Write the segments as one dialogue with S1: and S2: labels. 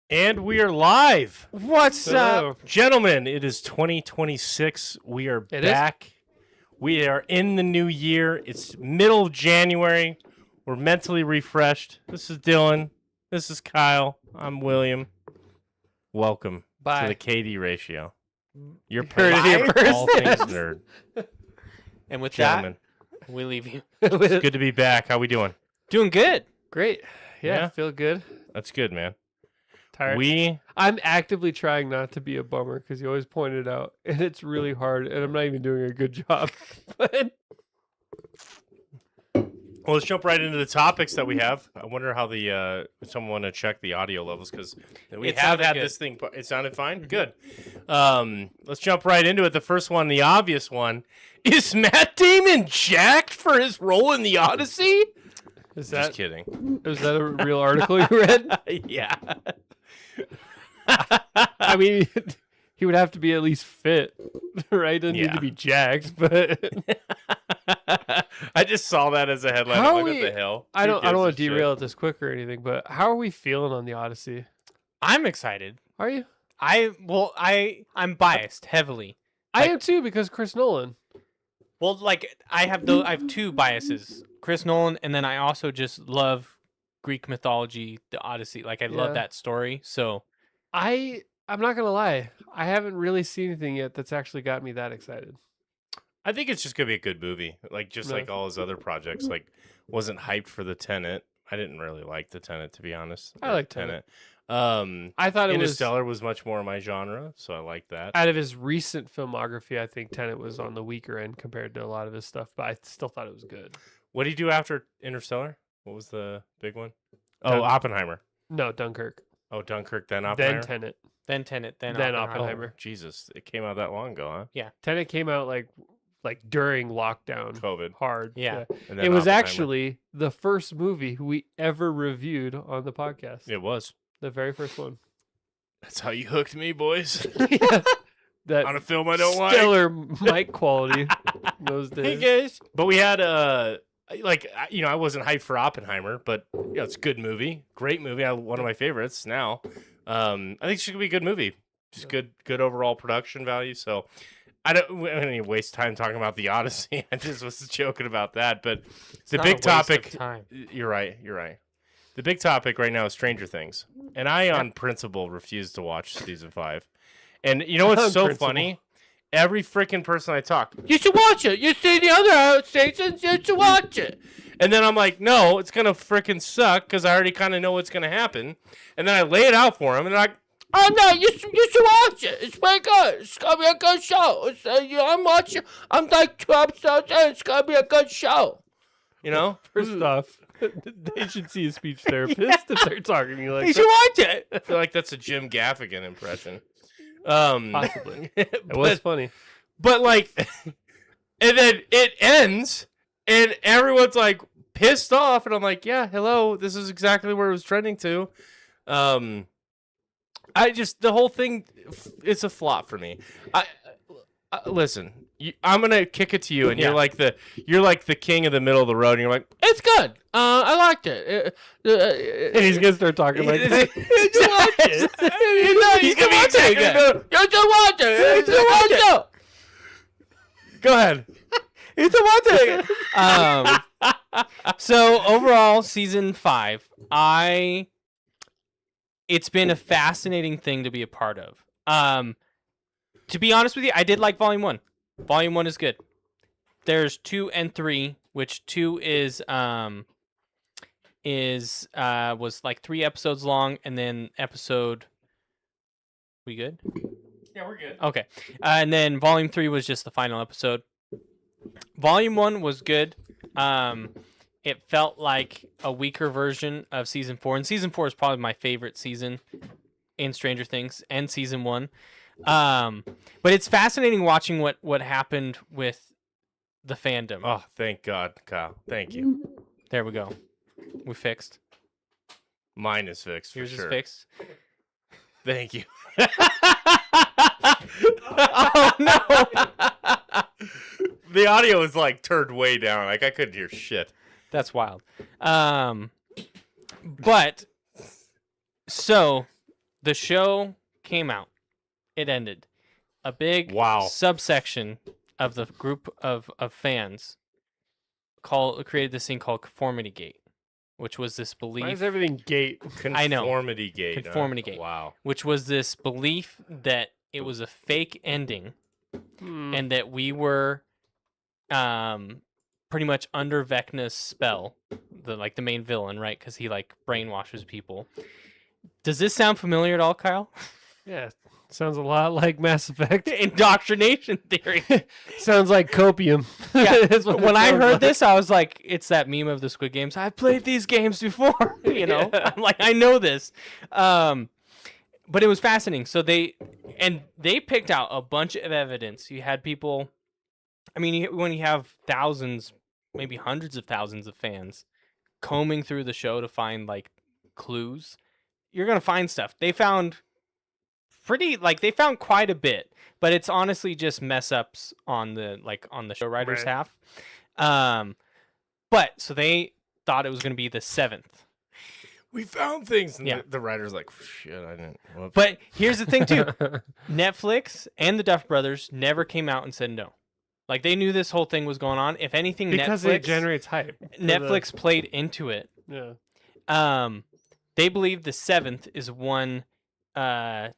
S1: And we are live.
S2: What's up?
S1: Gentlemen, it is 2026. We are back. We are in the new year. It's middle of January. We're mentally refreshed. This is Dylan. This is Kyle. I'm William. Welcome to the KD ratio. Your all things nerd.
S2: And with
S1: Gentlemen,
S2: that, we leave you.
S1: it's good to be back. How we doing?
S2: Doing good.
S3: Great. Yeah,
S1: Yeah?
S3: feel good.
S1: That's good, man.
S3: Tired. I'm actively trying not to be a bummer because you always point it out, and it's really hard, and I'm not even doing a good job. But
S1: Well, let's jump right into the topics that we have. I wonder how someone want to check the audio levels because we have had this thing. It sounded fine. Good. Let's jump right into it. The first one, the obvious one, is Matt Damon jacked for his role in the Odyssey?
S3: is
S1: Just
S3: that
S1: kidding.
S3: a real article you read?
S1: Yeah.
S3: I mean, he would have to be at least fit, right? Doesn't need to be jacked, but
S1: I just saw that as a headline.
S3: How
S1: Look
S3: are
S1: at the hill.
S3: I don't want to
S1: shit?
S3: derail it this quick or anything. But how are we feeling on the Odyssey?
S2: I'm excited.
S3: Are you?
S2: I'm biased heavily.
S3: I am too because Chris Nolan.
S2: Well, like I have two biases. Chris Nolan, and then I also just love Greek mythology, the Odyssey. Like I love that story. So
S3: I'm not gonna lie. I haven't really seen anything yet that's actually got me that excited.
S1: I think it's just gonna be a good movie, like like all his other projects. Like, wasn't hyped for the Tenet. I didn't really like the Tenet, to be honest.
S3: I like Tenet.
S1: I
S3: thought
S1: Interstellar was much more my genre, so I like that.
S3: Out of his recent filmography, I think Tenet was on the weaker end compared to a lot of his stuff, but I still thought it was good.
S1: What did he do after Interstellar? What was the big one? Oh, Oppenheimer.
S3: No, Dunkirk.
S1: Oh, Dunkirk, then Oppenheimer.
S3: Then Tenet.
S2: then Tenet, then
S3: Oppenheimer.
S1: Oh, Jesus, it came out that long ago, huh?
S2: Yeah.
S3: Tenet came out like during lockdown.
S1: COVID.
S3: Hard.
S2: Yeah.
S1: And then
S3: It was
S1: Oppenheimer.
S3: actually the first movie we ever reviewed on the podcast.
S1: It was.
S3: The very first one.
S1: That's how you hooked me, boys.
S3: That
S1: On a film I don't like.
S3: stellar mic quality those days.
S1: Hey guys. But we had I wasn't hyped for Oppenheimer, but it's a good movie, great movie. One of my favorites now. I think it's gonna be a good movie. Just good overall production value. So I don't need to waste time talking about the Odyssey. I just was joking about that, but it's a big topic.
S2: Time.
S1: You're right. The big topic right now is Stranger Things, and I, on principle, refuse to watch season 5. And you know what's so funny? Every freaking person I talk, you should watch it. You see the other stations, you should watch it. And then I'm like, no, it's gonna freaking suck because I already kind of know what's gonna happen. And then I lay it out for them, and they're like, oh no, you should watch it. It's pretty good. It's gonna be a good show. I'm watching. I'm like 2 episodes in. It's gonna be a good show. You know,
S3: First off, they should see a speech therapist if they're talking to you like
S1: you
S3: that.
S1: should watch it. I feel like that's a Jim Gaffigan impression.
S3: Possibly. It was funny.
S1: But like, and then it ends, and everyone's like pissed off, and I'm like, yeah, hello, this is exactly where it was trending to. The whole thing, it's a flop for me. Listen, I'm gonna kick it to you, and you're like the king of the middle of the road, and you're like, it's good. I liked it.
S3: And he's gonna start talking like that.
S1: You should watch it. He's gonna be exactly good. You should watch it. You should watch it. Go ahead.
S2: You should watch it. So overall, season 5, it's been a fascinating thing to be a part of. To be honest with you, I did like Volume 1. Volume 1 is good. There's 2 and 3, which 2 was like 3 episodes long, and then we good?
S1: Yeah, we're good.
S2: Okay. And then Volume 3 was just the final episode. Volume 1 was good. It felt like a weaker version of Season 4. And Season 4 is probably my favorite season in Stranger Things, and Season 1. But it's fascinating watching what happened with the fandom.
S1: Oh, thank God, Kyle. Thank you.
S2: There we go. We fixed.
S1: Mine is fixed for
S2: Yours
S1: sure.
S2: is fixed.
S1: Thank you.
S2: Oh no.
S1: The audio is like turned way down. Like I couldn't hear shit.
S2: That's wild. But so the show came out. It ended. A big subsection of the group of fans created this thing called Conformity Gate, which was this belief.
S3: Why is everything gate?
S2: I know.
S1: Conformity Gate.
S2: Conformity Gate.
S1: Wow.
S2: Which was this belief that it was a fake ending and that we were pretty much under Vecna's spell, the main villain, right? Because he like brainwashes people. Does this sound familiar at all, Kyle?
S3: Yeah, sounds a lot like Mass Effect.
S2: Indoctrination theory.
S3: Sounds like copium.
S2: Yeah. When I heard this, I was like, it's that meme of the Squid Games. I've played these games before. You know,
S3: Yeah.
S2: I'm like, I know this. But it was fascinating. So they picked out a bunch of evidence. You had people. I mean, when you have thousands, maybe hundreds of thousands of fans combing through the show to find like clues, you're gonna find stuff. They found quite a bit, but it's honestly just mess ups on the show writers' half. But so they thought it was gonna be the 7th.
S1: We found things. And
S2: Yeah.
S1: the writer's like, shit, I didn't. Whoops.
S2: But here's the thing too: Netflix and the Duff Brothers never came out and said no. Like they knew this whole thing was going on. If anything,
S3: because
S2: Netflix
S3: it generates hype.
S2: Netflix played into it.
S3: Yeah.
S2: They believe the 7th is when the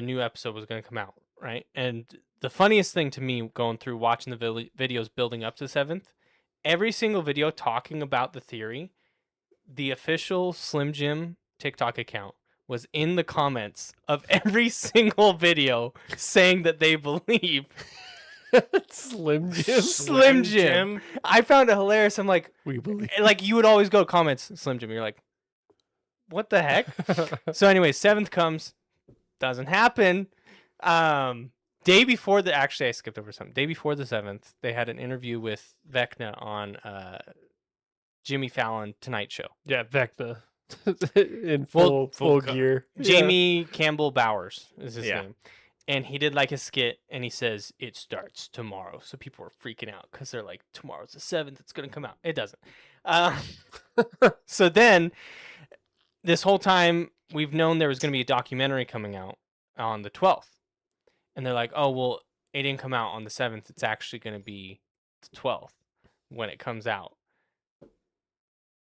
S2: new episode was going to come out, right? And the funniest thing to me going through watching the videos building up to the 7th, every single video talking about the theory, the official Slim Jim TikTok account was in the comments of every single video saying that they believe
S3: Slim Jim.
S2: Slim Jim. I found it hilarious. I'm like,
S3: We believe.
S2: like you would always go comments Slim Jim. You're like, what the heck? So anyway, 7th comes, doesn't happen. Day before actually I skipped over something. Day before the 7th, they had an interview with Vecna on Jimmy Fallon Tonight Show.
S3: Yeah, Vecna. In full gear.
S2: Jamie Campbell Bowers is his
S1: Yeah.
S2: name. And he did like a skit and he says, it starts tomorrow. So people are freaking out because they're like, tomorrow's the 7th, it's going to come out. It doesn't. So then this whole time we've known there was going to be a documentary coming out on the 12th. And they're like, oh, well, it didn't come out on the 7th. It's actually going to be the 12th when it comes out.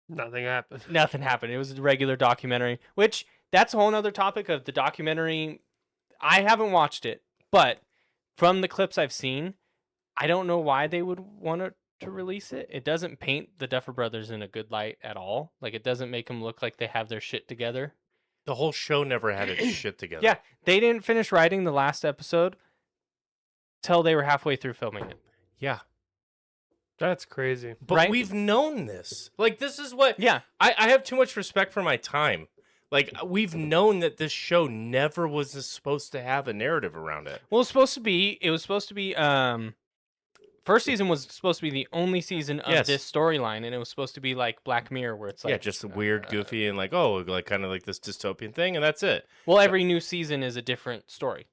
S3: Nothing happened.
S2: Nothing happened. It was a regular documentary, which that's a whole nother topic of the documentary. I haven't watched it, but from the clips I've seen, I don't know why they would want to release it. It doesn't paint the Duffer Brothers in a good light at all. Like, it doesn't make them look like they have their shit together.
S1: The whole show never had its shit together.
S2: Yeah, they didn't finish writing the last episode till they were halfway through filming it.
S1: Yeah.
S3: That's crazy.
S1: But
S2: Right?
S1: we've known this. Like, this is what...
S2: Yeah.
S1: I have too much respect for my time. Like, we've known that this show never was supposed to have a narrative around it.
S2: Well, it was supposed to be first season was supposed to be the only season of
S1: Yes.
S2: this storyline, and it was supposed to be like Black Mirror, where it's like,
S1: yeah, just weird, goofy, and like, oh, like kind of like this dystopian thing, and that's it.
S2: well, every new season is a different story.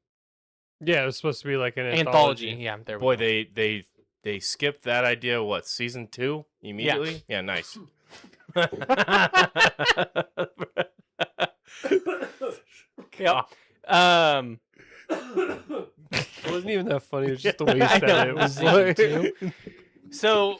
S3: Yeah, it was supposed to be like an
S2: Anthology. Yeah, there we
S1: Boy,
S2: go.
S1: they skipped that idea, what, season 2 immediately? Yeah, nice.
S2: Yeah.
S3: It wasn't even that funny. It was just the way you
S2: I
S3: said
S2: know,
S3: it. It was
S2: season
S3: like...
S2: So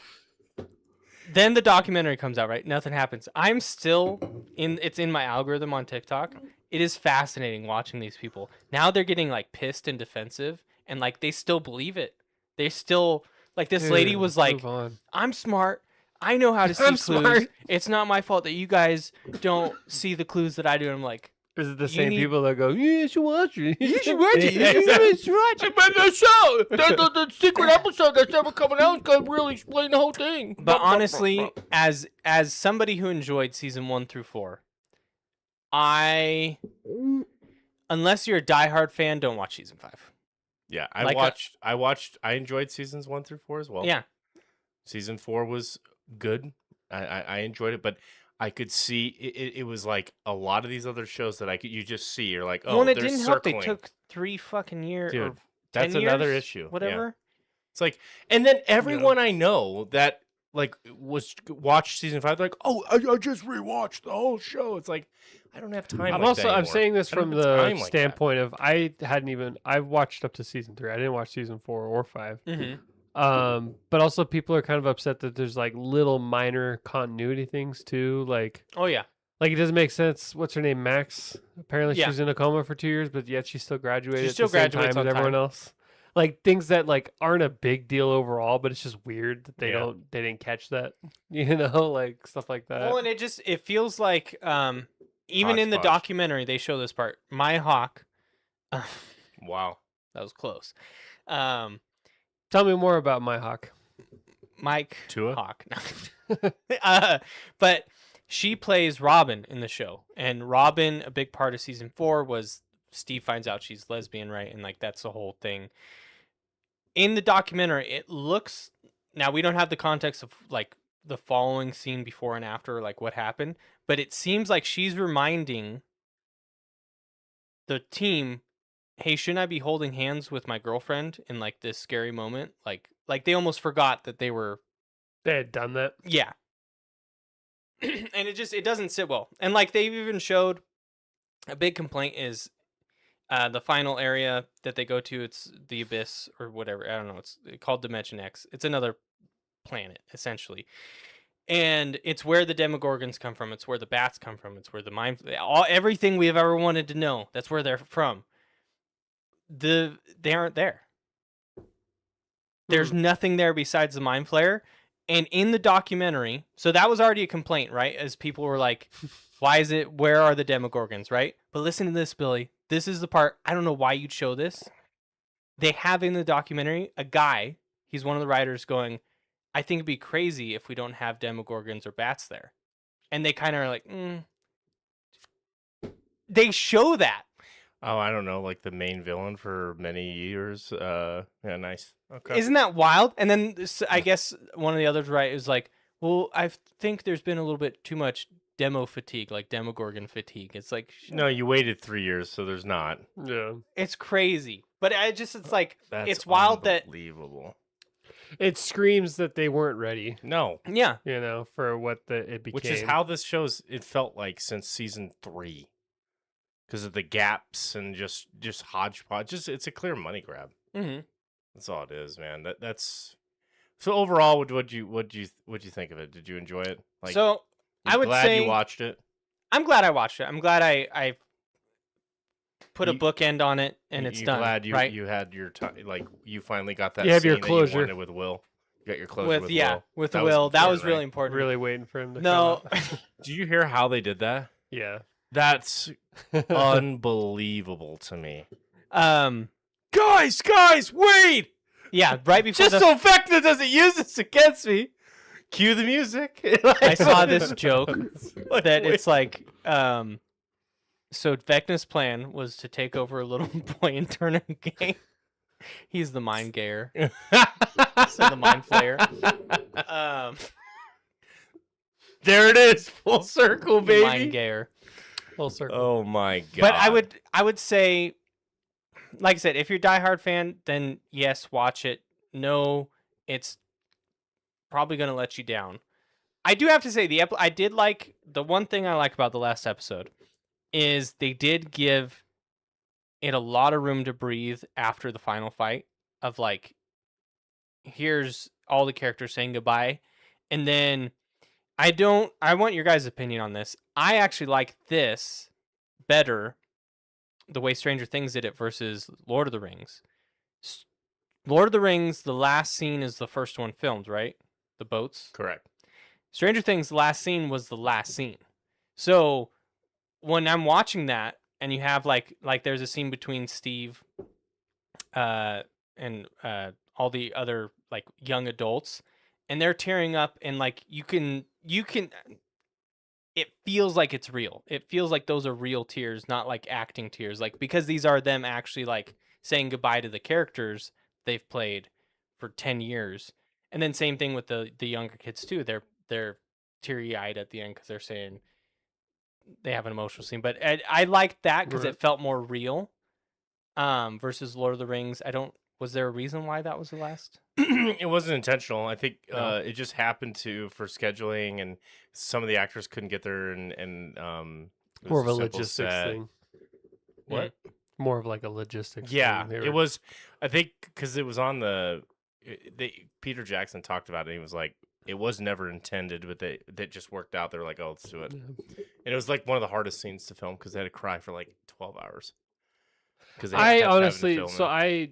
S2: then the documentary comes out, right? Nothing happens. I'm still it's in my algorithm on TikTok. It is fascinating watching these people. Now they're getting like pissed and defensive, and like they still believe it. They still like this lady was like,
S3: Move on.
S2: I'm smart. I know how to see
S3: I'm
S2: clues.
S3: smart.
S2: It's not my fault that you guys don't see the clues that I do. And I'm like,
S3: Is it the
S2: You
S3: same
S2: need-
S3: people that go, you should watch it?
S2: you should watch it.
S3: Yeah,
S2: You should watch it.
S1: But the show, the secret episode that's never coming out is gonna really explain the whole thing.
S2: But honestly, as somebody who enjoyed season 1 through 4, unless you're a diehard fan, don't watch season 5.
S1: yeah, I enjoyed seasons 1 through 4 as well.
S2: Yeah.
S1: Season 4 was good. I enjoyed it, but I could see it was like a lot of these other shows that you just see. You're like, oh,
S2: Well, and it
S1: they're
S2: didn't
S1: circling.
S2: help. They took 3 fucking years.
S1: Dude,
S2: Or 10
S1: that's another
S2: years,
S1: issue. Yeah.
S2: Whatever.
S1: It's like, and then everyone I know that like watch season 5, they're like, oh, I just rewatched the whole show. It's like I don't have time.
S3: I'm saying this from the standpoint
S1: of
S3: of I've watched up to season 3. I didn't watch season 4 or 5.
S2: Mm-hmm.
S3: But also people are kind of upset that there's like little minor continuity things too. Like,
S2: Oh yeah.
S3: it doesn't make sense. What's her name? Max. Apparently she
S2: Yeah.
S3: was in a coma for 2 years, but yet she still graduated.
S2: She still
S3: at the same
S2: graduates
S3: time
S2: on
S3: as everyone
S2: time.
S3: else. Like things that like aren't a big deal overall, but it's just weird that they
S1: Yeah.
S3: didn't catch that. You know, like stuff like that.
S2: Well, and it feels like even in the
S1: Hodgepodge.
S2: documentary they show this part. My Hawk.
S1: wow.
S2: That was close.
S3: Tell me more about My Hawk.
S2: Mike
S1: Tua?
S2: Hawk. But she plays Robin in the show, and Robin, a big part of season 4 was Steve finds out she's lesbian, right? And like that's the whole thing. In the documentary, it looks, now we don't have the context of like the following scene before and after, like what happened, but it seems like she's reminding the team, hey, shouldn't I be holding hands with my girlfriend in like this scary moment? Like they almost forgot that they were,
S3: They had done that.
S2: yeah. And it doesn't sit well. And like they've even showed, a big complaint is the final area that they go to, it's the Abyss or whatever. I don't know. It's called Dimension X. It's another planet, essentially. And it's where the Demogorgons come from. It's where the bats come from. It's where the everything we've ever wanted to know. That's where they're from. They aren't there. There's nothing there besides the Mind Flayer. And in the documentary, so that was already a complaint, right? As people were like, where are the Demogorgons, right? But listen to this, Billy. This is the part, I don't know why you'd show this. They have in the documentary a guy, he's one of the writers, going, I think it'd be crazy if we don't have Demogorgons or bats there. And they kind of are like, They show that.
S1: Oh, I don't know, like the main villain for many years. Yeah, nice. Okay.
S2: Isn't that wild? And then I guess one of the others, right, is like, well, I think there's been a little bit too much demo fatigue, like Demogorgon fatigue. It's like,
S1: no, you waited 3 years, so there's not.
S3: Yeah.
S2: it's crazy. But it's like,
S1: That's
S2: it's wild that,
S1: unbelievable.
S3: It screams that they weren't ready,
S1: No,
S2: yeah.
S3: you know, for what it became.
S1: which is how this show's. It felt like since season 3, because of the gaps and just hodgepodge. It's a clear money grab.
S2: Mm-hmm.
S1: That's all it is, man. That's so overall. What'd you think of it? Did you enjoy it? Like,
S2: So
S1: you
S2: I would
S1: glad
S2: say
S1: you watched it.
S2: I'm glad I watched it. I'm glad I put a
S1: You-
S2: bookend on it and it's
S1: you
S2: done.
S1: Glad you
S2: right?
S1: you had your time. Like you finally got that.
S3: You have your
S1: scene that
S3: closure.
S1: wanted with Will. You got your closure with Will.
S2: with
S1: That
S2: Will. That was
S1: important,
S2: really
S1: right?
S2: important.
S3: really waiting for him to
S2: No.
S3: come out.
S1: Do you hear how they did that?
S3: Yeah.
S1: That's unbelievable to me.
S2: Guys,
S1: wait!
S2: yeah, right before
S1: Just so Vecna doesn't use this against me. Cue the music.
S2: I saw this joke
S1: Like,
S2: that
S1: wait.
S2: it's like, so Vecna's plan was to take over a little boy and turn him gay. He's the mind gayer. So the mind flayer.
S1: There it is, full circle,
S2: The mind
S1: baby.
S2: gayer.
S3: Full circle.
S1: Oh my god!
S2: But I would say, like I said, if you're a diehard fan, then yes, watch it. No, it's probably gonna let you down. I do have to say I did like the one thing I like about the last episode is they did give it a lot of room to breathe after the final fight of like, here's all the characters saying goodbye, and then I want your guys' opinion on this. I actually like this better, the way Stranger Things did it versus Lord of the Rings. Lord of the Rings, the last scene is the first one filmed, right? The boats.
S1: correct.
S2: Stranger Things, the last scene was the last scene. So when I'm watching that, and you have like there's a scene between Steve, and all the other like young adults, and they're tearing up, and like you can. It feels like it's real. It feels like those are real tears, not like acting tears. Like because these are them actually like saying goodbye to the characters they've played for 10 years. And then same thing with the younger kids too. They're teary-eyed at the end because they're saying they have an emotional scene. But I liked that because
S3: Right.
S2: it felt more real. Versus Lord of the Rings, I don't Was there a reason why that was the last?
S1: It wasn't intentional. I think
S2: No.
S1: it just happened for scheduling, and some of the actors couldn't get there, and it
S3: More
S1: was
S3: of a
S1: simple
S3: logistics
S1: set.
S3: thing.
S1: What?
S3: More of like a logistics
S1: Yeah,
S3: thing.
S1: it was. I think because it was on Peter Jackson talked about it. He was like, it was never intended, but they just worked out. They were like, oh, let's do it.
S3: Yeah.
S1: And it was like one of the hardest scenes to film because they had to cry for like 12 hours. Because
S3: I honestly, so I,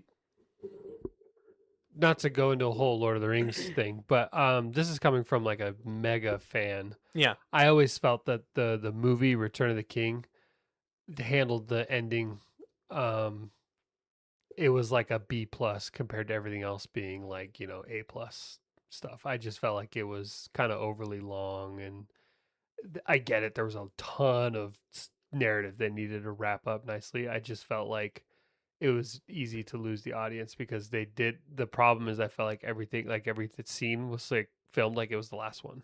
S3: not to go into a whole Lord of the Rings thing, but this is coming from like a mega fan.
S2: Yeah.
S3: I always felt that the movie Return of the King handled the ending. It was like a B plus compared to everything else being like, A plus stuff. I just felt like it was kind of overly long, and I get it. There was a ton of narrative that needed to wrap up nicely. I just felt like it was easy to lose the audience because they did. The problem is I felt like every scene was like filmed like it was the last one.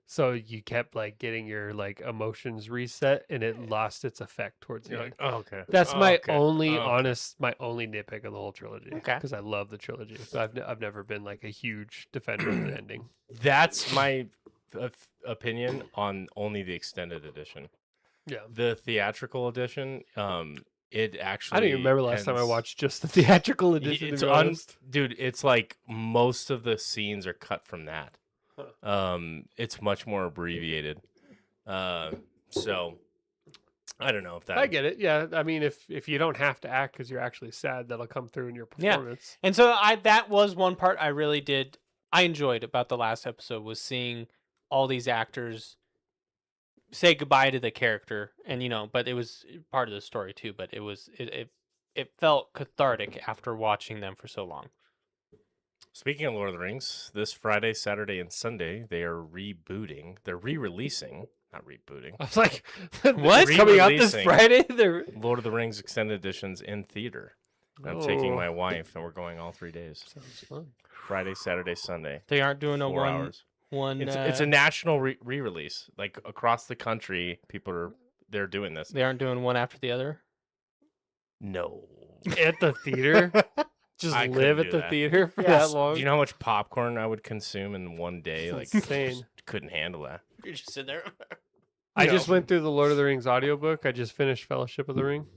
S3: So you kept like getting your like emotions reset, and it lost its effect towards the
S1: You're
S3: end.
S1: like, oh, okay.
S3: That's
S1: Oh,
S3: my
S1: okay.
S3: only
S1: Oh, okay.
S3: my only nitpick of the whole trilogy.
S2: Okay.
S3: Because I love the trilogy. But I've never been like a huge defender of the ending.
S1: That's my opinion on only the extended edition.
S3: Yeah.
S1: The theatrical edition, it actually.
S3: I don't even remember last time I
S1: ends-
S3: watched just the theatrical edition.
S1: It's
S3: to be honest.
S1: dude. It's like most of the scenes are cut from that. It's much more abbreviated. So I don't know if that.
S3: I get it. Yeah. I mean, if you don't have to act because you're actually sad, that'll come through in your
S2: Yeah.
S3: performance.
S2: And so that was one part I enjoyed about the last episode, was seeing all these actors say goodbye to the character, and but it was part of the story too, but it felt cathartic after watching them for so long.
S1: Speaking of Lord of the Rings, this Friday, Saturday, and Sunday, they are rebooting. They're re-releasing, not rebooting.
S3: I was like,
S2: What?
S3: It's coming out this
S1: Re-releasing.
S3: Friday? They're...
S1: Lord of the Rings extended editions in theater. I'm taking
S3: Oh.
S1: my wife, and we're going all 3 days.
S3: Sounds fun.
S1: Friday, Saturday, Sunday.
S2: They aren't doing a
S1: 4 hours.
S2: one.
S1: It's a national re-release. Like across the country, they're doing this.
S2: They aren't doing one after the other.
S1: No.
S3: At the theater? Just
S1: I
S3: live
S1: couldn't
S3: at
S1: do
S3: the
S1: that.
S3: theater for
S2: Yes.
S3: that long?
S1: Do you know how much popcorn I would consume in one day?
S3: It's
S1: Like,
S3: insane.
S1: just couldn't handle that.
S2: You're just sitting there.
S3: I
S1: No.
S3: just went through the Lord of the Rings audiobook. I just finished Fellowship of the Ring,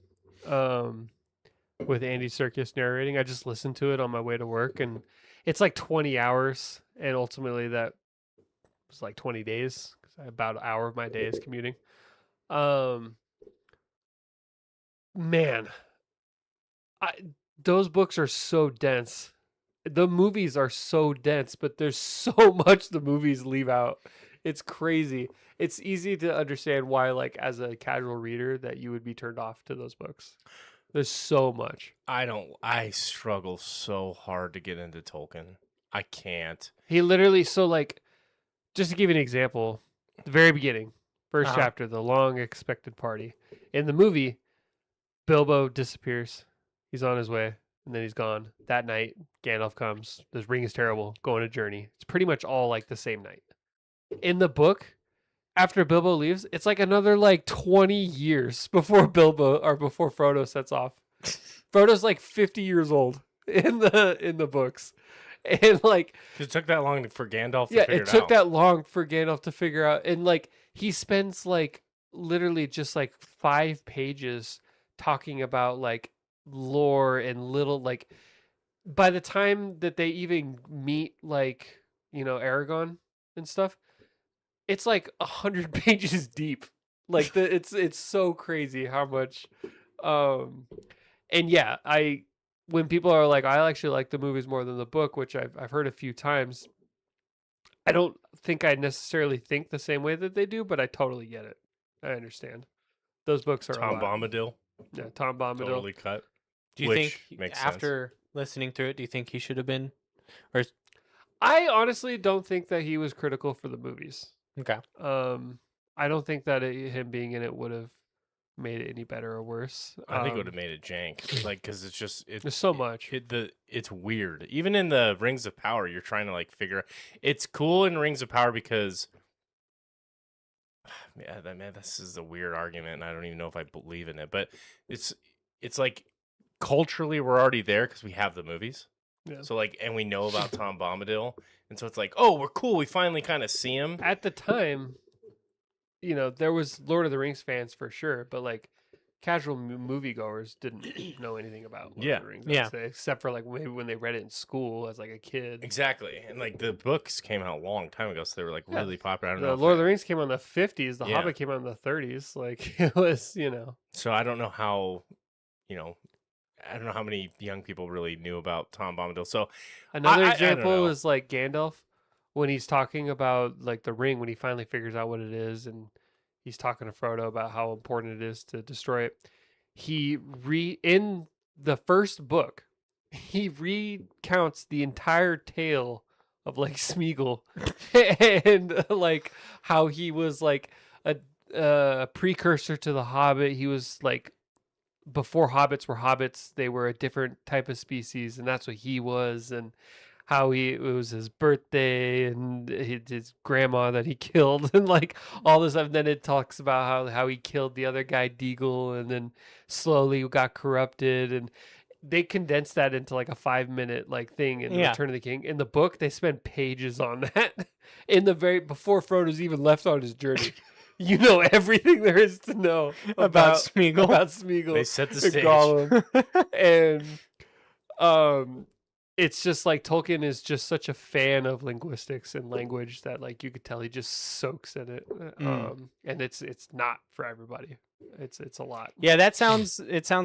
S3: with Andy Serkis narrating. I just listened to it on my way to work, and it's like 20 hours, and ultimately that was like 20 days because about an hour of my day is commuting. Man, those books are so dense. The movies are so dense, but there's so much the movies leave out. It's crazy. It's easy to understand why, like, as a casual reader, that you would be turned off to those books. There's so much.
S1: I struggle so hard to get into Tolkien. I can't.
S3: He literally, so like, just to give you an example, the very beginning, 1st
S2: Uh-huh.
S3: chapter, the long expected party. In the movie, Bilbo disappears. He's on his way, and then he's gone. That night, Gandalf comes. This ring is terrible. Go on a journey. It's pretty much all like the same night. In the book, after Bilbo leaves, it's like another like 20 years before before Frodo sets off. Frodo's like 50 years old in the books. And like,
S1: It took that long for Gandalf to
S3: yeah,
S1: figure
S3: it took
S1: out.
S3: that long for Gandalf to figure out. And like, he spends like literally just like 5 pages talking about like lore and little like, by the time that they even meet like, Aragorn and stuff, it's like 100 pages deep. Like it's so crazy how much. And yeah, when people are like, I actually like the movies more than the book, which I've heard a few times. I don't think I necessarily think the same way that they do, but I totally get it. I understand. Those books are
S1: Tom
S3: a lot.
S1: Bombadil
S3: Yeah, Tom Bombadil.
S1: totally cut.
S2: Do you
S1: Which
S2: think
S1: makes sense.
S2: after listening through it, do you think he should have been?
S3: I honestly don't think that he was critical for the movies.
S2: Okay.
S3: I don't think that him being in it would have made it any better or worse.
S1: I think it would have made it jank, like because it's just
S3: There's so much.
S1: it's weird. Even in the Rings of Power, you're trying to like figure. It's cool in Rings of Power because, man, this is a weird argument, and I don't even know if I believe in it. But it's like culturally we're already there because we have the movies.
S3: Yeah.
S1: So like, and we know about Tom Bombadil, and so it's like, oh, we're cool. We finally kind of see him.
S3: At the time, there was Lord of the Rings fans for sure, but like casual moviegoers didn't know anything about Lord
S1: Yeah.
S3: of the Rings,
S2: Yeah.
S3: I'd say, except for like maybe when they read it in school as like a kid.
S1: Exactly, and like the books came out a long time ago, so they were like
S3: Yeah.
S1: really popular. I don't
S3: The
S1: know. if
S3: Lord of
S1: I-
S3: the Rings came out in the 50s. The
S1: Yeah.
S3: Hobbit came out in the 30s. Like it was,
S1: So I don't know how, I don't know how many young people really knew about Tom Bombadil. So
S3: Another
S1: I don't
S3: example
S1: know.
S3: is like Gandalf when he's talking about like the ring when he finally figures out what it is and he's talking to Frodo about how important it is to destroy it. In the first book, he recounts the entire tale of like Smeagol and like how he was like a precursor to the Hobbit. He was like before hobbits were hobbits, they were a different type of species, and that's what he was, and how it was his birthday and his grandma that he killed, and like all this stuff. And then it talks about how he killed the other guy, Deagle, and then slowly got corrupted. And they condensed that into like a 5-minute like thing in
S2: Yeah.
S3: Return of the King. In the book, they spend pages on that in the before Frodo's even left on his journey. You know everything there is to know
S2: About Smeagol.
S3: About Smeagol.
S1: they set the
S3: and
S1: stage.
S3: Gollum. And it's just like Tolkien is just such a fan of linguistics and language that like you could tell he just soaks in it. And it's not for everybody. It's a lot.
S2: Yeah, it sounds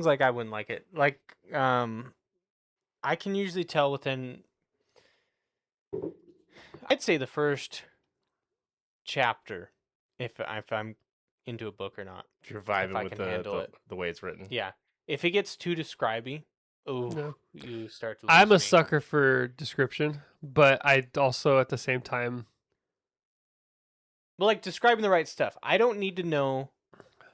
S2: like I wouldn't like it. Like, I can usually tell within, I'd say the first chapter, if I'm into a book or not.
S1: If you're
S2: If I
S1: vibing with
S2: can handle it.
S1: the way it's written.
S2: Yeah, if it gets too describey,
S3: No.
S2: you start to.
S3: I'm
S2: lose
S3: a
S2: me.
S3: sucker for description, but I also at the same time
S2: But like describing the right stuff. I don't need to know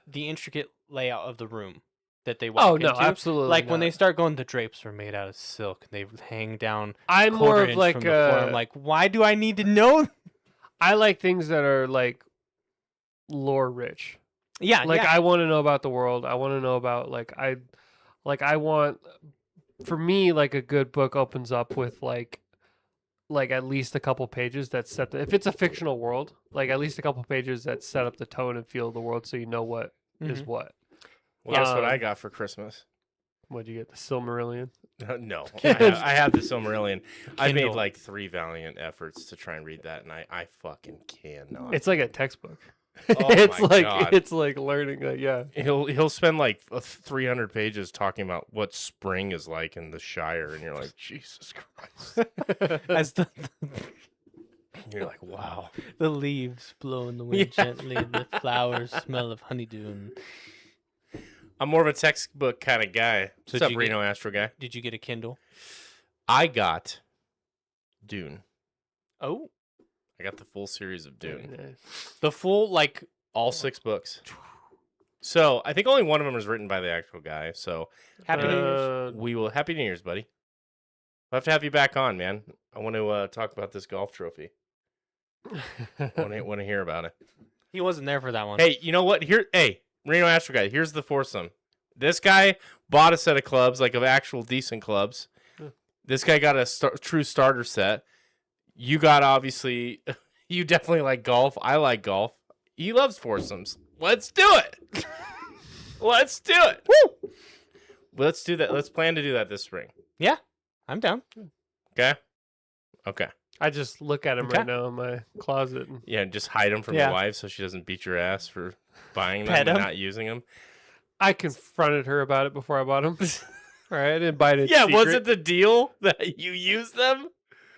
S2: the intricate layout of the room that they walk into.
S3: absolutely.
S2: Like when they
S3: not.
S2: start going, the drapes were made out of silk. They hang down
S3: I'm
S2: quarter
S3: more of
S2: inch
S3: like
S2: from the floor. I'm like, why do I need to know?
S3: I like things that are like lore rich.
S2: Yeah,
S3: Like
S2: yeah.
S3: I want to know about the world. I want to know about I want for me like a good book opens up with like at least a couple pages that set if it's a fictional world, like at least a couple pages that set up the tone and feel of the world so you know what is
S2: Mhm.
S3: what.
S1: Well, guess what I
S3: Um,
S1: got for Christmas?
S3: What'd you get? The Silmarillion?
S1: No, I have the Silmarillion. I made
S2: Kindle.
S1: like 3 valiant efforts to try and read that, and I fucking cannot.
S3: It's like a textbook.
S1: Oh
S3: it's
S1: my
S3: like
S1: God.
S3: it's like learning yeah.
S1: He'll spend like 300 pages talking about what spring is like in the Shire, and you're like, Jesus Christ.
S2: As the
S1: You're like, wow.
S2: the leaves blow in the wind gently, the flowers smell of honeydew. And...
S1: I'm more of a textbook kind of guy.
S2: So
S1: What's up,
S2: did you
S1: Reno Astro guy?
S2: Did you get a Kindle?
S1: I got Dune.
S2: Oh,
S1: I got the full series of
S3: Very
S1: Dune.
S3: nice.
S2: the full like.
S1: All 6 books. So I think only one of them is written by the actual guy. So
S2: Happy New Year's.
S1: we will. Happy New Year's, buddy. I'll have to have you back on, man. I want to talk about this golf trophy. I want to hear about it.
S2: He wasn't there for that one.
S1: Hey, you know what? Hey, Reno Astro guy. Here's the foursome. This guy bought a set of clubs, like of actual decent clubs.
S3: Yeah.
S1: This guy got a true starter set. You got obviously. You definitely like golf. I like golf. He loves foursomes. Let's do it. Let's do it. Woo! Let's do that. Let's plan to do that this spring.
S2: I'm down.
S1: Okay. Okay.
S3: I just look at him
S2: Okay.
S3: right now in my closet. And
S1: Yeah, just hide them from
S2: Yeah.
S1: your wife so she doesn't beat your ass for buying them
S2: Pet
S1: and
S2: 'em.
S1: not using them.
S3: I confronted her about it before I bought them. All right, I didn't buy it. in
S1: Yeah, was
S3: secret.
S1: it the deal that you used them?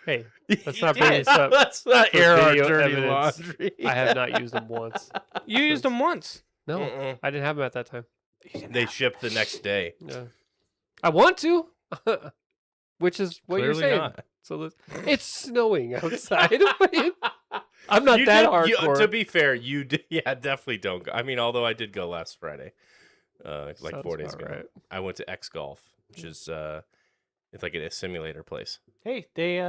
S3: Hey, Let's
S1: You
S3: not bring
S1: did.
S3: this up
S1: Let's not
S3: for
S1: air our
S3: video
S1: dirty
S3: evidence.
S1: laundry.
S3: I have not used them once.
S2: You used them once.
S3: No,
S1: Mm-mm.
S3: I didn't have them at that time.
S1: They shipped the next day.
S3: Yeah, I want to, which is what
S1: Clearly
S3: you're saying.
S1: not.
S3: So it's snowing outside. I'm not
S1: You
S3: that
S1: did-
S3: hardcore.
S1: to be fair, you did. Yeah, definitely don't go. I mean, although I did go last Friday, like
S3: Sounds
S1: 4 days
S3: about
S1: ago.
S3: right.
S1: I went to X Golf, which is it's like a simulator place.
S2: Hey, they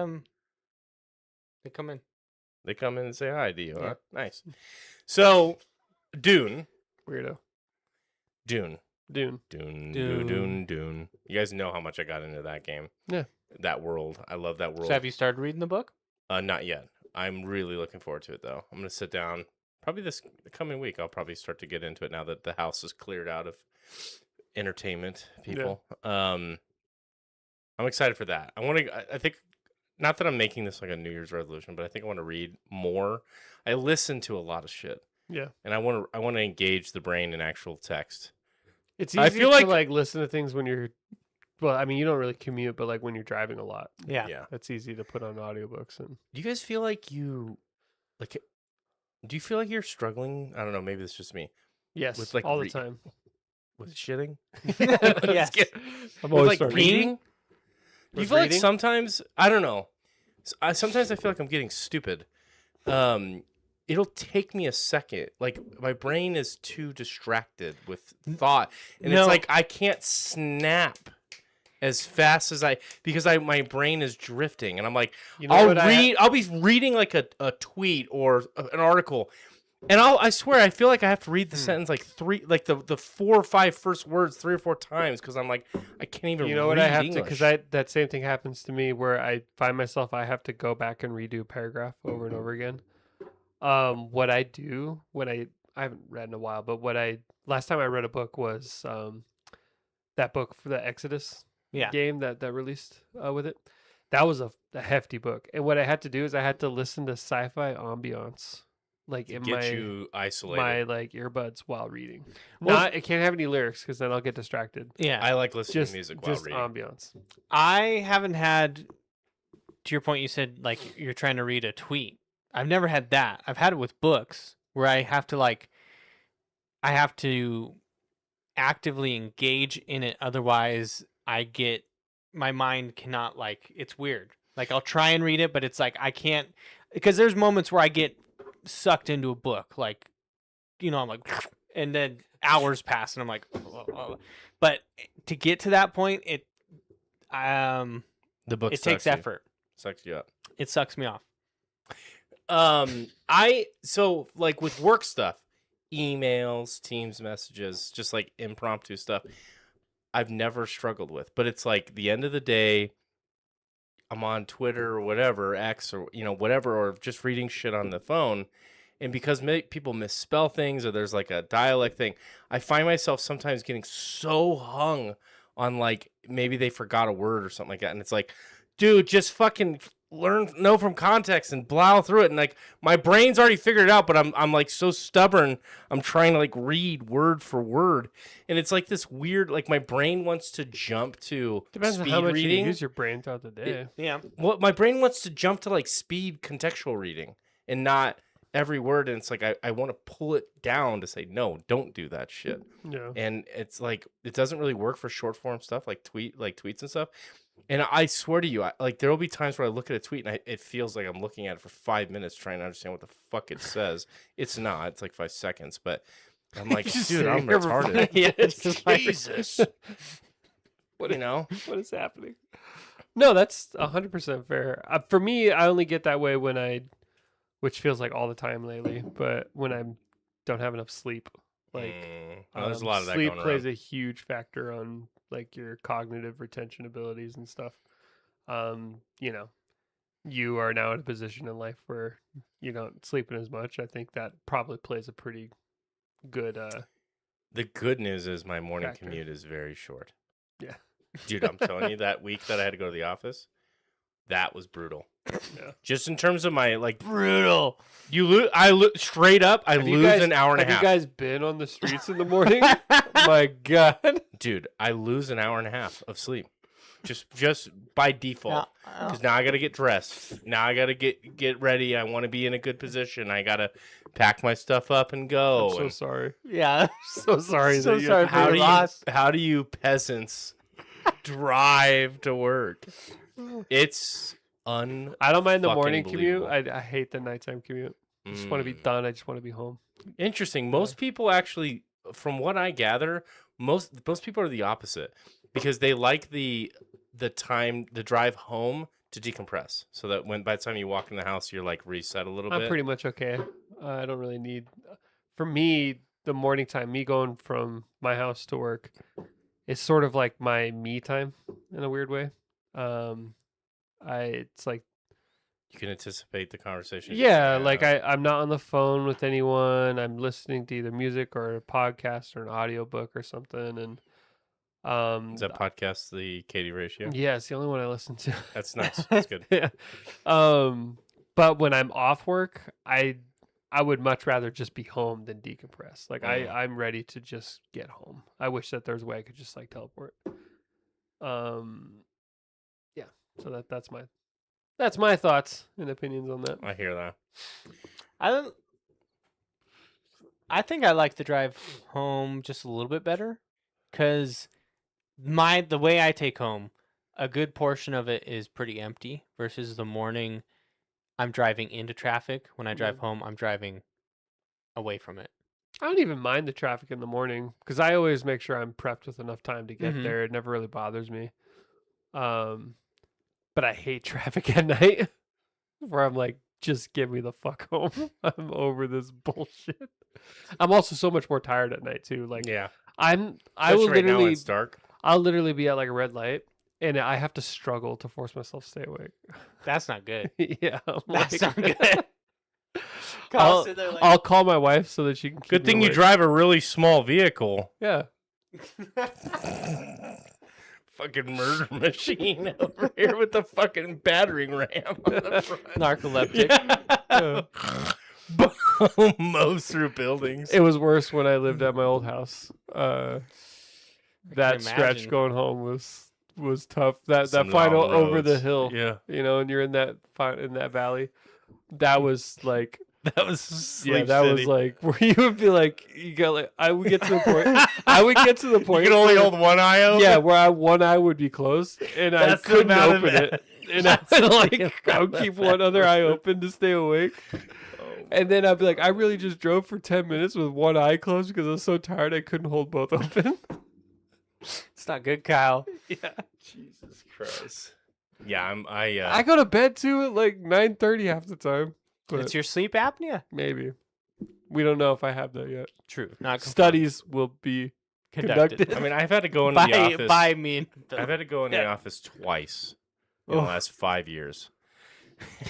S2: come in.
S1: They come in and say hi to you.
S2: Yeah.
S1: Huh? Nice. So, Dune.
S3: Weirdo.
S1: Dune.
S3: Dune.
S1: Dune. You guys know how much I got into that game.
S3: Yeah.
S1: That world. I love that world.
S2: So have you started reading the book?
S1: Not yet. I'm really looking forward to it though. I'm gonna sit down probably the coming week. I'll probably start to get into it now that the house is cleared out of entertainment people. I'm excited for that. I think not that I'm making this like a New Year's resolution, but I think I want to read more. I listen to a lot of shit.
S3: Yeah.
S1: And I want to engage the brain in actual text.
S3: It's
S1: I
S3: easy
S1: feel
S3: to
S1: like-
S3: listen to things when you're, well, I mean, you don't really commute, but like when you're driving a lot,
S1: Yeah.
S3: it's easy to put on audiobooks. And
S1: Do you guys feel like do you feel like you're struggling? I don't know. Maybe it's just me
S3: yes,
S1: With, like,
S3: all the time.
S1: with shitting.
S2: Yes.
S3: I'm
S1: With
S3: always
S1: like
S3: starting.
S1: reading. Do you
S3: With
S1: feel like
S3: reading?
S1: sometimes I don't know. Sometimes I feel like I'm getting stupid. It'll take me a second. Like my brain is too distracted with thought, and
S2: No.
S1: it's like I can't snap as fast as because my brain is drifting, and I'm like,
S3: You know
S1: I'll
S3: what
S1: read. I'll be reading like a tweet or an article, and I swear I feel like I have to read the sentence like the 4 or 5 first words 3 or 4 times because I'm like I can't even.
S3: You know what
S1: read
S3: I have
S1: English.
S3: to, because that same thing happens to me where I find myself I have to go back and redo a paragraph over and over again. What I do when I haven't read in a while, but last time I read a book was that book for the Exodus
S2: Yeah.
S3: game that released with it. That was a hefty book, and what I had to do is I had to listen to sci-fi ambiance, like in
S1: get you isolated.
S3: my like earbuds while reading.
S2: Well-
S3: Not it can't have any lyrics because then I'll get distracted.
S2: Yeah.
S1: I like listening
S3: Just
S1: to music while
S3: just
S1: reading.
S3: ambiance.
S2: I haven't had, to your point, you said like you're trying to read a tweet. I've never had that. I've had it with books where I have to actively engage in it. Otherwise, my mind cannot it's weird. Like I'll try and read it, but it's like I can't, because there's moments where I get sucked into a book. Like, I'm like, and then hours pass and I'm like, but to get to that point, it
S1: The book
S2: it takes effort.
S1: Sucks you up.
S2: It sucks me off.
S1: So like with work stuff, emails, Teams messages, just like impromptu stuff, I've never struggled with. But it's like the end of the day, I'm on Twitter or whatever, X or whatever, or just reading shit on the phone. And because people misspell things or there's like a dialect thing, I find myself sometimes getting so hung on like maybe they forgot a word or something like that. And it's like, dude, just fucking know from context and plow through it. And like my brain's already figured it out, but I'm like so stubborn. I'm trying to like read word for word. And it's like this weird, like my brain wants to jump to
S3: Depends on
S1: speed
S3: how much
S1: reading.
S3: you use your brain throughout the day.
S2: Yeah.
S1: Well, my brain wants to jump to like speed contextual reading and not every word. And it's like I want to pull it down to say, no, don't do that shit.
S3: Yeah.
S1: And it's like it doesn't really work for short form stuff like tweets and stuff. And I swear to you, there will be times where I look at a tweet and it feels like I'm looking at it for 5 minutes trying to understand what the fuck it says. It's not. It's like 5 seconds, but I'm like,
S3: Just
S1: dude,
S3: sitting
S1: I'm
S3: here for
S1: retarded.
S3: 5
S2: Yeah, it's just like-
S1: Jesus.
S3: What
S1: You know?
S3: what is happening? No, that's 100% fair. For me, I only get that way which feels like all the time lately, but when I don't have enough sleep, like
S1: There's a lot of that
S3: sleep
S1: going
S3: plays
S1: around.
S3: a huge factor on like your cognitive retention abilities and stuff. You are now in a position in life where you don't sleep as much. I think that probably plays a pretty good
S1: The good news is my morning
S3: Factor.
S1: commute is very short.
S3: Yeah.
S1: Dude, I'm telling you, that week that I had to go to the office, that was brutal.
S3: Yeah.
S1: Just in terms of my brutal. Straight up, I
S3: Have you
S1: lose
S3: guys-
S1: an hour and a
S3: Have
S1: half.
S3: you guys been on the streets in the morning? My God.
S1: Dude, I lose an hour and a half of sleep. Just by default. Because now I gotta get dressed. Now I gotta get ready. I want to be in a good position. I gotta pack my stuff up and go.
S3: I'm so
S1: And
S3: sorry.
S2: Yeah.
S3: So sorry.
S2: So
S3: that you
S2: sorry
S3: have to
S2: for
S1: how
S2: your
S1: do
S2: loss.
S1: how do you peasants drive to work? It's
S3: I don't mind the
S1: fucking
S3: morning commute.
S1: believable.
S3: I hate the nighttime commute. I just want to be
S1: Mm.
S3: done. I just want to be home.
S1: Interesting. Most people actually, from what I gather, most people are the opposite because they like the drive home to decompress, so that by the time you walk in the house, you're like reset a little
S3: I'm
S1: bit.
S3: pretty much okay. I don't really need. For me, the morning time, me going from my house to work, is sort of like my me time in a weird way. It's like,
S1: You can anticipate the conversation.
S3: yeah, like I'm not on the phone with anyone. I'm listening to either music or a podcast or an audiobook or something. And
S1: Is that podcast the Katie ratio?
S3: yeah, it's the only one I listen to.
S1: That's nice. That's good.
S3: Yeah. But when I'm off work, I would much rather just be home than decompress. Like I'm ready to just get home. I wish that there's a way I could just like teleport. Yeah. So that's my thoughts and opinions on that.
S1: I hear that.
S2: I think I like the drive home just a little bit better, because the way I take home, a good portion of it is pretty empty versus the morning. I'm driving into traffic. When I drive home, I'm driving away from it.
S3: I don't even mind the traffic in the morning because I always make sure I'm prepped with enough time to get
S2: Mhm.
S3: there. It never really bothers me. But I hate traffic at night where I'm like, just get me the fuck home. I'm over this bullshit. I'm also so much more tired at night too. Like
S1: Yeah.
S3: I
S1: Especially
S3: will
S1: right now when
S3: literally
S1: it's dark.
S3: I'll literally be at like a red light and I have to struggle to force myself to stay awake.
S2: That's not good.
S3: Yeah. I'm
S2: That's
S3: like-
S2: not good.
S3: I'll, I'll call my wife so that she can keep
S1: Good
S3: me
S1: thing you
S3: awake.
S1: drive a really small vehicle.
S3: Yeah.
S1: Fucking murder machine over here with the fucking battering ram on the front.
S2: Narcoleptic.
S1: Boom, mows through buildings.
S3: It was worse when I lived at my old house. That stretch
S2: imagine.
S3: going home was tough. That
S1: Some
S3: final
S1: long
S3: over the
S1: roads.
S3: hill,
S1: Yeah,
S3: you know, and you're in that valley. That was like,
S1: that was
S3: yeah,
S1: Sleep
S3: that
S1: City.
S3: was like where you would be like, you got like, I would get to the point. I would get to the
S1: You
S3: point.
S1: can only
S3: where-
S1: hold one eye open.
S3: Yeah, where one eye would be closed and
S1: That's
S3: I
S1: the
S3: couldn't
S1: amount of
S3: open it. And I
S1: that's
S3: would
S1: the
S3: like,
S1: amount
S3: I would
S1: of
S3: keep one other eye open to stay awake.
S1: Oh,
S3: And then I'd be like, I really just drove for 10 minutes with one eye closed because I was so tired I couldn't hold both open.
S2: It's not good, Kyle.
S3: Yeah.
S1: Jesus Christ. Yeah,
S3: I go to bed too at like 9:30 half the time. But
S2: It's your sleep apnea.
S3: maybe. We don't know if I have that yet.
S2: True. Not
S3: Studies will be conducted.
S1: I mean, I've had to go into the
S2: by
S1: office.
S2: by me. And
S1: I've had to go into the
S2: Yeah.
S1: office twice in the
S3: Oh.
S1: last 5 years.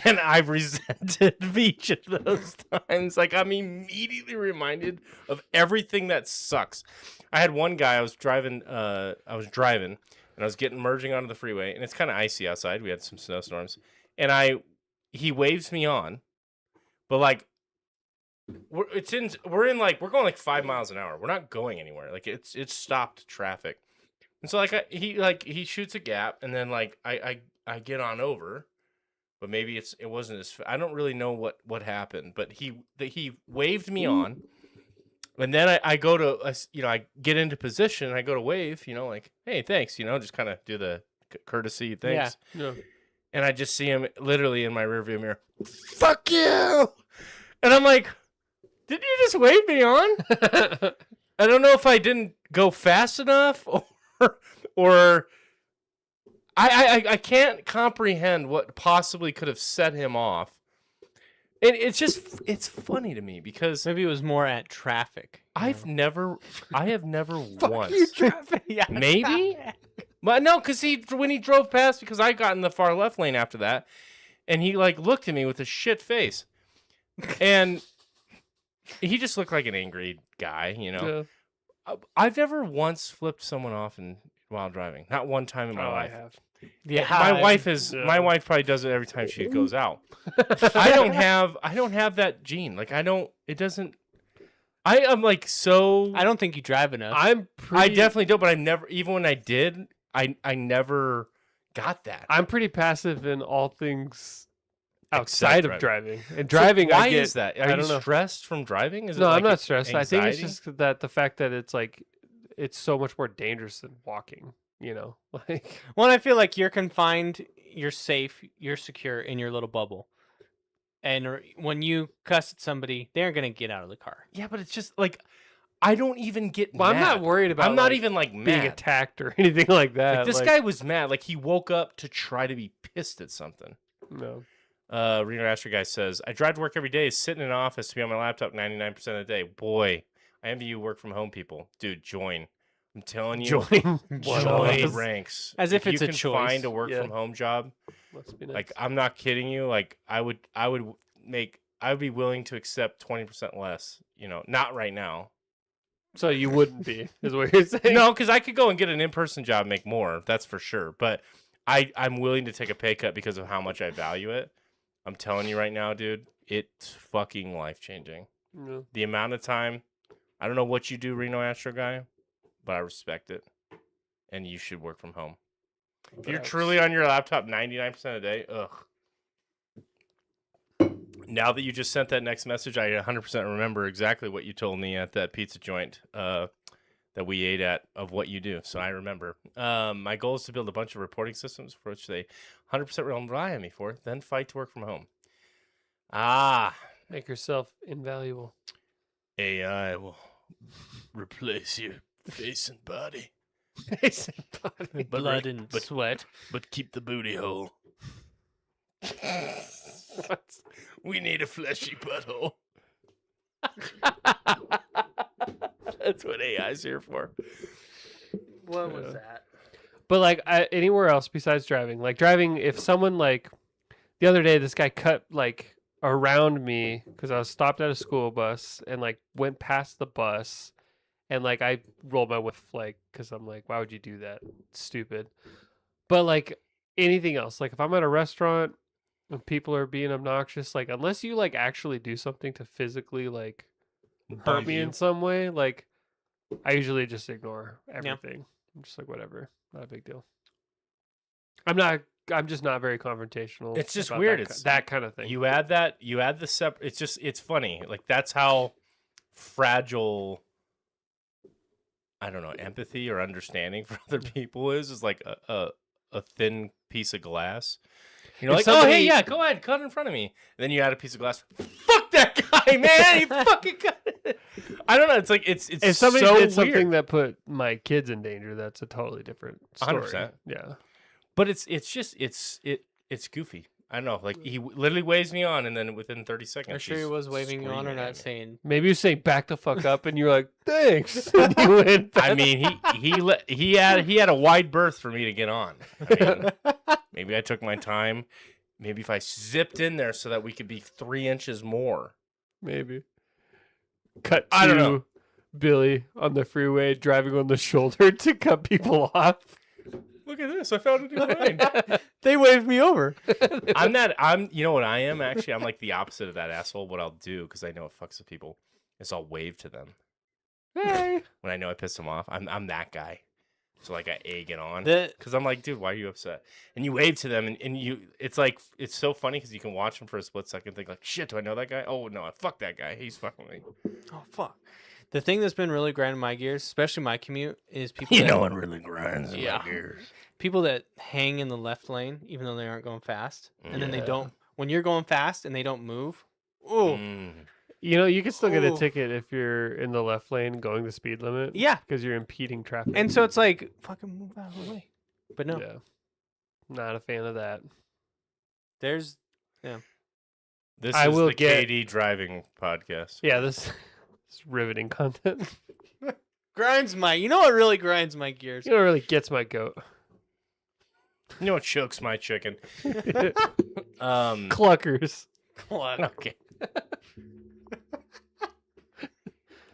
S1: And I've resented each of those times. Like, I'm immediately reminded of everything that sucks. I had one guy, I was driving, and I was merging onto the freeway, and it's kind of icy outside. We had some snowstorms. And he waves me on, but like, we're going like 5 miles an hour. We're not going anywhere. Like, it's stopped traffic. And so like he shoots a gap, and then like I get on over, but maybe it wasn't as I don't really know what happened, but he waved me on, and then I go to I get into position, and I go to wave, like, hey, thanks, just kind of do the courtesy thanks,
S3: Yeah.
S1: and I just see him literally in my rearview mirror. Fuck you, and I'm like, did you just wave me on? I don't know if I didn't go fast enough or I can't comprehend what possibly could have set him off. And it's funny to me because
S2: Maybe it was more at traffic.
S1: I have never once.
S3: you, traffic.
S2: Yeah.
S1: Maybe? But no, because when he drove past, because I got in the far left lane after that, and he like looked at me with a shit face. And he just looked like an angry guy,
S3: Yeah.
S1: I've never once flipped someone off while driving. Not one time in my
S3: Oh, I
S1: life.
S3: have.
S2: Yeah.
S1: My wife
S3: Yeah.
S1: my wife probably does it every time she goes out. I don't have that gene. Like I am like so
S2: I don't think you drive enough.
S3: I'm pretty,
S1: I definitely don't, but I never, even when I did, I never got that.
S3: I'm pretty passive in all things
S1: Except
S3: outside of driving. And
S1: So
S3: driving,
S1: why
S3: I get.
S1: is that? Are
S3: I
S1: you
S3: don't know.
S1: stressed from driving? Is it
S3: No, I'm
S1: like
S3: not stressed. I think it's
S1: anxiety?
S3: just that the fact that it's like it's so much more dangerous than walking. Like
S2: Well, I feel like you're confined, you're safe, you're secure in your little bubble. And when you cuss at somebody, they're going to get out of the car.
S1: Yeah, but it's just like I don't even get
S3: well, I'm not
S1: mad.
S3: worried about.
S1: I'm not
S3: like,
S1: even like
S3: being
S1: mad.
S3: attacked or anything like that.
S1: Like this guy was mad. Like he woke up to try to be pissed at something.
S3: No.
S1: Reno Astro guy says, I drive to work every day, sit in an office to be on my laptop 99% of the day. Boy, I envy you work from home people, dude. Join. I'm telling you,
S3: Join.
S1: join
S3: us.
S1: ranks.
S2: As if
S1: you
S2: it's a
S1: can
S2: choice.
S1: find a work
S3: Yeah.
S1: from home job.
S3: Must be nice.
S1: Like I'm not kidding you. Like I would be willing to accept 20% less. Not right now.
S3: So you wouldn't be, is what you're saying?
S1: No, because I could go and get an in-person job, and make more. That's for sure. But I'm willing to take a pay cut because of how much I value it. I'm telling you right now, dude, it's fucking life-changing.
S3: No.
S1: The amount of time, I don't know what you do, Reno Astro guy, but I respect it. And you should work from home. If you're truly on your laptop 99% of the day, ugh. Now that you just sent that next message, I 100% remember exactly what you told me at that pizza joint that we ate at of what you do. So I remember. My goal is to build a bunch of reporting systems for which they 100% rely on me for, then fight to work from home.
S3: Make yourself invaluable.
S1: AI will replace your face and body.
S3: Face and body.
S2: Blood and sweat.
S1: But keep the booty hole. We need a fleshy butthole. That's what AI's here for.
S2: What
S3: was
S2: that?
S3: But like anywhere else besides driving, like driving, if someone like the other day, this guy cut like around me because I was stopped at a school bus and like went past the bus, and like I rolled my window like because I'm like, why would you do that? It's stupid. But like anything else, like if I'm at a restaurant and people are being obnoxious, like unless you like actually do something to physically like hurt me in some way, like I usually just ignore everything. I'm just like, whatever, not a big deal. I'm just not very confrontational.
S1: It's just
S3: about
S1: weird.
S3: that,
S1: It's
S3: that kind of thing.
S1: You add the it's funny. Like that's how fragile, I don't know, empathy or understanding for other people is like a thin piece of glass. You're
S3: If
S1: like,
S3: somebody-
S1: oh, hey, yeah, go ahead, cut in front of me. And then you add a piece of glass. Fuck that guy, man. You fucking cut it. I don't know. It's like, it's
S3: if somebody
S1: so
S3: did something
S1: weird.
S3: that put my kids in danger, that's a totally different story.
S1: 100%.
S3: Yeah.
S1: But it's goofy. I don't know. Like, he literally waves me on, and then within 30 seconds,
S2: I'm sure he
S1: he's
S2: was waving you on or
S1: screaming at
S2: not
S1: me.
S2: saying.
S3: Maybe you say back the fuck up, and you're like, thanks. And you went
S1: I mean, he had a wide berth for me to get on. I mean, maybe I took my time. Maybe if I zipped in there so that we could be 3 inches more.
S3: maybe. Cut to
S1: I don't know.
S3: Billy on the freeway driving on the shoulder to cut people off.
S1: Look at this! I found a new line.
S2: They waved me over.
S1: You know what I am actually? I'm like the opposite of that asshole. What I'll do, because I know it fucks with people, is I'll wave to them
S3: Hey.
S1: when I know I pissed them off. I'm that guy. So like I egg it on.
S2: The-
S1: Because I'm like, dude, why are you upset? And you wave to them, and you, it's like, it's so funny because you can watch them for a split second, think like, shit, do I know that guy? Oh no, fuck that guy. He's fucking me.
S2: Oh fuck! The thing that's been really grinding my gears, especially my commute, is people. that,
S1: what really grinds
S2: in my
S1: gears.
S2: people that hang in the left lane even though they aren't going fast, and then they
S3: Yeah.
S2: don't. When you're going fast and they don't move, oh
S3: You know, you can still get a
S2: Ooh.
S3: ticket if you're in the left lane going the speed limit.
S2: yeah.
S3: Because you're impeding traffic.
S2: And so it's like fucking move out of the way. But no,
S3: Yeah. Not a fan of that.
S2: there's
S1: This
S3: I
S1: is
S3: will
S1: the
S3: get-
S1: KD driving podcast.
S3: Yeah, this is riveting content.
S2: grinds my. You know what really grinds my gears?
S3: You know what really gets my goat?
S1: You know what chokes my chicken?
S3: Cluckers.
S1: Okay.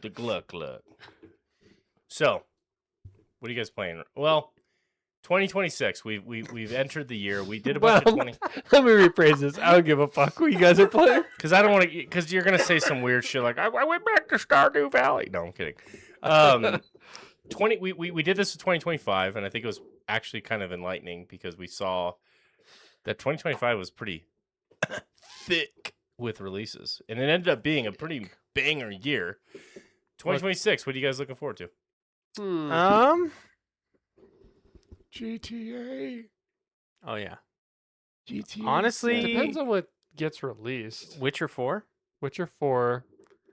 S1: The gluck gluck. So, what are you guys playing? Well, 2026. We've entered the year. We did a bunch of
S3: Well,
S1: 20.
S3: Let me rephrase this. I don't give a fuck what you guys are playing.
S1: Because I don't want to. Because you're gonna say some weird shit like I went back to Stardew Valley. No, I'm kidding. 20. We did this in 2025, and I think it was actually kind of enlightening because we saw that 2025 was pretty thick with releases, and it ended up being a pretty banger year. 2026. What are you guys looking forward to?
S3: GTA.
S2: Oh yeah.
S1: GTA.
S2: Honestly,
S3: Depends on what gets released.
S2: Witcher 4.
S3: Witcher 4.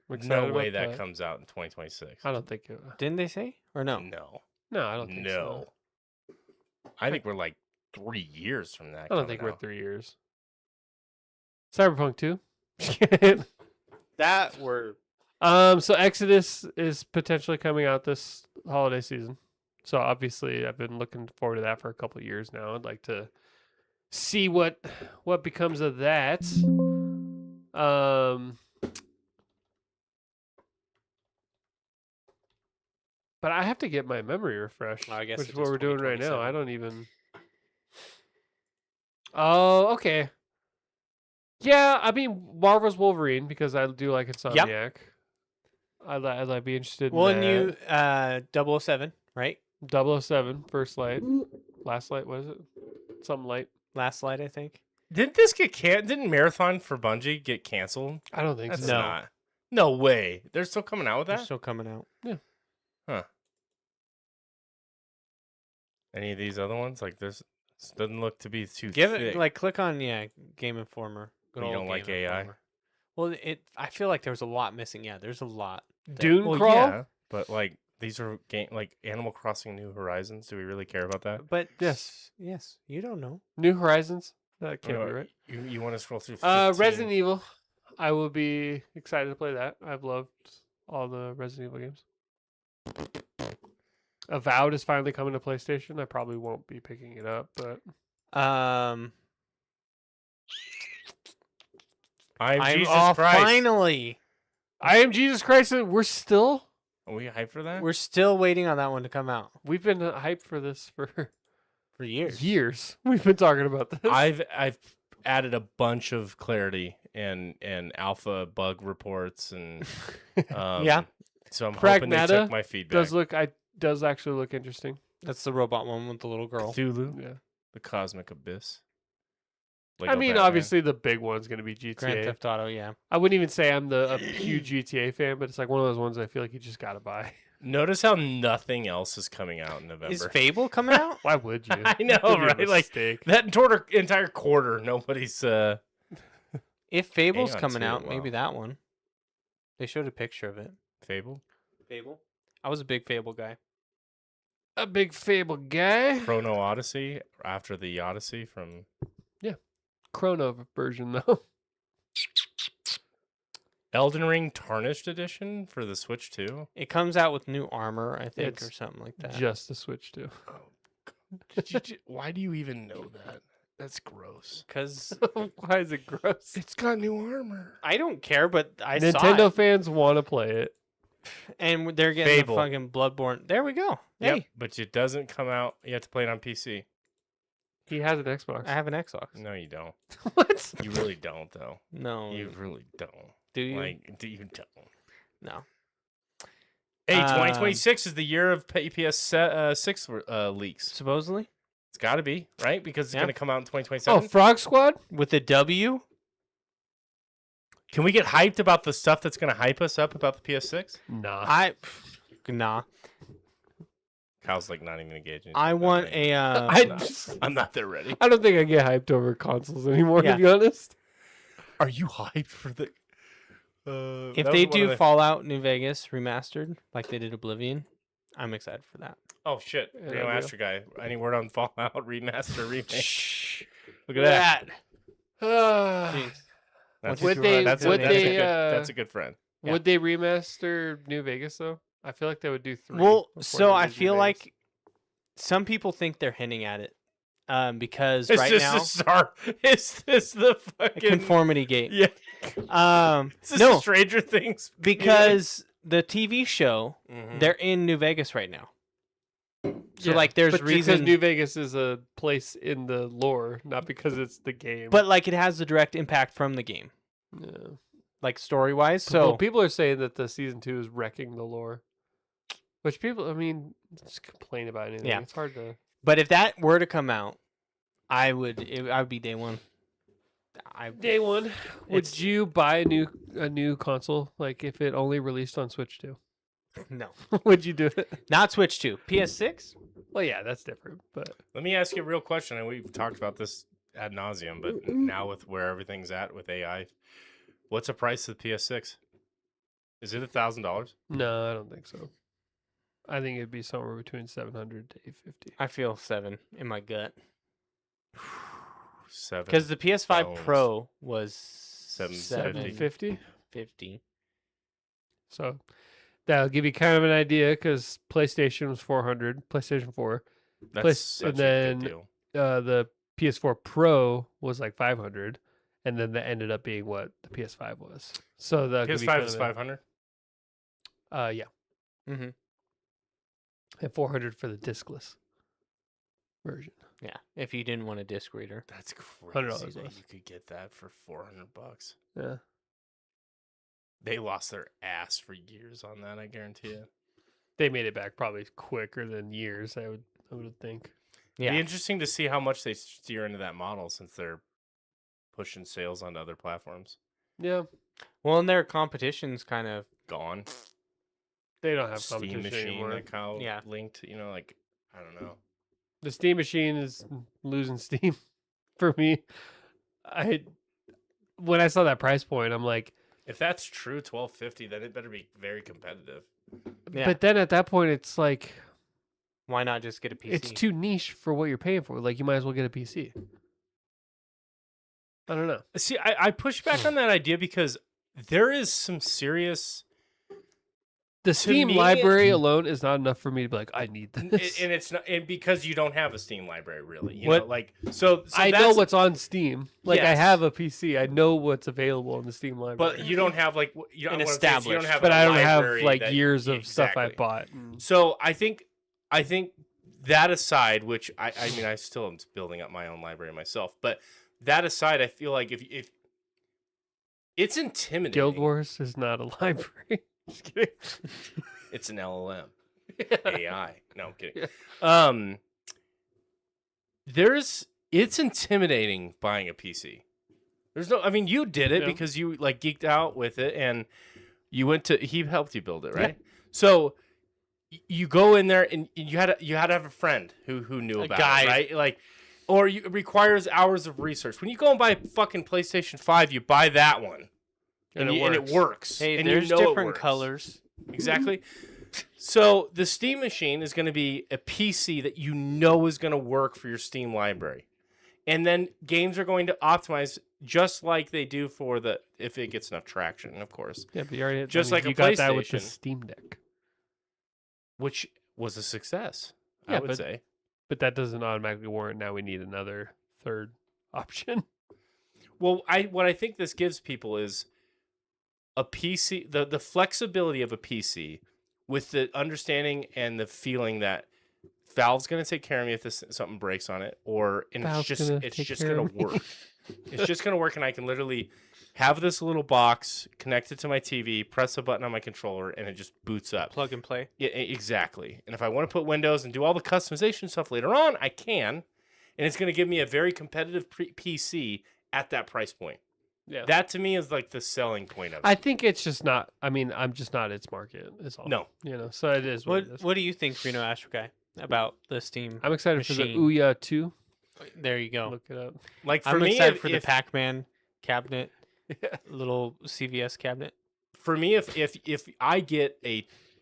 S3: I'm excited
S1: No way
S3: about
S1: that comes out in 2026.
S3: I don't think it.
S2: Didn't they say or no?
S1: No.
S3: No, I don't think
S1: No.
S3: so.
S1: I think we're like 3 years from that.
S3: I don't think
S1: coming
S3: we're
S1: out.
S3: 3 years. Cyberpunk 2. Just kidding.
S2: That were
S3: So Exodus is potentially coming out this holiday season. So obviously, I've been looking forward to that for a couple of years now. I'd like to see what becomes of that. But I have to get my memory refreshed,
S2: Well, I guess
S3: which
S2: it
S3: is what
S2: is
S3: we're doing right now. I
S2: 2027.
S3: don't even. Oh, okay. Yeah, I mean Marvel's Wolverine because I do like Insomniac. I'd be interested
S2: Well,
S3: in
S2: and
S3: that.
S2: you 007, right?
S3: 007, First Light, Last Light, what is it? Something light.
S2: Last Light, I think.
S1: Didn't this get Didn't Marathon for Bungie get canceled?
S3: I don't think
S1: That's
S3: so.
S2: No.
S1: not. No way. They're still coming out with
S2: They're
S1: that?
S2: still coming out.
S1: Huh. Any of these other ones? Like this doesn't look to be too
S2: Give
S1: thick.
S2: it like click on Game Informer. Good
S1: You
S2: old
S1: don't like
S2: Game
S1: AI?
S2: Informer. Well, I feel like there's a lot missing. Yeah, there's a lot.
S3: Dune
S1: well,
S3: Crawl?
S1: yeah, but like these are like Animal Crossing New Horizons. Do we really care about that?
S2: But
S3: Yes.
S2: yes, you don't know.
S3: New Horizons? That can't
S1: You
S3: be
S1: know,
S3: right.
S1: You want to scroll through 15?
S3: Resident Evil. I will be excited to play that. I've loved all the Resident Evil games. Avowed is finally coming to PlayStation. I probably won't be picking it up, but
S2: I'm
S1: Jesus Christ.
S2: finally.
S3: I am Jesus Christ, and we're still
S1: Are we hyped for that?
S2: We're still waiting on that one to come out
S3: we've been hyped for this for
S2: for years.
S3: years. We've been talking about this.
S1: I've added a bunch of clarity and alpha bug reports and
S2: Yeah.
S1: So I'm hoping they
S3: Pragmata
S1: took my feedback.
S3: does actually look interesting.
S2: That's the robot one with the little girl.
S1: Cthulhu,
S3: Yeah.
S1: the Cosmic Abyss.
S3: I
S1: Lego
S3: mean,
S1: Batman.
S3: obviously the big one's going to be GTA.
S2: Grand Theft Auto, yeah.
S3: I wouldn't even say I'm a huge GTA fan, but it's like one of those ones I feel like you just got to buy.
S1: Notice how nothing else is coming out in November.
S2: Is Fable coming out?
S3: Why would you?
S1: I know,
S3: That'd be a
S1: right? Like
S3: mistake.
S1: that entire quarter, nobody's.
S2: If Fable's
S1: Hang on
S2: coming
S1: to it,
S2: out, maybe
S1: wow.
S2: that one. They showed a picture of it.
S1: Fable,
S2: Fable? I was a big Fable guy.
S3: A big Fable guy.
S1: Chrono Odyssey after the Odyssey from.
S3: Chrono version though.
S1: Elden Ring Tarnished Edition for the Switch 2.
S2: It comes out with new armor, I think,
S3: It's
S2: or something like that.
S3: Just the Switch too.
S1: Why do you even know that? That's gross.
S2: Because
S3: Why is it gross?
S1: It's got new armor.
S2: I don't care, but I saw
S3: Nintendo
S2: it.
S3: fans want to play it.
S2: And they're getting
S1: Fable.
S2: the fucking Bloodborne. There we go.
S1: Yep,
S2: Hey,
S1: but it doesn't come out. You have to play it on PC.
S3: He has an Xbox.
S2: I have an Xbox.
S1: No, you don't.
S3: What?
S1: You really don't, though.
S2: No.
S1: You really don't.
S2: Do you?
S1: Do you don't?
S2: No.
S1: Hey, 2026 is the year of PS 6 leaks.
S2: Supposedly?
S1: It's got to be, right? Because it's
S2: Yeah.
S1: going to come out in
S3: Oh,
S1: 2027.
S3: Frog Squad?
S2: With a W?
S1: Can we get hyped about the stuff that's going to hype us up about the PS6?
S3: Nah.
S2: Nah.
S1: Kyle's like not even engaging.
S2: I want a.
S1: I'm not there ready.
S3: I don't think I get hyped over consoles anymore,
S2: Yeah.
S3: to be honest.
S1: Are you hyped for the?
S2: If
S1: that
S2: they
S1: was one
S2: do
S1: of the-
S2: Fallout New Vegas remastered, like they did Oblivion, I'm excited for that.
S1: Oh shit!
S3: Yeah,
S1: Daniel
S3: that'd be
S1: Master guy. Any word on Fallout remaster remake?
S2: Shh.
S1: Look at that.
S2: Jinx.
S1: That's,
S3: Would
S1: a,
S3: they-
S1: that's,
S3: would
S1: a, that's,
S3: they,
S1: a good, that's a good friend.
S2: Yeah.
S3: Would they remaster New Vegas though? I feel like they would do 3.
S2: Well,
S3: before
S2: so
S3: they
S2: I
S3: did New
S2: feel
S3: Vegas.
S2: like some people think they're hinting at it, because
S1: Is
S2: right
S1: this
S2: now
S1: Is this the
S2: a
S1: fucking
S2: conformity gate.
S1: Yeah.
S2: Um,
S1: Is this
S2: no,
S1: Stranger Things?
S2: because the TV show
S1: Mhm.
S2: they're in New Vegas right now. So
S3: Yeah,
S2: like, there's
S3: but because
S2: reason,
S3: New Vegas is a place in the lore, not because it's the game.
S2: but like it has the direct impact from the game,
S3: yeah.
S2: like story wise.
S3: So
S2: So
S3: people are saying that the season 2 is wrecking the lore, which people, I mean, just complain about anything.
S2: Yeah.
S3: It's hard to.
S2: but if that were to come out, I would be day one.
S3: Day one, would
S2: It's-
S3: you buy a new console like if it only released on Switch 2?
S2: No,
S3: Would you do it?
S2: not Switch 2, PS6.
S3: Well, yeah, that's different, but
S1: Let me ask you a real question, and we've talked about this ad nauseum, but now with where everything's at with AI, what's the price of the PS6? Is it $1,000?
S3: no, I don't think so. I think it'd be somewhere between 700 to 850.
S2: I feel 7 in my gut.
S1: 7.
S2: Because the PS5
S1: Bones.
S2: Pro was
S1: 750.
S3: 750.
S2: 750.
S3: So that'll give you kind of an idea because PlayStation was $400, PlayStation 4.
S1: That's such
S3: and
S1: a
S3: then
S1: good deal.
S3: The PS4 Pro was like $500, and then that ended up being what the PS5 was. So the
S1: PS5 is 500.
S3: Yeah,
S2: Mm-hmm.
S3: and 400 for the discless version.
S2: Yeah, if you didn't want a disc reader.
S1: That's crazy
S3: $100
S1: that
S3: less.
S1: you could get that for $400.
S3: Yeah,
S1: They lost their ass for years on that, I guarantee you.
S3: they made it back probably quicker than years. I would think.
S2: Yeah.
S1: Be interesting to see how much they steer into that model since they're pushing sales onto other platforms.
S3: Yeah,
S2: Well, and their competition's kind of
S1: Gone.
S3: they don't have
S1: Steam
S3: competition
S1: machine,
S3: anymore.
S1: like how
S2: Yeah.
S1: linked, like, I don't know.
S3: The Steam machine is losing steam for me. When I saw that price point, I'm like,
S1: If that's true, $12.50, then it better be very competitive.
S2: Yeah.
S3: but then at that point, it's like
S2: why not just get a PC?
S3: it's too niche for what you're paying for. Like you might as well get a PC. I don't know.
S1: See, I push back on that idea because there is some serious,
S3: The Steam
S1: me,
S3: library alone is not enough for me to be like, I need this.
S1: and it's not, and because you don't have a Steam library, really. You
S3: What-
S1: know, like so
S3: I know
S1: that's-
S3: what's on Steam. Like I
S1: Yes.
S3: have a PC. I know what's available in the Steam library.
S1: but you don't have like you don't,
S2: An
S1: what I'm saying is you don't
S2: established-
S1: have.
S3: But
S1: a
S3: I don't have
S1: library
S3: like
S1: that-
S3: years of stuff I
S1: exactly.
S3: bought.
S1: So I think that aside, which I mean, I still am building up my own library myself, but that aside, I feel like if it's intimidating.
S3: Guild Wars is not a library. Just kidding.
S1: It's an LLM.
S3: Yeah.
S1: AI. No, I'm kidding.
S3: Yeah.
S1: It's intimidating buying a PC. I mean, you did it
S3: Yeah.
S1: because you like geeked out with it and he helped you build it, right? So you go in there and you had to have a friend who knew
S2: A
S1: about
S2: guide.
S1: it, right? Like, or it requires hours of research. When you go and buy a fucking PlayStation 5, you buy that one. And it works.
S2: Hey,
S1: and
S2: there's
S1: you know it
S2: different
S1: works.
S2: colors.
S1: Exactly. So the Steam machine is going to be a PC that you know is going to work for your Steam library. And then games are going to optimize just like they do for if it gets enough traction, of course,
S3: Yeah, but you already
S1: Just like a
S3: you got that with the
S1: PlayStation.
S3: Steam Deck.
S1: which was a success,
S3: Yeah,
S1: I would
S3: but-
S1: say.
S3: But that doesn't automatically warrant now we need another third option.
S1: Well, what I think this gives people is a PC, the flexibility of a PC with the understanding and the feeling that Valve's going to take care of me if something breaks on it, and
S3: Valve's
S1: it's
S3: gonna
S1: just
S3: take care
S1: going
S3: of
S1: to
S3: me.
S1: work. It's just going to work, and I can literally have this little box connected to my TV, press a button on my controller, and it just boots up.
S2: Plug and play.
S1: Yeah, exactly. And if I want to put Windows and do all the customization stuff later on, I can. And it's going to give me a very competitive PC at that price point.
S3: Yeah.
S1: That to me is like the selling point of it.
S3: I think it's just not. I mean, I'm just not its market. Is all.
S1: No.
S3: So it is what it
S2: What
S3: is.
S2: What do you think, Reno Astro Guy, about the Steam?
S3: I'm excited for the
S2: machine?
S3: Ouya 2.
S2: There you go.
S3: Look it up.
S1: Like for
S2: I'm
S1: me,
S2: excited for the
S1: if,
S2: Pac-Man cabinet,
S3: Yeah.
S2: little CVS cabinet.
S1: for me, if I get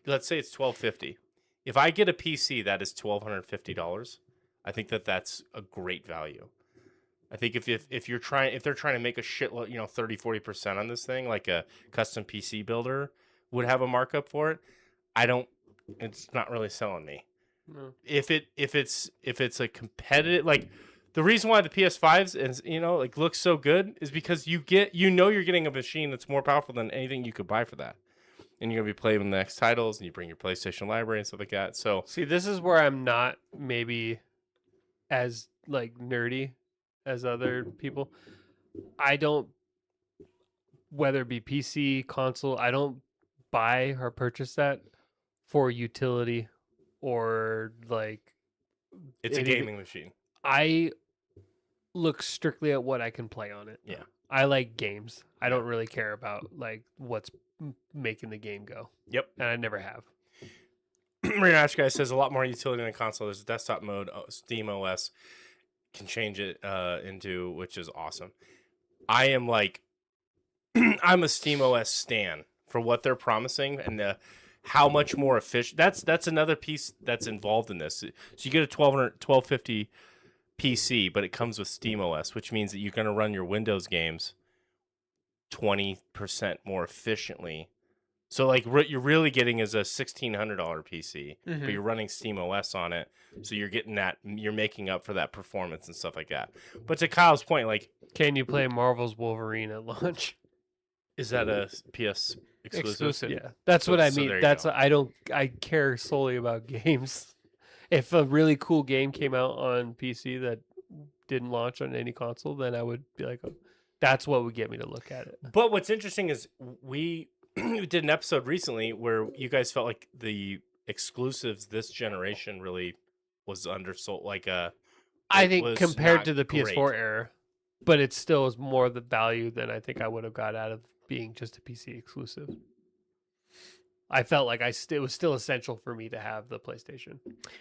S1: let's say it's $12.50, if I get a PC that is $1,250, I think that's a great value. I think if they're trying to make a shitload, 30-40% on this thing, like a custom PC builder would have a markup for it, it's not really selling me.
S3: No.
S1: If it's a competitive, like the reason why the PS5s is looks so good is because you're getting a machine that's more powerful than anything you could buy for that, and you're gonna be playing the next titles, and you bring your PlayStation library and stuff like that. So
S3: See, this is where I'm not maybe as like nerdy as other people. I don't, whether it be PC, console, I don't buy or purchase that for utility or like
S1: it's a
S3: anything.
S1: gaming machine.
S3: I look strictly at what I can play on it.
S1: Yeah.
S3: I like games. I don't really care about like what's making the game go.
S1: Yep.
S3: And I never have.
S1: Rinash guy says a lot more utility than console. There's a desktop mode. Steam OS can change it into, which is awesome. I am like, I'm a Steam OS stan for what they're promising and how much more efficient. That's another piece that's involved in this. So you get a $1,250 PC, but it comes with Steam OS, which means that you're going to run your Windows games 20% more efficiently So like what you're really getting is a $1,600 PC,
S2: Mhm.
S1: but you're running Steam OS on it, so you're getting that. You're making up for that performance and stuff like that. But to Kyle's point, like,
S3: Can you play Marvel's Wolverine at launch?
S1: is that a PS exclusive?
S2: Exclusive.
S3: Yeah, that's
S1: So-
S3: what I
S1: so
S3: mean.
S1: there you
S3: That's
S1: go.
S3: I care solely about games. If a really cool game came out on PC that didn't launch on any console, then I would be like, oh, that's what would get me to look at it.
S1: But what's interesting is we did an episode recently where you guys felt like the exclusives this generation really was undersold. Like
S3: I
S1: it
S3: think
S1: was
S3: compared
S1: not
S3: to the PS4
S1: great.
S3: era, but it still is more the value than I think I would have got out of being just a PC exclusive. I felt like it was still essential for me to have the PlayStation.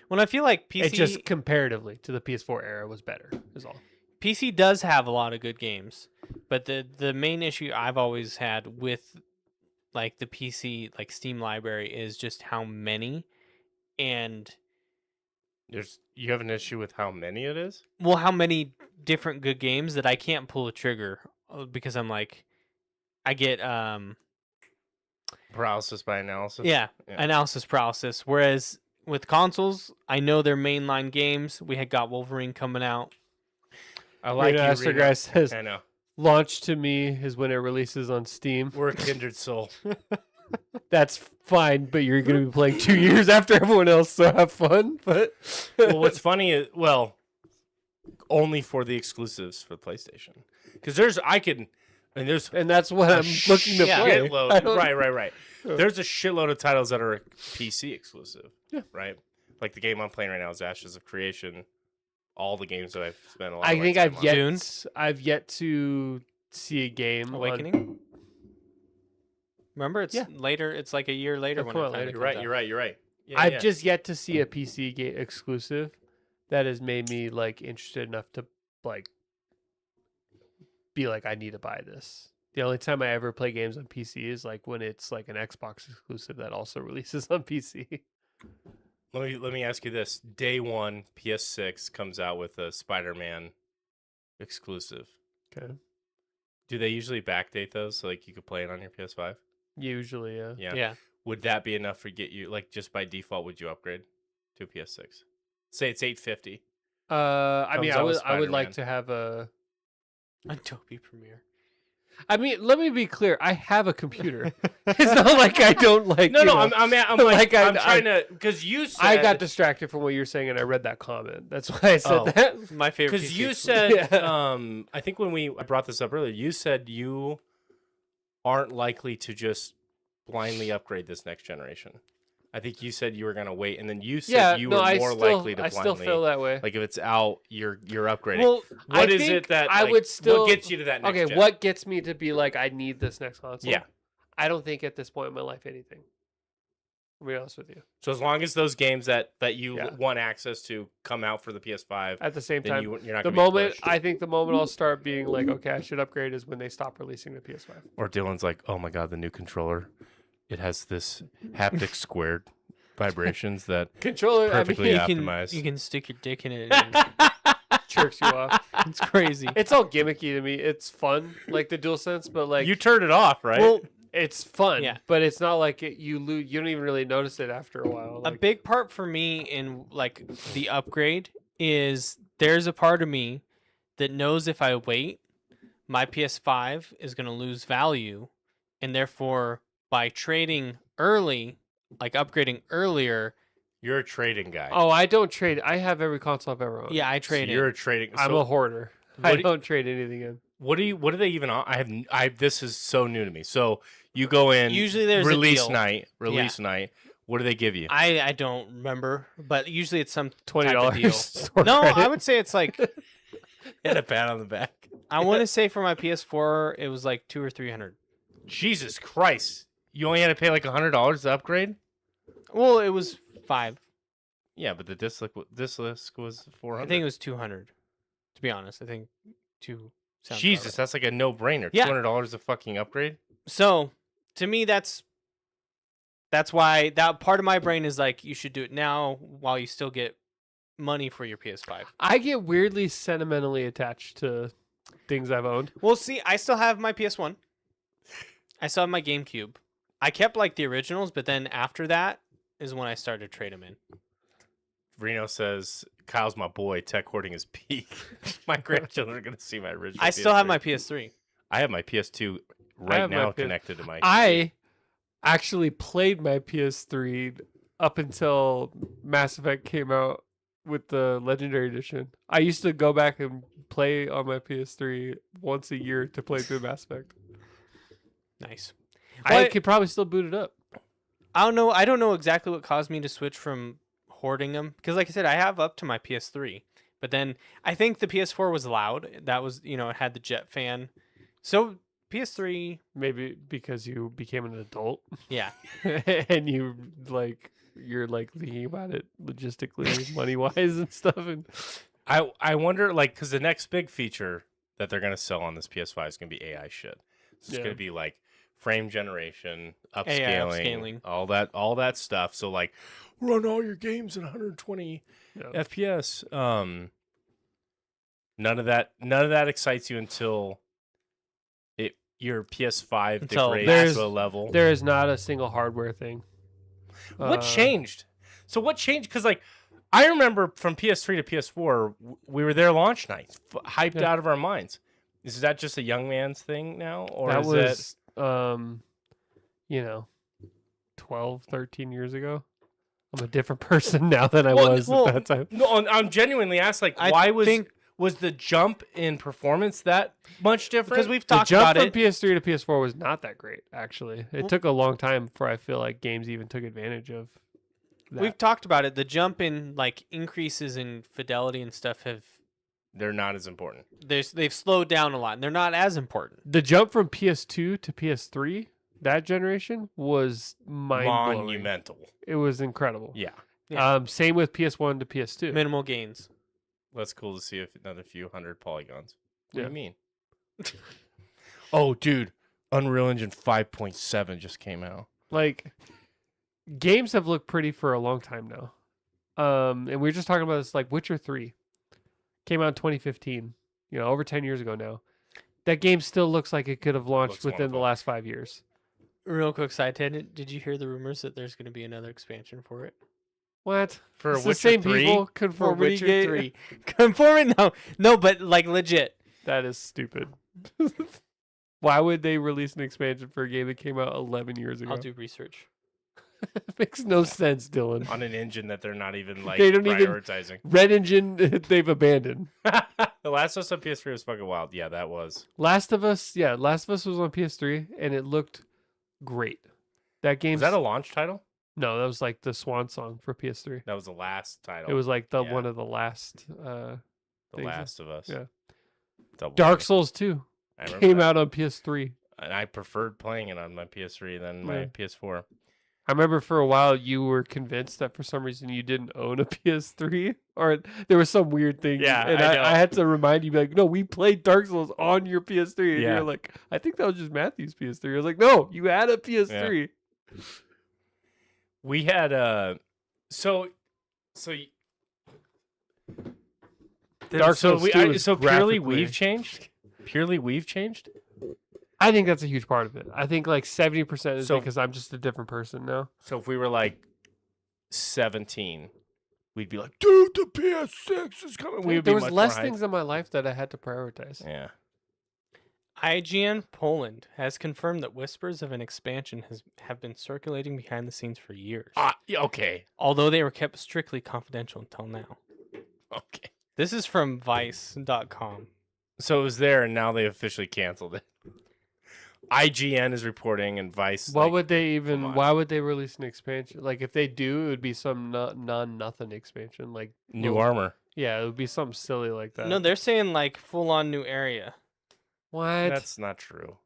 S2: When I feel like PC,
S3: It just comparatively to the PS4 era was better. Is all.
S2: PC does have a lot of good games, but the main issue I've always had with like the PC like Steam library is just how many, and
S1: You have an issue with how many it is?
S2: well, how many different good games that I can't pull a trigger because I'm like, I get
S1: Paralysis by analysis.
S2: yeah,
S1: Yeah.
S2: analysis paralysis. Whereas with consoles, I know they're mainline games. We had got Wolverine coming out.
S1: I like you.
S3: Master
S1: Rita.
S3: Guy says,
S1: I know.
S3: launch to me is when it releases on Steam.
S1: We're a kindred soul.
S3: That's fine, but you're going to be playing 2 years after everyone else, so have fun. But
S1: Well, what's funny is, only for the exclusives for PlayStation. Because there's
S3: and that's what I'm looking to
S2: Yeah.
S3: play.
S1: shitload.
S3: I don't-
S1: Right. There's a shitload of titles that are PC exclusive.
S3: Yeah.
S1: Right. Like the game I'm playing right now is Ashes of Creation. All the games that I've spent a lot.
S3: I
S1: of my
S3: think
S1: time on.
S2: Dune?
S3: I've yet to see a game on-
S2: Awakening. Remember, it's
S3: Yeah.
S2: later. It's like a year later
S3: It'll
S2: when
S3: come
S2: it
S3: out
S2: finally
S3: later.
S2: comes
S1: You're
S2: out.
S1: right. You're right. Yeah,
S3: I've
S1: yeah.
S3: just yet to see a PC game exclusive that has made me like interested enough to like be like I need to buy this. The only time I ever play games on PC is like when it's like an Xbox exclusive that also releases on PC.
S1: Let me ask you this: Day one, PS6 comes out with a Spider-Man exclusive.
S3: Okay.
S1: Do they usually backdate those so like you could play it on your PS5?
S3: Usually, yeah.
S1: Yeah.
S2: Yeah.
S1: Would that be enough for get you like just by default? Would you upgrade to a PS6? Say it's $850.
S3: I mean,
S1: Comes
S3: I
S1: out
S3: would
S1: with
S3: I would like
S1: Spider-Man.
S3: to have a.
S2: Adobe Premiere.
S3: I mean, let me be clear. I have a computer. It's not like I don't like.
S1: No,
S3: you
S1: no,
S3: know,
S1: I'm like
S3: like
S1: I'm
S3: I-
S1: trying to because you said
S3: I got distracted from what you're saying, and I read that comment. That's why I said
S1: Oh.
S3: that.
S2: My favorite.
S1: because
S2: PC
S1: you
S2: exclusive.
S1: said
S3: Yeah.
S1: I think when I brought this up earlier, you said you aren't likely to just blindly upgrade this next generation. I think you said you were gonna wait, and then you said
S3: Yeah,
S1: you
S3: no,
S1: were
S3: I
S1: more
S3: still,
S1: likely to
S3: I
S1: blindly.
S3: still feel that way.
S1: Like if it's out, you're upgrading.
S3: Well, I
S1: What is
S3: think
S1: it that
S3: I
S1: like,
S3: would still?
S1: what gets you to that next
S3: Okay,
S1: gen?
S3: what gets me to be like I need this next console?
S1: Yeah.
S3: I don't think at this point in my life anything. I'll be honest with you.
S1: So as long as those games that you
S3: Yeah.
S1: want access to come out for the PS5,
S3: At the same
S1: then
S3: time,
S1: you're not
S3: the
S1: gonna
S3: moment
S1: be pushed.
S3: I think the moment I'll start being like, okay, I should upgrade is when they stop releasing the PS5.
S1: Or Dylan's like, oh my god, the new controller, it has this haptic squared vibrations that
S3: Controller,
S1: Perfectly
S3: I mean,
S1: optimized.
S2: You can stick your dick in it. And
S3: jerks you off.
S2: it's crazy.
S3: It's all gimmicky to me. It's fun, like the DualSense, but like
S1: you turned it off, right?
S2: Well,
S3: it's fun.
S2: Yeah.
S3: But it's not like you lose. You don't even really notice it after a while.
S2: a
S3: Like,
S2: big part for me in like the upgrade is there's a part of me that knows if I wait, my PS5 is going to lose value, and therefore by trading early, like upgrading earlier,
S1: You're a trading guy.
S3: oh, I don't trade. I have every console I've ever owned.
S2: yeah, I
S1: so
S2: trade
S1: you're
S2: in.
S1: a trading.
S3: I'm
S1: so
S3: a hoarder.
S1: what
S3: I
S1: do-
S3: don't trade anything in.
S1: what do they even? This is so new to me. So you go in.
S2: Usually there's a
S1: release
S2: deal.
S1: night. Night. What do they give you?
S2: I don't remember, but usually it's some
S3: $20
S2: type of deal.
S3: store
S2: No,
S3: credit.
S2: I would say it's like
S1: And a pat on the back.
S2: I want to say for my PS4 it was like $200 or $300.
S1: Jesus Christ! You only had to pay like $100 to upgrade.
S2: Well, it was 5.
S1: Yeah, but the disc was 400.
S2: I think it was 200. To be honest, I think 2. sounds about
S1: Jesus,
S2: right.
S1: that's like a no-brainer.
S2: Yeah.
S1: $200 a fucking upgrade.
S2: So to me, that's why that part of my brain is like you should do it now while you still get money for your PS5.
S3: I get weirdly sentimentally attached to things I've owned.
S2: Well, see, I still have my PS1. I still have my GameCube. I kept like the originals, but then after that is when I started to trade them in.
S1: Reno says, Kyle's my boy. Tech hoarding is peak. My grandchildren are going to see my original
S2: I still have
S1: PS3.
S2: my PS3.
S1: I have my PS2
S3: I
S1: right
S3: have my
S1: now
S3: PS
S1: connected to my
S3: I actually played my PS3 up until Mass Effect came out with the Legendary Edition. I used to go back and play on my PS3 once a year to play through Mass Effect.
S2: Nice.
S3: I
S2: But
S3: could probably still boot it up.
S2: I don't know. I don't know exactly what caused me to switch from hoarding them because, like I said, I have up to my PS3. But then I think the PS4 was loud. That was, it had the jet fan. So PS3,
S3: Maybe because you became an adult
S2: yeah.
S3: and you're thinking about it logistically, money wise and stuff. And
S1: I wonder, like, because the next big feature that they're going to sell on this PS5 is going to be AI shit. So it's
S3: Yeah.
S1: going to be like frame generation,
S2: AI
S1: upscaling,
S2: upscaling.
S1: all that stuff. So like, run all your games at 120
S3: yeah.
S1: FPS. None of that excites you until your PS5
S2: Until
S1: degrades
S3: there's-
S1: to a level.
S3: There is not a single hardware thing.
S1: What changed? So what changed? Because like, I remember from PS3 to PS4, we were there launch nights, hyped
S3: Yeah.
S1: out of our minds. Is that just a young man's thing now, or
S3: That
S1: is
S3: was 12, 13 years ago. I'm a different person now than I was at that time.
S1: No, I'm genuinely asked, like,
S2: I
S1: why
S2: think-
S1: was the jump in performance that much different?
S2: Because we've
S3: The
S2: talked
S3: jump
S2: about
S3: from
S2: it.
S3: PS3 to PS4 was not that great, actually. It
S2: Well-
S3: took a long time before I feel like games even took advantage of that.
S2: We've talked about it. The jump in like increases in fidelity and stuff
S1: They're not as important.
S2: they've slowed down a lot, and they're not as important.
S3: The jump from PS2 to PS3, that generation, was mind-blowing.
S1: Monumental.
S3: It was incredible.
S1: Yeah,
S2: Yeah.
S3: Same with PS1 to PS2.
S2: Minimal gains.
S1: that's cool to see another few hundred polygons. What
S3: Yeah.
S1: do you mean? Oh, dude, Unreal Engine 5.7 just came out.
S3: Like, games have looked pretty for a long time now. And we were just talking about this, like Witcher 3 came out in 2015, over 10 years ago now. That game still looks like it could have launched
S1: Looks
S3: within the
S1: wonderful.
S3: last 5 years.
S2: Real quick side tangent. Did you hear the rumors that there's going to be another expansion for it?
S3: What?
S1: For
S3: It's the
S1: Witcher
S3: same
S1: 3?
S3: people,
S2: For
S3: conformity
S2: Witcher
S3: gate?
S2: 3. Conforming? No, but like legit.
S3: That is stupid. Why would they release an expansion for a game that came out 11 years ago?
S2: I'll do research.
S3: Makes no sense, Dylan.
S1: On an engine that they're not even like
S3: They don't even-
S1: prioritizing.
S3: Red Engine, they've abandoned.
S1: The Last of Us on PS3 was fucking wild. Yeah, that was.
S3: Last of Us was on PS3, and it looked great. That game.
S1: Was that a launch title?
S3: No, that was like the swan song for PS3.
S1: That was the last title.
S3: It was like the
S1: Yeah.
S3: one of the last.
S1: The
S3: things.
S1: Last of Us.
S3: Yeah.
S1: Double
S3: Dark
S1: A.
S3: Souls 2
S1: I remember
S3: came
S1: that.
S3: out on PS3.
S1: And I preferred playing it on my PS3 than my
S3: Yeah.
S1: PS4.
S3: I remember for a while you were convinced that for some reason you didn't own a PS3, or there was some weird thing.
S1: Yeah,
S3: and
S1: I know.
S3: I had to remind you, like, no, we played Dark Souls on your PS3. And
S1: Yeah.
S3: you're like, I think that was just Matthew's PS3. I was like, no, you had a PS3.
S1: We had so
S3: Dark
S1: so
S3: Souls
S1: we
S3: 2 is
S1: so purely
S3: graphically-
S1: we've changed. Purely we've changed.
S3: I think that's a huge part of it. I think like 70% is
S1: So-
S3: because I'm just a different person now.
S1: So if we were like 17, we'd be like, dude, the PS6 is coming. We would
S3: There
S1: be
S3: was
S1: much
S3: less
S1: more hyped.
S3: things in my life that I had to prioritize.
S1: Yeah.
S2: IGN Poland has confirmed that whispers of an expansion have been circulating behind the scenes for years,
S1: Yeah, okay.
S2: although they were kept strictly confidential until now.
S1: Okay.
S2: This is from Vice.com.
S1: So it was there, and now they officially canceled it. IGN is reporting, and Vice.
S3: Why
S1: like,
S3: would they even?
S1: on.
S3: Why would they release an expansion? Like if they do, it would be some non-nothing expansion. Like
S1: new
S3: well,
S1: armor?
S3: Yeah, it would be something silly like that.
S2: No, they're saying like full on new area.
S3: What?
S1: That's not true.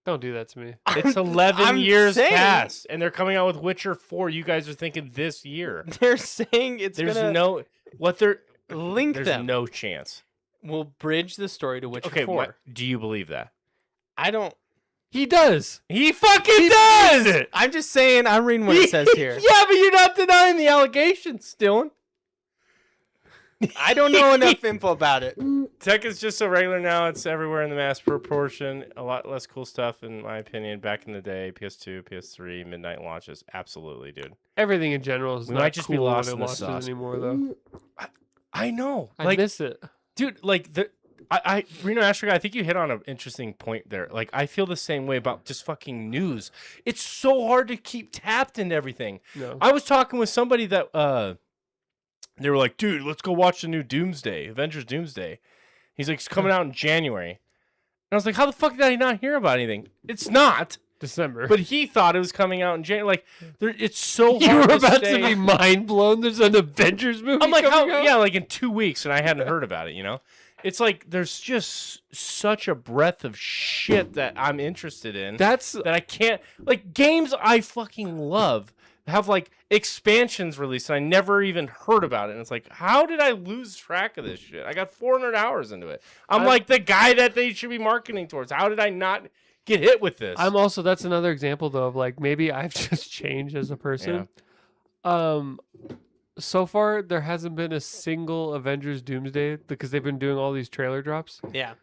S3: Don't do that to me.
S1: It's 11
S2: I'm
S1: years
S2: saying-
S1: past, and they're coming out with Witcher 4. You guys are thinking this year.
S2: They're saying it's
S1: There's
S2: gonna
S1: no what they're
S2: link
S1: there's
S2: them.
S1: no chance.
S2: Will bridge the story to Witcher
S1: Okay,
S2: 4.
S1: do you believe that?
S2: I don't.
S3: He does.
S1: He fucking does it.
S2: I'm just saying. I'm reading what it says here.
S1: Yeah, but you're not denying the allegations, Dylan.
S2: I don't know enough info about it.
S1: Tech is just so regular now. It's everywhere in the mass proportion. A lot less cool stuff, in my opinion. Back in the day, PS2, PS3, midnight launches. Absolutely, dude.
S3: Everything in general is
S1: We
S3: not
S1: might just be
S3: cool when
S1: lost
S3: it
S1: in the
S3: launches
S1: sauce.
S3: anymore, though.
S1: I know.
S3: I
S1: Like,
S3: miss it.
S1: dude, like I Reno Astroguy, I think you hit on an interesting point there. Like, I feel the same way about just fucking news. It's so hard to keep tapped into everything.
S3: No.
S1: I was talking with somebody that they were like, dude, let's go watch the new Doomsday, Avengers Doomsday. He's like, it's coming out in January. And I was like, how the fuck did I not hear about anything? It's not.
S3: December.
S1: But he thought it was coming out in January. Like, it's so hard
S3: you were
S1: to
S3: about
S1: stay.
S3: to be mind blown. There's an Avengers movie.
S1: I'm like, how?
S3: coming out?
S1: Yeah, like in 2 weeks, and I hadn't heard about it. You know, it's like there's just such a breadth of shit that I'm interested in
S3: That's
S1: that I can't. Like games I fucking love have like expansions released, and I never even heard about it. And it's like, how did I lose track of this shit? I got 400 hours into it. I'm like the guy that they should be marketing towards. How did I not get hit with this?
S3: that's another example though of like maybe I've just changed as a person. So far there hasn't been a single Avengers Doomsday because they've been doing all these trailer drops.
S2: Yeah.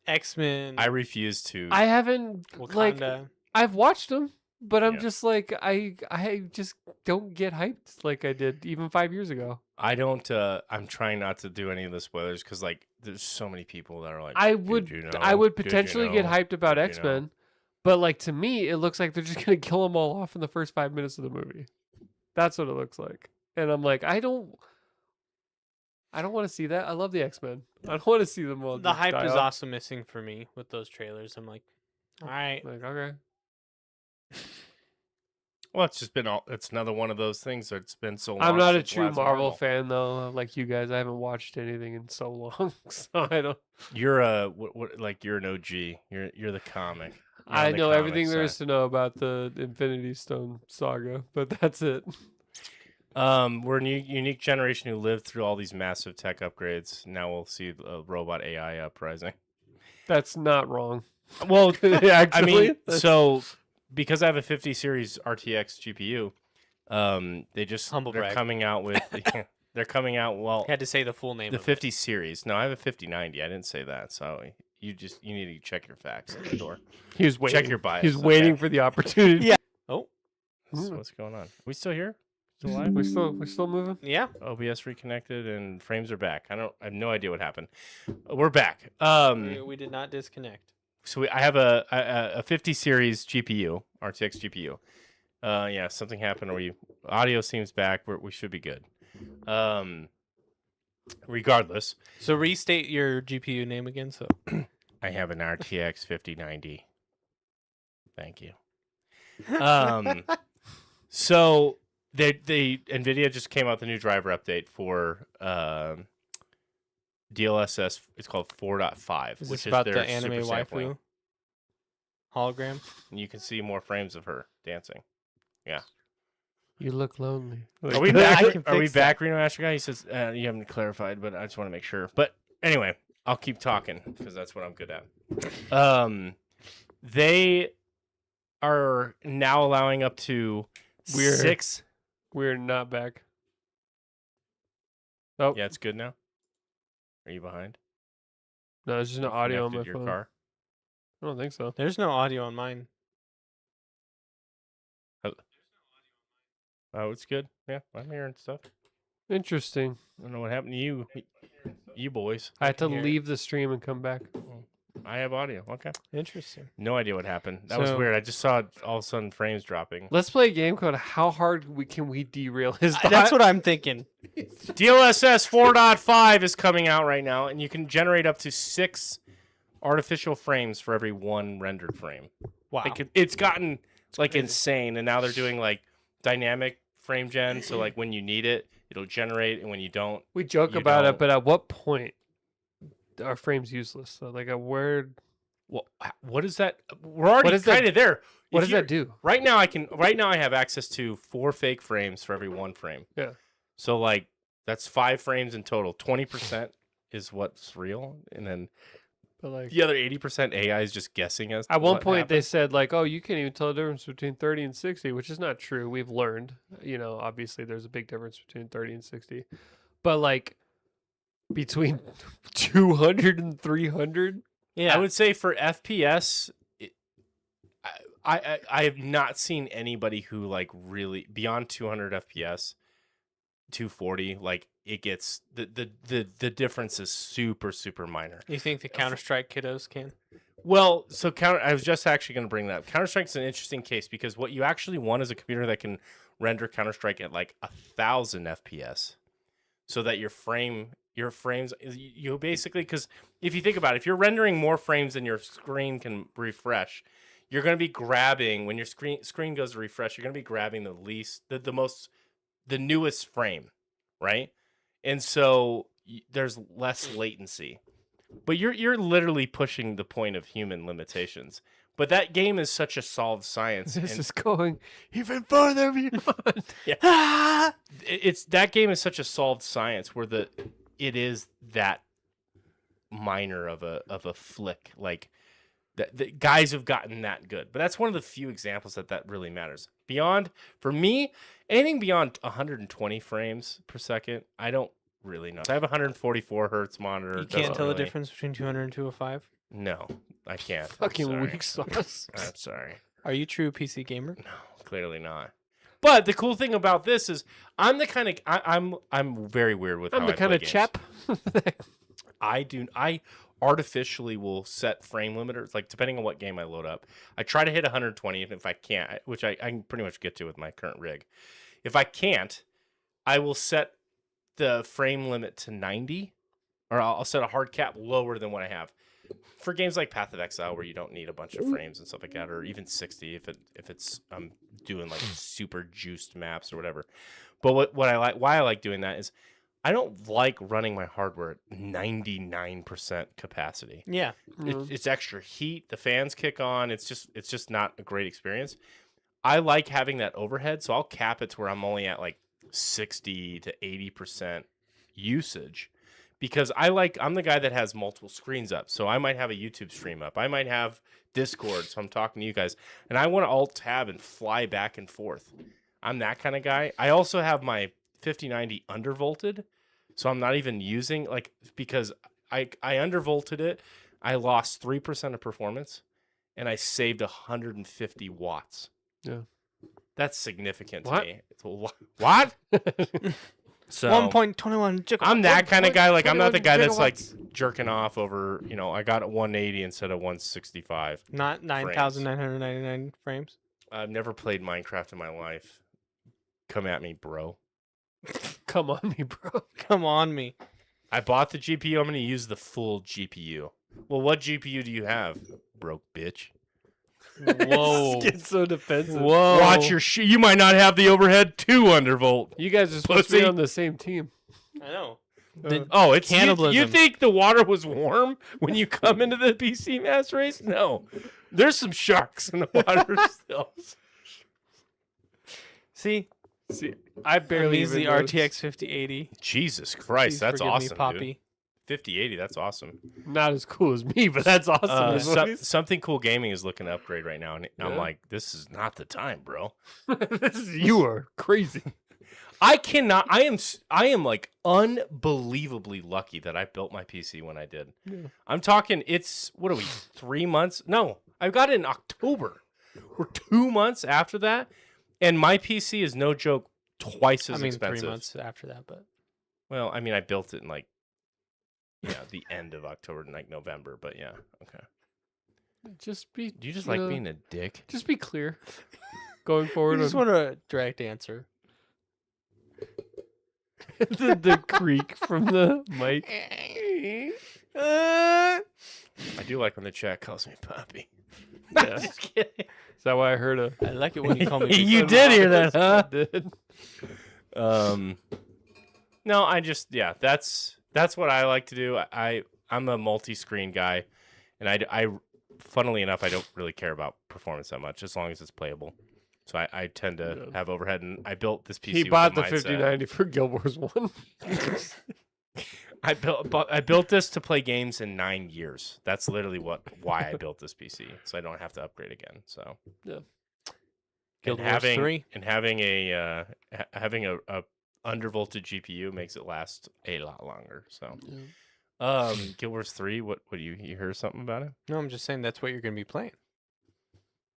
S2: X-Men.
S1: I refuse to.
S3: I haven't like
S2: Wakanda.
S3: I've watched them, but I'm
S1: Yeah.
S3: just like I just don't get hyped like I did even 5 years ago.
S1: I don't. I'm trying not to do any of the spoilers because like there's so many people that are like,
S3: I
S1: "Did
S3: would
S1: you know?
S3: I would
S1: Did you
S3: potentially get
S1: know?
S3: hyped about
S1: Did you know?"
S3: X-Men, but like to me it looks like they're just going to kill them all off in the first 5 minutes of the movie. That's what it looks like. And I'm like I don't want to see that. I love the X-Men. I don't want to see them all.
S2: The
S3: just
S2: hype
S3: die
S2: is
S3: off.
S2: also missing for me with those trailers. I'm like, all right.
S3: Like okay.
S1: Well, it's just been all. It's another one of those things. It's been so long.
S3: I'm not a
S1: since
S3: true
S1: last
S3: Marvel fan though, like you guys. I haven't watched anything in so long, so I don't.
S1: You're a like you're an OG. You're the comic. You're
S3: I
S1: on the
S3: know
S1: comic
S3: everything there is
S1: side.
S3: to know about the Infinity Stone saga, but that's it.
S1: We're a unique generation who lived through all these massive tech upgrades. Now we'll see robot AI uprising.
S3: That's not wrong.
S1: Well,
S3: Actually,
S1: I mean,
S3: that's-
S1: so because I have a 50 series RTX GPU,
S2: Humble
S1: they're
S2: brag.
S1: coming out with they're coming out well
S2: Had to say the full name.
S1: the
S2: of it.
S1: 50 series. No, I have a 5090. I didn't say that. So you need to check your facts at the door.
S3: he was waiting.
S1: Check your bias.
S3: He's waiting
S1: okay?
S3: for the opportunity.
S2: Yeah. Oh,
S1: So what's going on? We still here? Still
S3: Mm-hmm.
S1: live?
S3: we're still moving.
S2: yeah.
S1: OBS reconnected and frames are back. I have no idea what happened. We're back.
S2: We did not disconnect.
S1: So I have a 50 series GPU, RTX GPU. Yeah, something happened where audio seems back. We should be good. Regardless,
S2: So restate your GPU name again. So
S1: I have an RTX 5090. Thank you. So they NVIDIA just came out with a new driver update for DLSS. It's called 4.5,
S2: is
S1: which
S2: this
S1: is
S2: about
S1: their
S2: the anime
S1: super sampling.
S2: waifu hologram?
S1: And you can see more frames of her dancing.
S3: You look lonely.
S1: Are we
S2: I
S1: back?
S2: can
S1: Are we
S2: fix that.
S1: back, Reno Asher guy? He says you haven't clarified, but I just want to make sure. But anyway, I'll keep talking because that's what I'm good at. They are now allowing up to
S3: We're-
S1: 6.
S3: We're not back. Oh
S1: Yeah, it's good now. Are you behind?
S3: no, it's just an audio on my
S1: Connected your
S3: phone.
S1: car.
S3: I don't think so.
S2: There's no audio on mine.
S1: Oh, it's good. Yeah, I'm hearing stuff.
S3: Interesting.
S1: I don't know what happened to you boys.
S3: I had to
S2: can hear it.
S3: leave the stream and come back.
S1: I have audio. Okay.
S2: Interesting.
S1: No idea what happened. That was
S2: So-
S1: weird. I just saw all of a sudden frames dropping.
S3: Let's play a game called How Hard can we derail his thought?
S2: That's what I'm thinking.
S1: DLSS 4.5 is coming out right now, and you can generate up to 6 artificial frames for every 1 rendered frame.
S2: Wow.
S1: Like it's gotten like
S2: crazy.
S1: insane, and now they're doing like dynamic frame gen. So like when you need it, it'll generate, and when you don't,
S3: We joke
S1: You
S3: about
S1: don't-
S3: it, but at what point are frames useless? So like where
S1: well, what is that? We're already
S3: does that-
S1: kind of there.
S3: what
S1: If
S3: does
S1: you're-
S3: that do?
S1: Right now, I have access to 4 fake frames for every 1 frame.
S3: Yeah.
S1: So like that's 5 frames in total. 20% is what's real, and then
S3: But like
S1: the other 80% AI is just guessing as. to
S3: at one
S1: what
S3: point they
S1: happened.
S3: said like, oh, you can't even tell the difference between 30 and 60, which is not true. We've learned, obviously there's a big difference between 30 and 60. But like between 200 and 300.
S2: Yeah.
S1: I would say for FPS, I have not seen anybody who like really beyond 200 FPS, 240. Like it gets the difference is super minor.
S2: You think the Counter-Strike kiddos can?
S1: Well, so I was just actually going to bring that up. Counter-Strike's an interesting case because what you actually want is a computer that can render Counter-Strike at like 1,000 FPS, so that your frames, you basically, because if you think about it, if you're rendering more frames than your screen can refresh, you're going to be grabbing when your screen goes to refresh. You're going to be grabbing the newest frame, right? And so there's less latency. But you're literally pushing the point of human limitations. But that game is such a solved science.
S3: This is going even further beyond.
S1: It's that game is such a solved science where it is that minor of a flick. Like the guys have gotten that good. But that's one of the few examples that really matters. For me, anything beyond 120 frames per second, I don't really know. I have a 144 hertz monitor.
S2: You can't tell the difference between 200 and 205?
S1: No, I can't.
S3: Fucking weak sauce.
S1: I'm sorry.
S2: Are you true PC gamer?
S1: No, clearly not. But the cool thing about this is I'm the kind of I'm very weird with how
S3: I'm the
S1: I
S3: kind
S1: play
S3: of
S1: games.
S3: chap.
S1: I artificially will set frame limiters, like depending on what game I load up. I try to hit 120, and if I can't, which I can pretty much get to with my current rig. If I can't, I will set the frame limit to 90, or I'll set a hard cap lower than what I have. For games like Path of Exile, where you don't need a bunch of frames and stuff like that, or even 60 if it's I'm doing like super juiced maps or whatever. But why I like doing that is I don't like running my hardware at 99% capacity.
S2: Yeah.
S1: It's extra heat. The fans kick on. It's just not a great experience. I like having that overhead, so I'll cap it to where I'm only at like 60 to 80% usage, because I'm the guy that has multiple screens up. So I might have a YouTube stream up. I might have Discord, so I'm talking to you guys, and I want to alt tab and fly back and forth. I'm that kind of guy. I also have my 5090 undervolted, so I'm not even using because I undervolted it. I lost 3% of performance, and I saved 150 watts.
S3: Yeah.
S1: That's significant to
S3: What?
S1: me. What? So
S2: 1.21
S1: I'm that kind of guy. Like I'm not the guy that's like
S3: gigawatts.
S1: jerking off over. I got 180 instead of 165.
S2: Not 9,999 frames.
S1: I've never played Minecraft in my life. Come at me, bro.
S3: Come on me, bro.
S2: Come on me.
S1: I bought the GPU. I'm going to use the full GPU. Well, what GPU do you have, broke bitch?
S2: Whoa.
S3: Get so defensive.
S2: Whoa.
S1: Watch your You might not have the overhead 2 undervolt.
S3: You guys are supposed to be
S1: Pussy.
S3: on the same team.
S2: I know.
S1: Oh, it's
S2: Cannibalism.
S1: You think the water was warm when you come into the PC mass race? No. There's some sharks in the water still.
S2: See,
S3: I barely
S2: he's
S3: even
S2: the
S3: noticed.
S2: RTX 5080.
S1: Jesus Christ,
S2: Please
S1: that's
S2: forgive me,
S1: awesome, dude.
S2: Poppy.
S1: 5080, that's awesome.
S3: Not as cool as me, but that's awesome. as always.
S1: Something Cool Gaming is looking to upgrade right now, and I'm
S3: Yeah.
S1: like, this is not the time, bro.
S3: You are crazy.
S1: I am like unbelievably lucky that I built my PC when I did.
S3: Yeah.
S1: I'm talking, what are we, 3 months? No, I got it in October. We're 2 months after that, and my PC is no joke twice as expensive.
S2: 3 months after that, but
S1: Well, I mean, I built it in the end of October, like November, but yeah, okay.
S3: Just be.
S1: Do you just like being a dick?
S3: Just be clear. Going
S2: I
S3: forward,
S2: just
S3: on
S2: want a direct answer.
S3: the creak from the mic.
S1: I do like when the chat calls me Poppy.
S3: Yeah.
S1: Just kidding.
S3: Is that why I heard a?
S2: I like it when you call me.
S1: You did hear that, huh?
S3: I did.
S1: No, that's what I like to do. I'm a multi-screen guy, and I funnily enough, I don't really care about performance that much as long as it's playable. So I tend to
S3: Yeah.
S1: have overhead, and I built this PC.
S3: He
S1: with
S3: bought
S1: the
S3: the
S1: mindset.
S3: 5090 for Guild Wars 1.
S1: I built this to play games in 9 years. That's literally why I built this PC, so I don't have to upgrade again. So
S3: Yeah.
S2: Guild
S1: and
S2: Wars 3.
S1: having a undervolted GPU makes it last a lot longer. So, Guild Wars 3. What you heard something about it?
S2: No, I'm just saying that's what you're gonna be playing.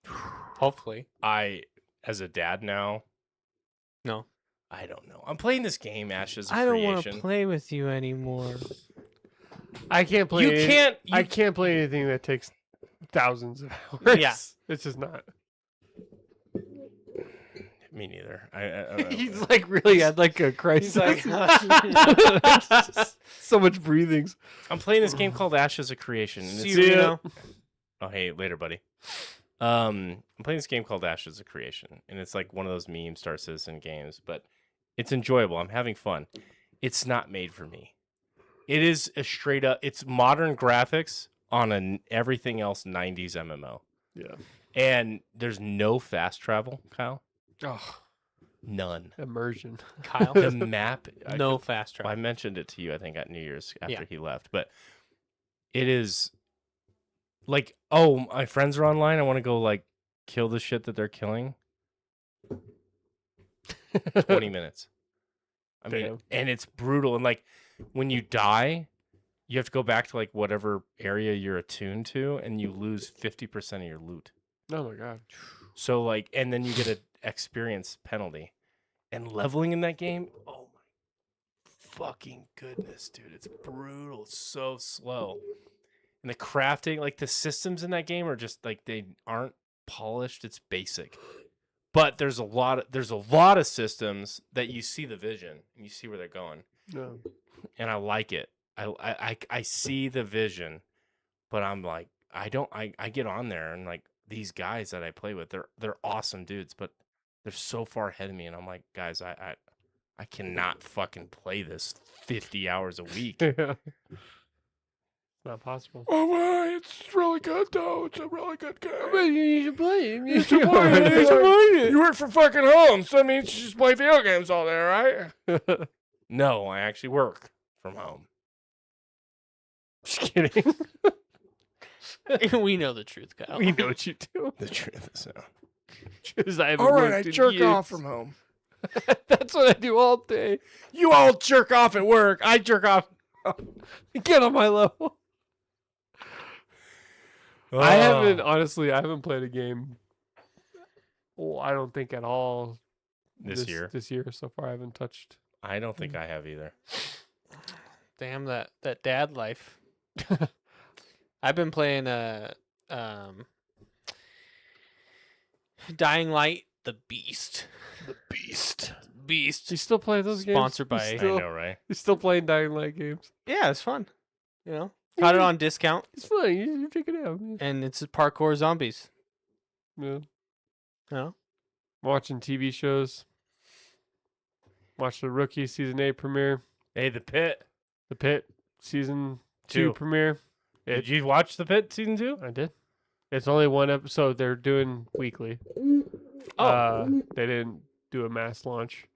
S2: Hopefully.
S1: As a dad now,
S2: No.
S1: I don't know. I'm playing this game, Ashes of
S2: I don't
S1: Creation.
S2: want to play with you anymore.
S3: I can't play.
S1: You can't.
S3: I can't play anything that takes thousands of hours.
S2: Yeah.
S3: It's just not.
S1: Me neither. I
S3: He's like really had like a crisis.
S2: He's like,
S3: so much breathings.
S1: I'm playing this game called Ashes of Creation. And
S2: See
S1: it's,
S2: you, Reno.
S1: oh, hey, later, buddy. I'm playing this game called Ashes of Creation, and it's like one of those meme Star Citizen games, but it's enjoyable. I'm having fun. It's not made for me. It is a straight up. It's modern graphics on an everything else 90s MMO,
S3: Yeah.
S1: and there's no fast travel, Kyle.
S3: Oh,
S1: None.
S3: immersion.
S2: Kyle.
S1: The map.
S2: No fast
S1: Well, I
S2: travel.
S1: mentioned it to you, I think, at New Year's after
S2: Yeah.
S1: he left. But it is like, oh, my friends are online. I want to go like kill the shit that they're killing. 20 minutes. I mean,
S3: Damn.
S1: and it's brutal. And like when you die, you have to go back to like whatever area you're attuned to, and you lose 50% of your loot.
S3: Oh my god.
S1: So like, and then you get an experience penalty. And leveling in that game, oh my fucking goodness, dude. It's brutal. It's so slow. And the crafting, like the systems in that game are just like they aren't polished. It's basic. But there's a lot of systems that you see the vision and you see where they're going.
S3: No.
S1: And I like it. I see the vision, but I'm like, I get on there and like these guys that I play with, they're awesome dudes, but they're so far ahead of me, and I'm like, guys, I cannot fucking play this 50 hours a week.
S3: Yeah. Not possible.
S1: Oh, well, it's really good though. It's a really good game.
S3: You should play it.
S1: You should play it. You should play it. You work for fucking home, so that means you just play video games all day, right? No, I actually work from home.
S3: Just kidding.
S2: We know the truth, Kyle.
S3: We know what you do.
S1: The truth is, no.
S3: Because I haven't
S1: All right, I
S3: worked in
S1: jerk
S3: years.
S1: off from home.
S3: That's what I do all day.
S1: You all jerk off at work. I jerk off.
S3: Get on my level. I haven't, honestly, I haven't played a game. Well, I don't think at all
S1: This year.
S3: This year so far, I haven't touched.
S1: I don't think I have either.
S2: Damn that dad life. I've been playing Dying Light, the Beast.
S1: The Beast.
S2: Beast.
S3: Do you still play those games?
S2: Sponsored
S3: You
S2: by- I
S3: still,
S1: I know, right?
S3: You still playing Dying Light games?
S2: Yeah, it's fun. You know, got it on discount,
S3: It's fun. You check it out. Man.
S2: and it's parkour zombies.
S3: Yeah.
S2: You know,
S3: Watching TV shows. Watch the Rookie season 8 premiere.
S1: Hey, The Pit.
S3: The Pit season 2
S1: Two.
S3: premiere.
S1: Did you watch The Pit season 2?
S3: I did. It's only one episode. They're doing weekly. They didn't do a mass launch.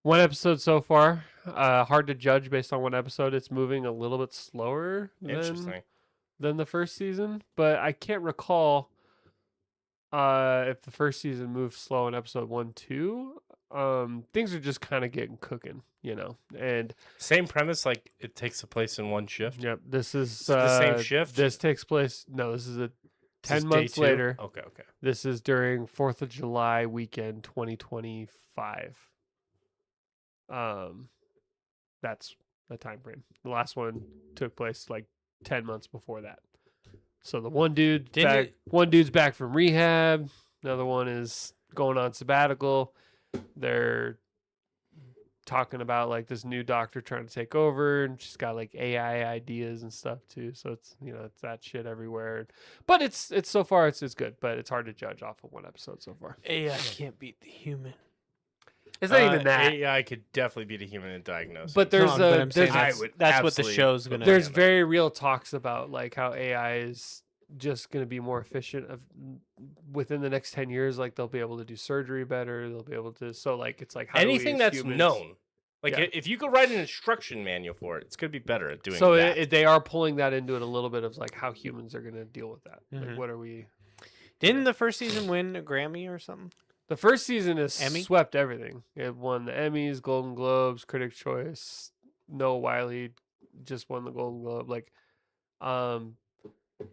S3: One episode so far. Hard to judge based on one episode. It's moving a little bit slower
S1: Interesting.
S3: than the first season, but I can't recall if the first season moved slow in episode 1, 2. Things are just kind of getting cooking, you know. And
S1: Same premise, like it takes place in one shift.
S3: yep, this is
S1: the same shift?
S3: This takes place. No, this is a
S1: This is
S3: 10
S1: day
S3: months
S1: 2?
S3: later.
S1: Okay.
S3: This is during 4th of July weekend 2025. That's the time frame. The last one took place like 10 months before that. So the one dude
S2: Didn't
S3: back,
S2: it-
S3: one dude's back from rehab, another one is going on sabbatical. They're talking about like this new doctor trying to take over, and she's got like AI ideas and stuff too. So it's, you know, it's that shit everywhere. But it's so far it's good, but it's hard to judge off of one episode so far.
S2: AI can't beat the human.
S3: It's not even that.
S1: AI could definitely be the human in diagnosis.
S3: But there's
S2: No, but
S3: a
S2: I'm saying
S3: there's,
S1: I would
S2: that's what the
S1: absolutely
S2: show's gonna.
S3: there's
S1: Yeah,
S3: very real talks about like how AI is just going to be more efficient within the next 10 years. Like they'll be able to do surgery better. They'll be able to, so like, it's like how do we
S1: anything
S3: as
S1: that's
S3: humans-
S1: known. Like
S3: Yeah.
S1: if you could write an instruction manual for it, it's gonna be better at doing
S3: So
S1: that.
S3: they are pulling that into it a little bit of like how humans are going to deal with that. Like
S2: Mhm.
S3: what are we?
S2: Didn't the first season win a Grammy or something?
S3: The first season has
S2: Emmy?
S3: swept everything. It won the Emmys, Golden Globes, Critics' Choice. Noah Wiley just won the Golden Globe. Like, I've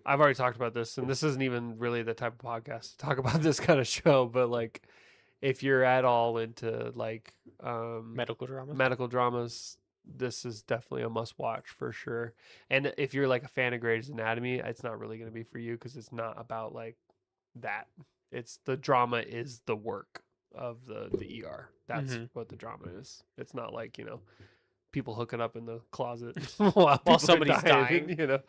S3: already talked about this, and this isn't even really the type of podcast to talk about this kind of show. But like, if you're at all into like
S2: Medical drama.
S3: medical dramas, this is definitely a must watch for sure. And if you're like a fan of Grey's Anatomy, it's not really going to be for you because it's not about like that. It's the drama is the work of the ER. That's
S2: Mhm.
S3: what the drama is. It's not like, you know, people hooking up in the closet while people are
S2: somebody's dying.
S3: you know.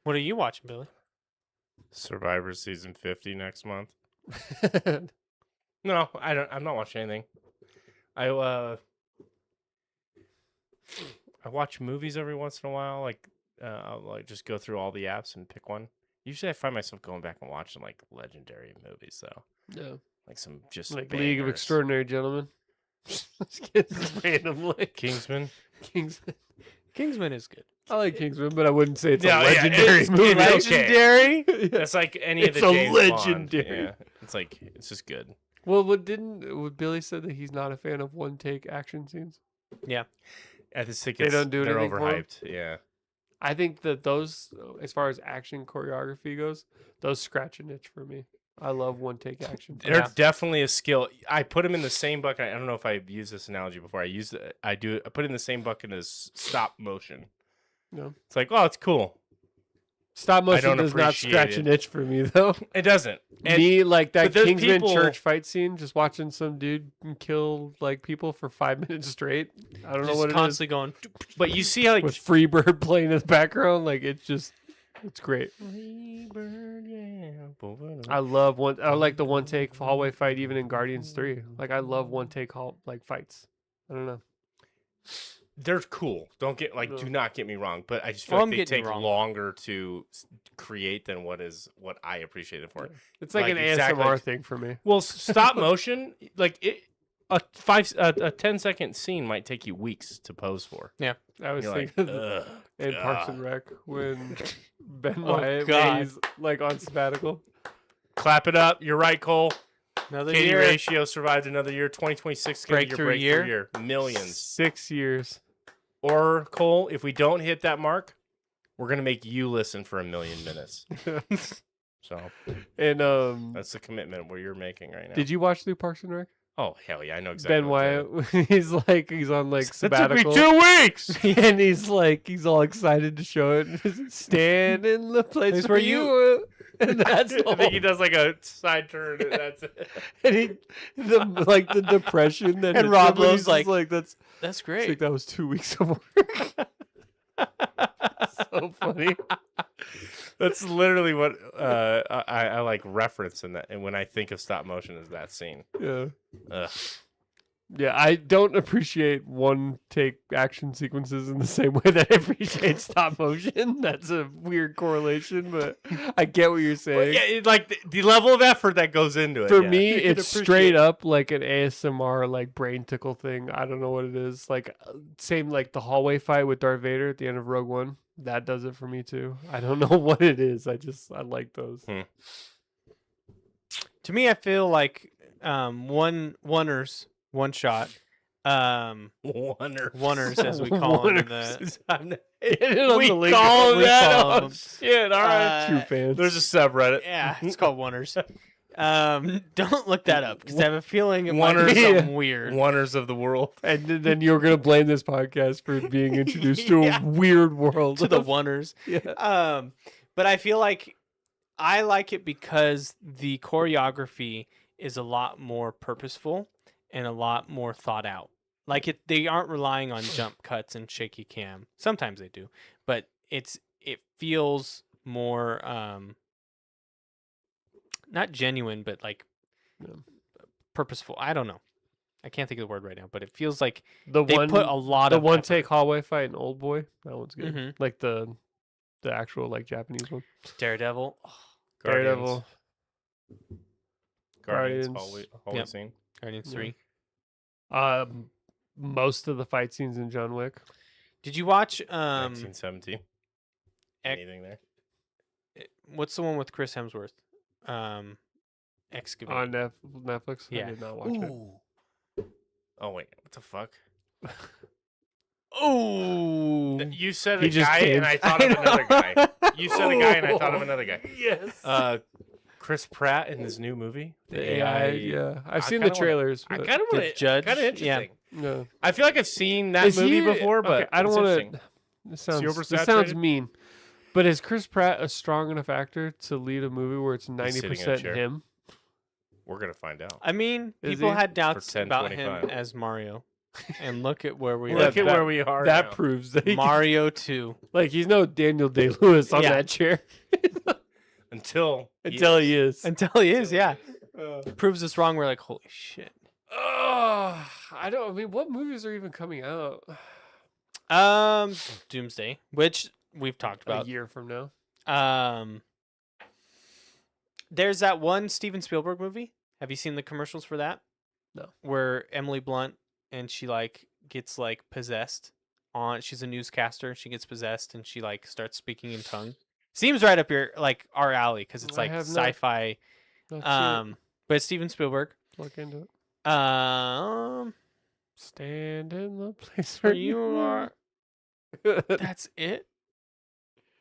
S2: What are you watching, Billy?
S1: Survivor season 50 next month. No, I don't. I'm not watching anything. I watch movies every once in a while. Like I'll like just go through all the apps and pick one. Usually, I find myself going back and watching like legendary movies though,
S3: Yeah.
S1: like some just
S3: Like League of
S1: bangers.
S3: Extraordinary Gentlemen. Just kidding, randomly.
S1: Kingsman.
S3: Kingsman.
S2: Kingsman is good.
S3: I like Kingsman, but I wouldn't say it's
S1: Yeah,
S3: a
S1: yeah,
S3: legendary
S1: it's
S3: movie.
S1: legendary.
S3: Yeah.
S1: That's like any of
S3: It's
S1: the
S3: a
S1: James
S3: legendary.
S1: Bond. Yeah, it's like it's just good.
S3: Well, what Billy said that he's not a fan of one take action scenes.
S1: I just think
S3: They
S1: it's,
S3: don't do
S1: they're
S3: anything for 'em?
S1: overhyped. Yeah.
S3: I think that those, as far as action choreography goes, those scratch an itch for me. I love one take action.
S1: They're
S2: Yeah.
S1: definitely a skill. I put them in the same bucket. I don't know if I've used this analogy before. I put it in the same bucket as stop motion.
S3: No.
S1: It's like, oh, it's cool.
S3: Stop motion
S1: don't
S3: does not
S1: appreciate
S3: scratch
S1: it.
S3: an itch for me though.
S1: It doesn't. And
S3: Me, like that
S1: but there's
S3: Kingsman
S1: people-
S3: church fight scene, just watching some dude kill like people for 5 minutes straight. I don't know
S2: Just
S3: what it is.
S2: constantly going.
S1: but you see how like
S3: With Freebird playing in the background, like it's great. I love I like the one take hallway fight even in Guardians 3. Like I love one take like fights. I don't know.
S1: they're cool. Don't get like
S3: No.
S1: do not get me wrong, but I just feel
S2: Oh,
S1: like
S2: I'm
S1: they
S2: getting you
S1: take
S2: wrong.
S1: longer to create than what I appreciate it for.
S3: It's like,
S1: Like,
S3: an
S1: exactly.
S3: ASMR thing for me.
S1: Well, stop motion, like a 10-second scene might take you weeks to pose for.
S3: I was
S1: You're like,
S3: thinking
S1: ugh,
S3: in Parks
S1: God.
S3: and Rec when Ben
S2: Oh,
S3: Wyatt
S2: God.
S3: when he's like on sabbatical.
S1: Clap it up. You're right, Cole.
S2: Another
S1: Katie
S2: year.
S1: Ratio survived another year. 2026 is gonna be your
S2: Breakthrough
S1: breakthrough
S2: year.
S1: year. Millions.
S3: 6 years.
S1: Or Cole, if we don't hit that mark, we're gonna make you listen for 1,000,000 minutes. So
S3: And
S1: that's the commitment where you're making right now.
S3: did you watch through Parks and Rec?
S1: Oh hell yeah, I know exactly.
S3: Ben
S1: what you're doing.
S3: Wyatt, he's on like
S1: That took me
S3: sabbatical.
S1: 2 weeks.
S3: And he's all excited to show it. Stand in the place
S2: Place
S3: where
S2: where
S3: you. And that's the
S1: I think he
S3: whole,
S1: does like a side turn. And that's it.
S3: and the depression that
S2: And
S3: hits
S2: Rob
S3: him, and
S2: Lowe's
S3: he's
S2: like,
S3: just like that's
S2: That's
S3: it's
S2: great.
S3: like that was 2 weeks of work. So funny.
S1: That's literally what I like reference in that, and when I think of stop motion, is that scene.
S3: Yeah.
S1: Ugh.
S3: Yeah, I don't appreciate one take action sequences in the same way that I appreciate stop motion. That's a weird correlation, but I get what you're saying.
S1: Well, yeah, like the level of effort that goes into it.
S3: For
S1: yeah.
S3: me,
S1: You can
S3: it's
S1: appreciate
S3: straight
S1: it.
S3: up like an ASMR, like brain tickle thing. I don't know what it is. Like same like the hallway fight with Darth Vader at the end of Rogue One. That does it for me too. I don't know what it is. I like those.
S2: To me, I feel like one-ers, one shot. Oneers, as we call them. In the,
S1: We
S3: the link.
S1: call
S2: We
S1: that.
S2: call
S1: Oh,
S2: them.
S1: shit! All right.
S3: True fans.
S1: There's a subreddit.
S2: yeah, it's called oneers. Don't look that up because I have a feeling it might
S1: Oneers.
S2: be something weird.
S1: Wonders of the world.
S3: And then you're gonna blame this podcast for being introduced to
S2: Yeah.
S3: a weird world.
S2: To the oneers.
S3: Yeah.
S2: But I feel like I like it because the choreography is a lot more purposeful and a lot more thought out. Like they aren't relying on jump cuts and shaky cam. Sometimes they do, but it feels more not genuine, but like
S3: Yeah.
S2: purposeful. I don't know. I can't think of the word right now, but it feels like
S3: The
S2: they
S3: one
S2: put a lot
S3: the
S2: of
S3: one
S2: effort.
S3: take hallway fight in Old Boy. That one's good.
S2: Mhm.
S3: Like the actual like Japanese one.
S2: Daredevil.
S3: Daredevil.
S1: Guardians.
S3: Guardians.
S1: Hallway
S2: Yep.
S1: scene.
S2: Guardians
S3: Yeah.
S2: 3.
S3: Most of the fight scenes in John Wick.
S2: Did you watch
S1: 1917.
S2: Ec-
S1: Anything there?
S2: what's the one with Chris Hemsworth? Excavate.
S3: On Netflix.
S2: Yeah.
S3: I did not watch it.
S1: Oh wait, what the fuck?
S2: Oh.
S1: You said
S3: He
S1: a
S3: just
S1: guy,
S3: came.
S1: and I thought of another guy. You said a guy, and I thought of another guy.
S3: Yes.
S1: Chris Pratt in his new movie.
S3: The AI, yeah. I've
S1: I
S3: seen the
S1: kinda wanna-
S3: trailers.
S1: I
S3: but-
S1: kind of
S2: The
S1: want to
S2: Judge,
S1: Kind of
S2: yeah.
S1: interesting.
S3: yeah.
S1: I feel like I've seen that
S3: Is
S1: movie
S3: he-
S1: before, but
S3: okay, I don't
S1: it's
S3: want
S1: interesting.
S3: to. This
S1: he
S3: sounds
S1: oversaturated?
S3: mean, but is Chris Pratt a strong enough actor to lead a movie where it's
S1: sitting in a
S3: 90%
S1: chair.
S3: him?
S1: We're gonna find out.
S2: I mean,
S3: Is
S2: people
S3: he?
S2: had doubts
S1: 10,
S2: about him
S1: 25.
S2: as Mario, and look at where we
S1: Look
S2: are.
S1: at where we are.
S3: That
S1: now.
S3: proves that he
S2: Mario 2.
S3: like he's no Daniel Day Lewis on
S2: Yeah.
S3: that chair
S1: until
S3: until he is.
S2: Until he is, yeah. Proves us wrong. We're like, holy shit.
S3: Oh, I don't. I mean, what movies are even coming out
S2: Doomsday, which we've talked
S3: a
S2: about.
S3: year from now?
S2: There's that one Steven Spielberg movie. Have you seen the commercials for that?
S3: No.
S2: Where Emily Blunt and she like gets like possessed on. She's a newscaster. She gets possessed and she like starts speaking in tongue. Seems right up your like our alley because it's
S3: I
S2: like
S3: have not-
S2: sci-fi.
S3: Let's see it.
S2: But it's Steven Spielberg.
S3: Look into it.
S2: Um,
S3: Stand in the place
S2: where
S3: where
S2: you
S3: you
S2: are.
S3: are.
S2: That's it.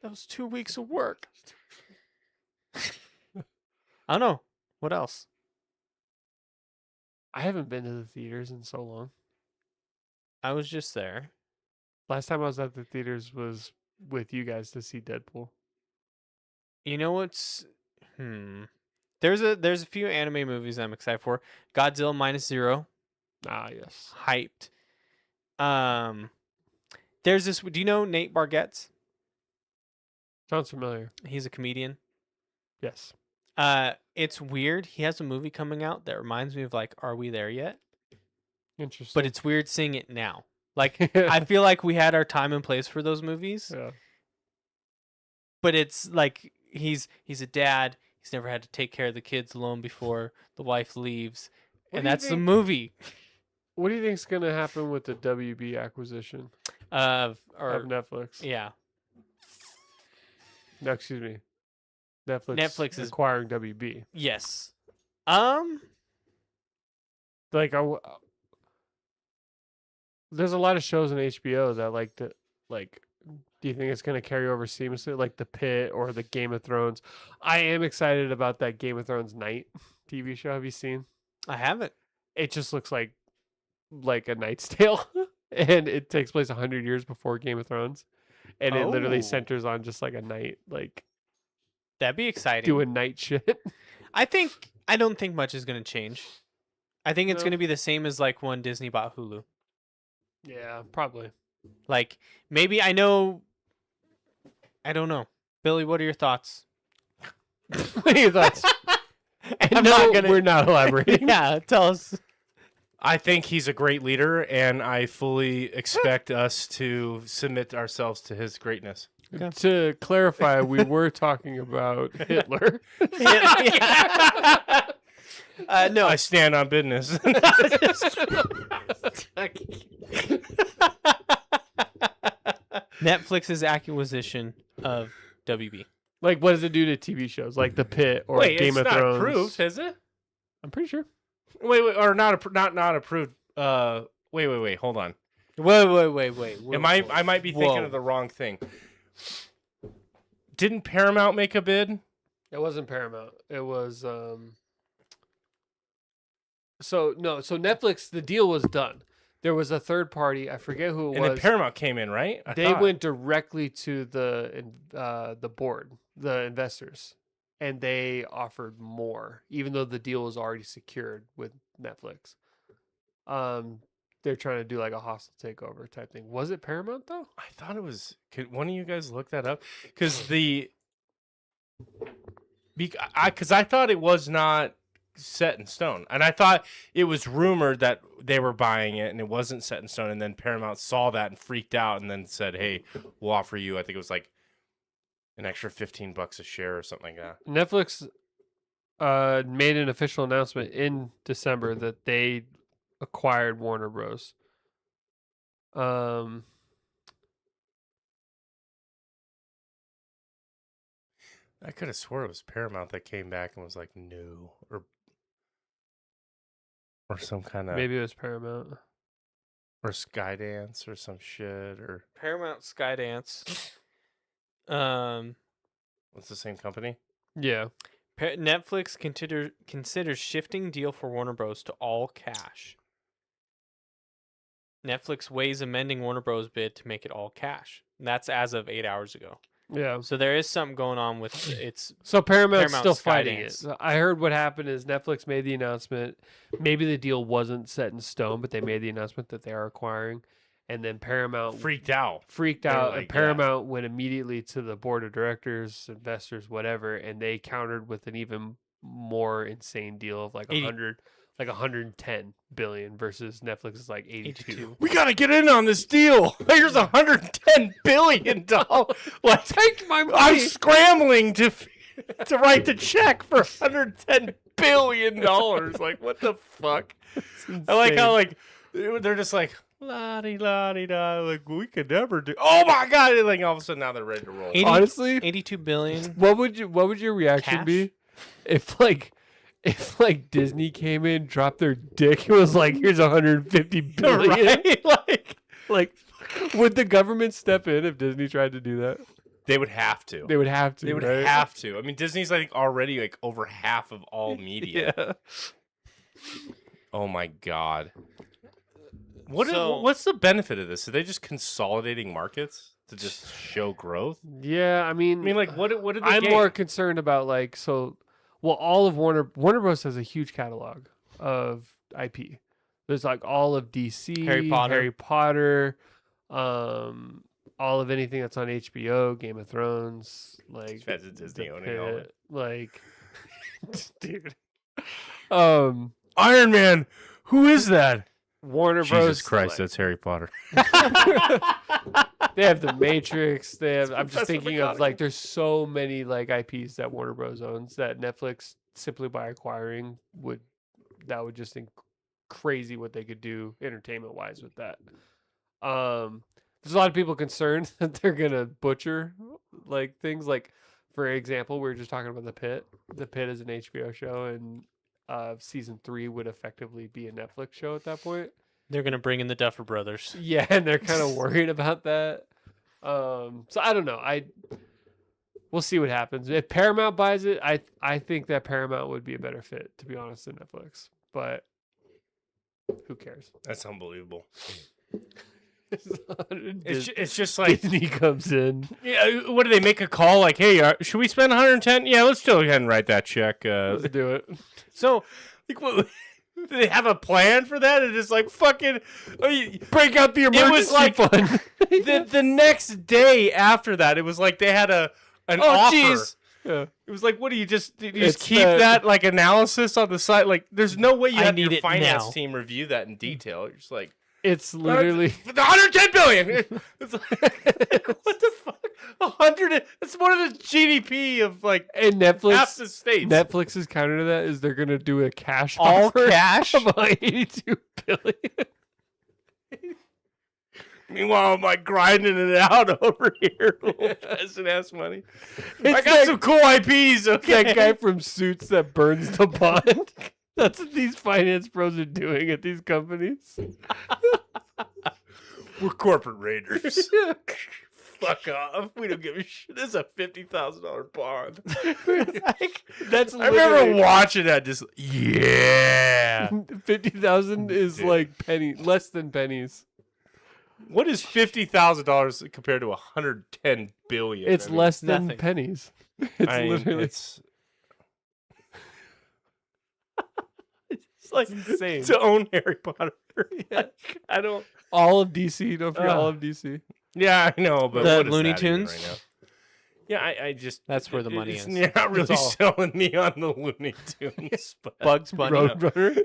S2: That was 2 weeks of work. I don't know. What else?
S3: I haven't been to the theaters in so long.
S2: I was just there.
S3: Last time I was at the theaters was with you guys to see Deadpool.
S2: You know what's There's a few anime movies I'm excited for. Godzilla Minus Zero,
S3: Ah, yes.
S2: hyped. There's this. Do you know Nate Bargatze?
S3: Sounds familiar.
S2: He's a comedian.
S3: Yes.
S2: It's weird. He has a movie coming out that reminds me of like, Are We There Yet?
S3: Interesting.
S2: But it's weird seeing it now. Like I feel like we had our time and place for those movies.
S3: yeah.
S2: But it's like he's a dad. He's never had to take care of the kids alone before the wife leaves,
S3: What
S2: and
S3: do you
S2: that's the
S3: think-
S2: movie.
S3: What do you think's gonna happen with the WB acquisition
S2: Or
S3: of Netflix?
S2: yeah,
S3: No, excuse me.
S2: Netflix is-
S3: acquiring WB.
S2: yes.
S3: Like, there's a lot of shows on HBO that like to like. Do you think it's gonna carry over seamlessly, like The Pit or the Game of Thrones? I am excited about that Game of Thrones Night TV show. Have you seen?
S2: I haven't.
S3: It just looks like A Knight's Tale, and it takes place 100 years before Game of Thrones, and it literally
S2: Oh.
S3: centers on just like a knight, like
S2: That'd be exciting.
S3: doing knight shit.
S2: I don't think much is gonna change. I think it's
S3: No.
S2: gonna be the same as like when Disney bought Hulu.
S3: Yeah, probably.
S2: Like maybe I know. I don't know. Billy, what are your thoughts?
S3: What are your thoughts?
S2: I'm
S3: no,
S2: not gonna-
S3: we're not elaborating.
S2: Yeah, tell us.
S1: I think he's a great leader, and I fully expect us to submit ourselves to his greatness.
S3: To clarify, we were talking about Hitler.
S2: No,
S1: I stand on business.
S2: Netflix's acquisition of WB.
S3: Like, what does it do to TV shows like The Pit or
S1: Wait,
S3: Game
S1: it's
S3: of
S1: not
S3: Thrones?
S1: approved, is it?
S3: I'm pretty sure.
S1: Wait, or not approved. Wait. Hold on.
S2: Wait.
S1: I might be thinking
S2: Whoa.
S1: of the wrong thing. Didn't Paramount make a bid?
S3: It wasn't Paramount. It was So Netflix, the deal was done. There was a third party, I forget who it
S1: And
S3: was.
S1: then Paramount came in, right? I
S3: They
S1: thought.
S3: went directly to the board, the investors, and they offered more, even though the deal was already secured with Netflix. They're trying to do like a hostile takeover type thing. Was it Paramount though?
S1: I thought it was. Could one of you guys look that up? Because I thought it was not set in stone, and I thought it was rumored that they were buying it, and it wasn't set in stone. And then Paramount saw that and freaked out, and then said, "Hey, we'll offer you." I think it was like an extra $15 a share or something like that.
S3: Netflix made an official announcement in December that they acquired Warner Bros.
S1: I could have swore it was Paramount that came back and was like, "No," or or some kind of
S3: Maybe it was Paramount.
S1: or Skydance or some shit or
S2: Paramount Skydance.
S1: what's the same company?
S3: Yeah.
S2: Netflix considers shifting deal for Warner Bros. To all cash. Netflix weighs amending Warner Bros. Bid to make it all cash. And that's as of 8 hours ago.
S3: Yeah.
S2: So there is something going on with its.
S3: So Paramount's
S2: Paramount
S3: still fighting it.
S2: Skydance.
S3: So I heard what happened is Netflix made the announcement. Maybe the deal wasn't set in stone, but they made the announcement that they are acquiring. And then Paramount
S1: Freaked out.
S3: freaked
S1: They're
S3: out,
S1: like,
S3: and Paramount went immediately to the board of directors, investors, whatever, and they countered with an even more insane deal of like
S2: 80
S3: 110 billion versus Netflix is like 82.
S2: 82.
S1: We gotta get in on this deal. Here's $110 billion. Like,
S3: Take my money.
S1: I'm scrambling to write the check for $110 billion. Like, what the fuck? I like how like they're just like la di da. Like, we could never do. Oh my god! And, like all of a sudden now they're ready to roll.
S2: 80
S3: honestly,
S2: 82 billion.
S3: what would your reaction
S2: Cash?
S3: be if like Disney came in, dropped their dick, and was like, "Here's 150 billion."
S1: Right?
S3: Like, would the government step in if Disney tried to do that?
S1: They would have to.
S3: They would have to.
S1: They would
S3: right?
S1: have to. I mean, Disney's like already like over half of all media.
S3: Yeah.
S1: Oh my god.
S2: So-
S1: What's the benefit of this? Are they just consolidating markets to just show growth?
S3: Yeah, I mean,
S1: like what did they
S3: I'm
S1: gain?
S3: more concerned about like all of Warner Bros has a huge catalog of IP. There's like all of DC,
S2: Harry Potter.
S3: all of anything that's on HBO, Game of Thrones, like
S1: Imagine Disney
S3: The
S1: owning all it.
S3: Pit, like dude.
S1: Iron Man. Who is that?
S3: Warner Bros.
S1: Jesus Christ, that's Harry Potter.
S3: They have the Matrix. They have. I'm just
S1: Professor
S3: thinking of
S1: McGonagall.
S3: like there's so many like IPs that Warner Bros. Owns that Netflix simply by acquiring would just think crazy what they could do entertainment wise with that. There's a lot of people concerned that they're gonna butcher like things like, for example, we were just talking about The Pit. The Pit is an HBO show, and season 3 would effectively be a Netflix show at that point.
S2: They're gonna bring in the Duffer Brothers.
S3: Yeah, and they're kind of worried about that. So I don't know. We'll see what happens. If Paramount buys it, I think that Paramount would be a better fit, to be honest, than Netflix. But who cares?
S1: That's unbelievable.
S3: Dis-
S1: It's just like,
S3: Disney comes in.
S1: yeah. What do they make a call? Like, hey, should we spend 110? Yeah, let's go ahead and write that check.
S3: Let's do it.
S1: So, like, what, do they have a plan for that? It's just like fucking
S3: Break out the emergency
S1: like-
S3: fund.
S1: the next day after that. It was like they had an
S2: Oh,
S1: offer.
S2: jeez.
S3: Yeah.
S1: It was like, what do you just
S3: It's
S1: keep
S3: the-
S1: that like analysis on the side? Like, there's no way you
S2: I
S1: have
S2: need
S1: your
S2: it
S1: finance
S2: now.
S1: team review that in detail. You're just like,
S3: It's literally
S1: 110 billion. It's like, what the fuck? 100. It's more than the GDP of like
S3: and
S1: half
S3: Netflix.
S1: the states.
S3: Netflix's counter to that is they're gonna do a cash
S2: All
S3: offer
S2: cash?
S3: of like 82 billion.
S1: Meanwhile, I'm like grinding it out over here. Little peasant ass money. I
S3: It's
S1: got
S3: that-
S1: some cool IPs. Okay.
S3: That guy from Suits that burns the bond. That's what these finance pros are doing at these companies.
S1: We're corporate raiders. Fuck off. We don't give a shit. This is a $50,000 bond. Like,
S3: That's
S1: I remember watching that. Just yeah.
S3: 50,000 is
S1: Dude.
S3: like less than pennies.
S1: What is $50,000 compared to 110 billion?
S3: It's
S1: I mean,
S3: less than
S2: nothing.
S3: pennies. It's
S1: I mean,
S3: literally
S1: it's like
S3: insane.
S1: to own Harry Potter. Like, I don't.
S3: All of DC. Don't forget all
S1: Ugh.
S3: of DC.
S1: Yeah, I know, but
S2: The
S1: what is
S2: Looney
S1: that even
S2: Tunes?
S1: right now? Yeah, I just
S2: That's where the money
S1: it's-
S2: is.
S1: You're not really
S3: It's all-
S1: selling me on the Looney Tunes, but
S2: Bugs Bunny.
S3: Roadrunner.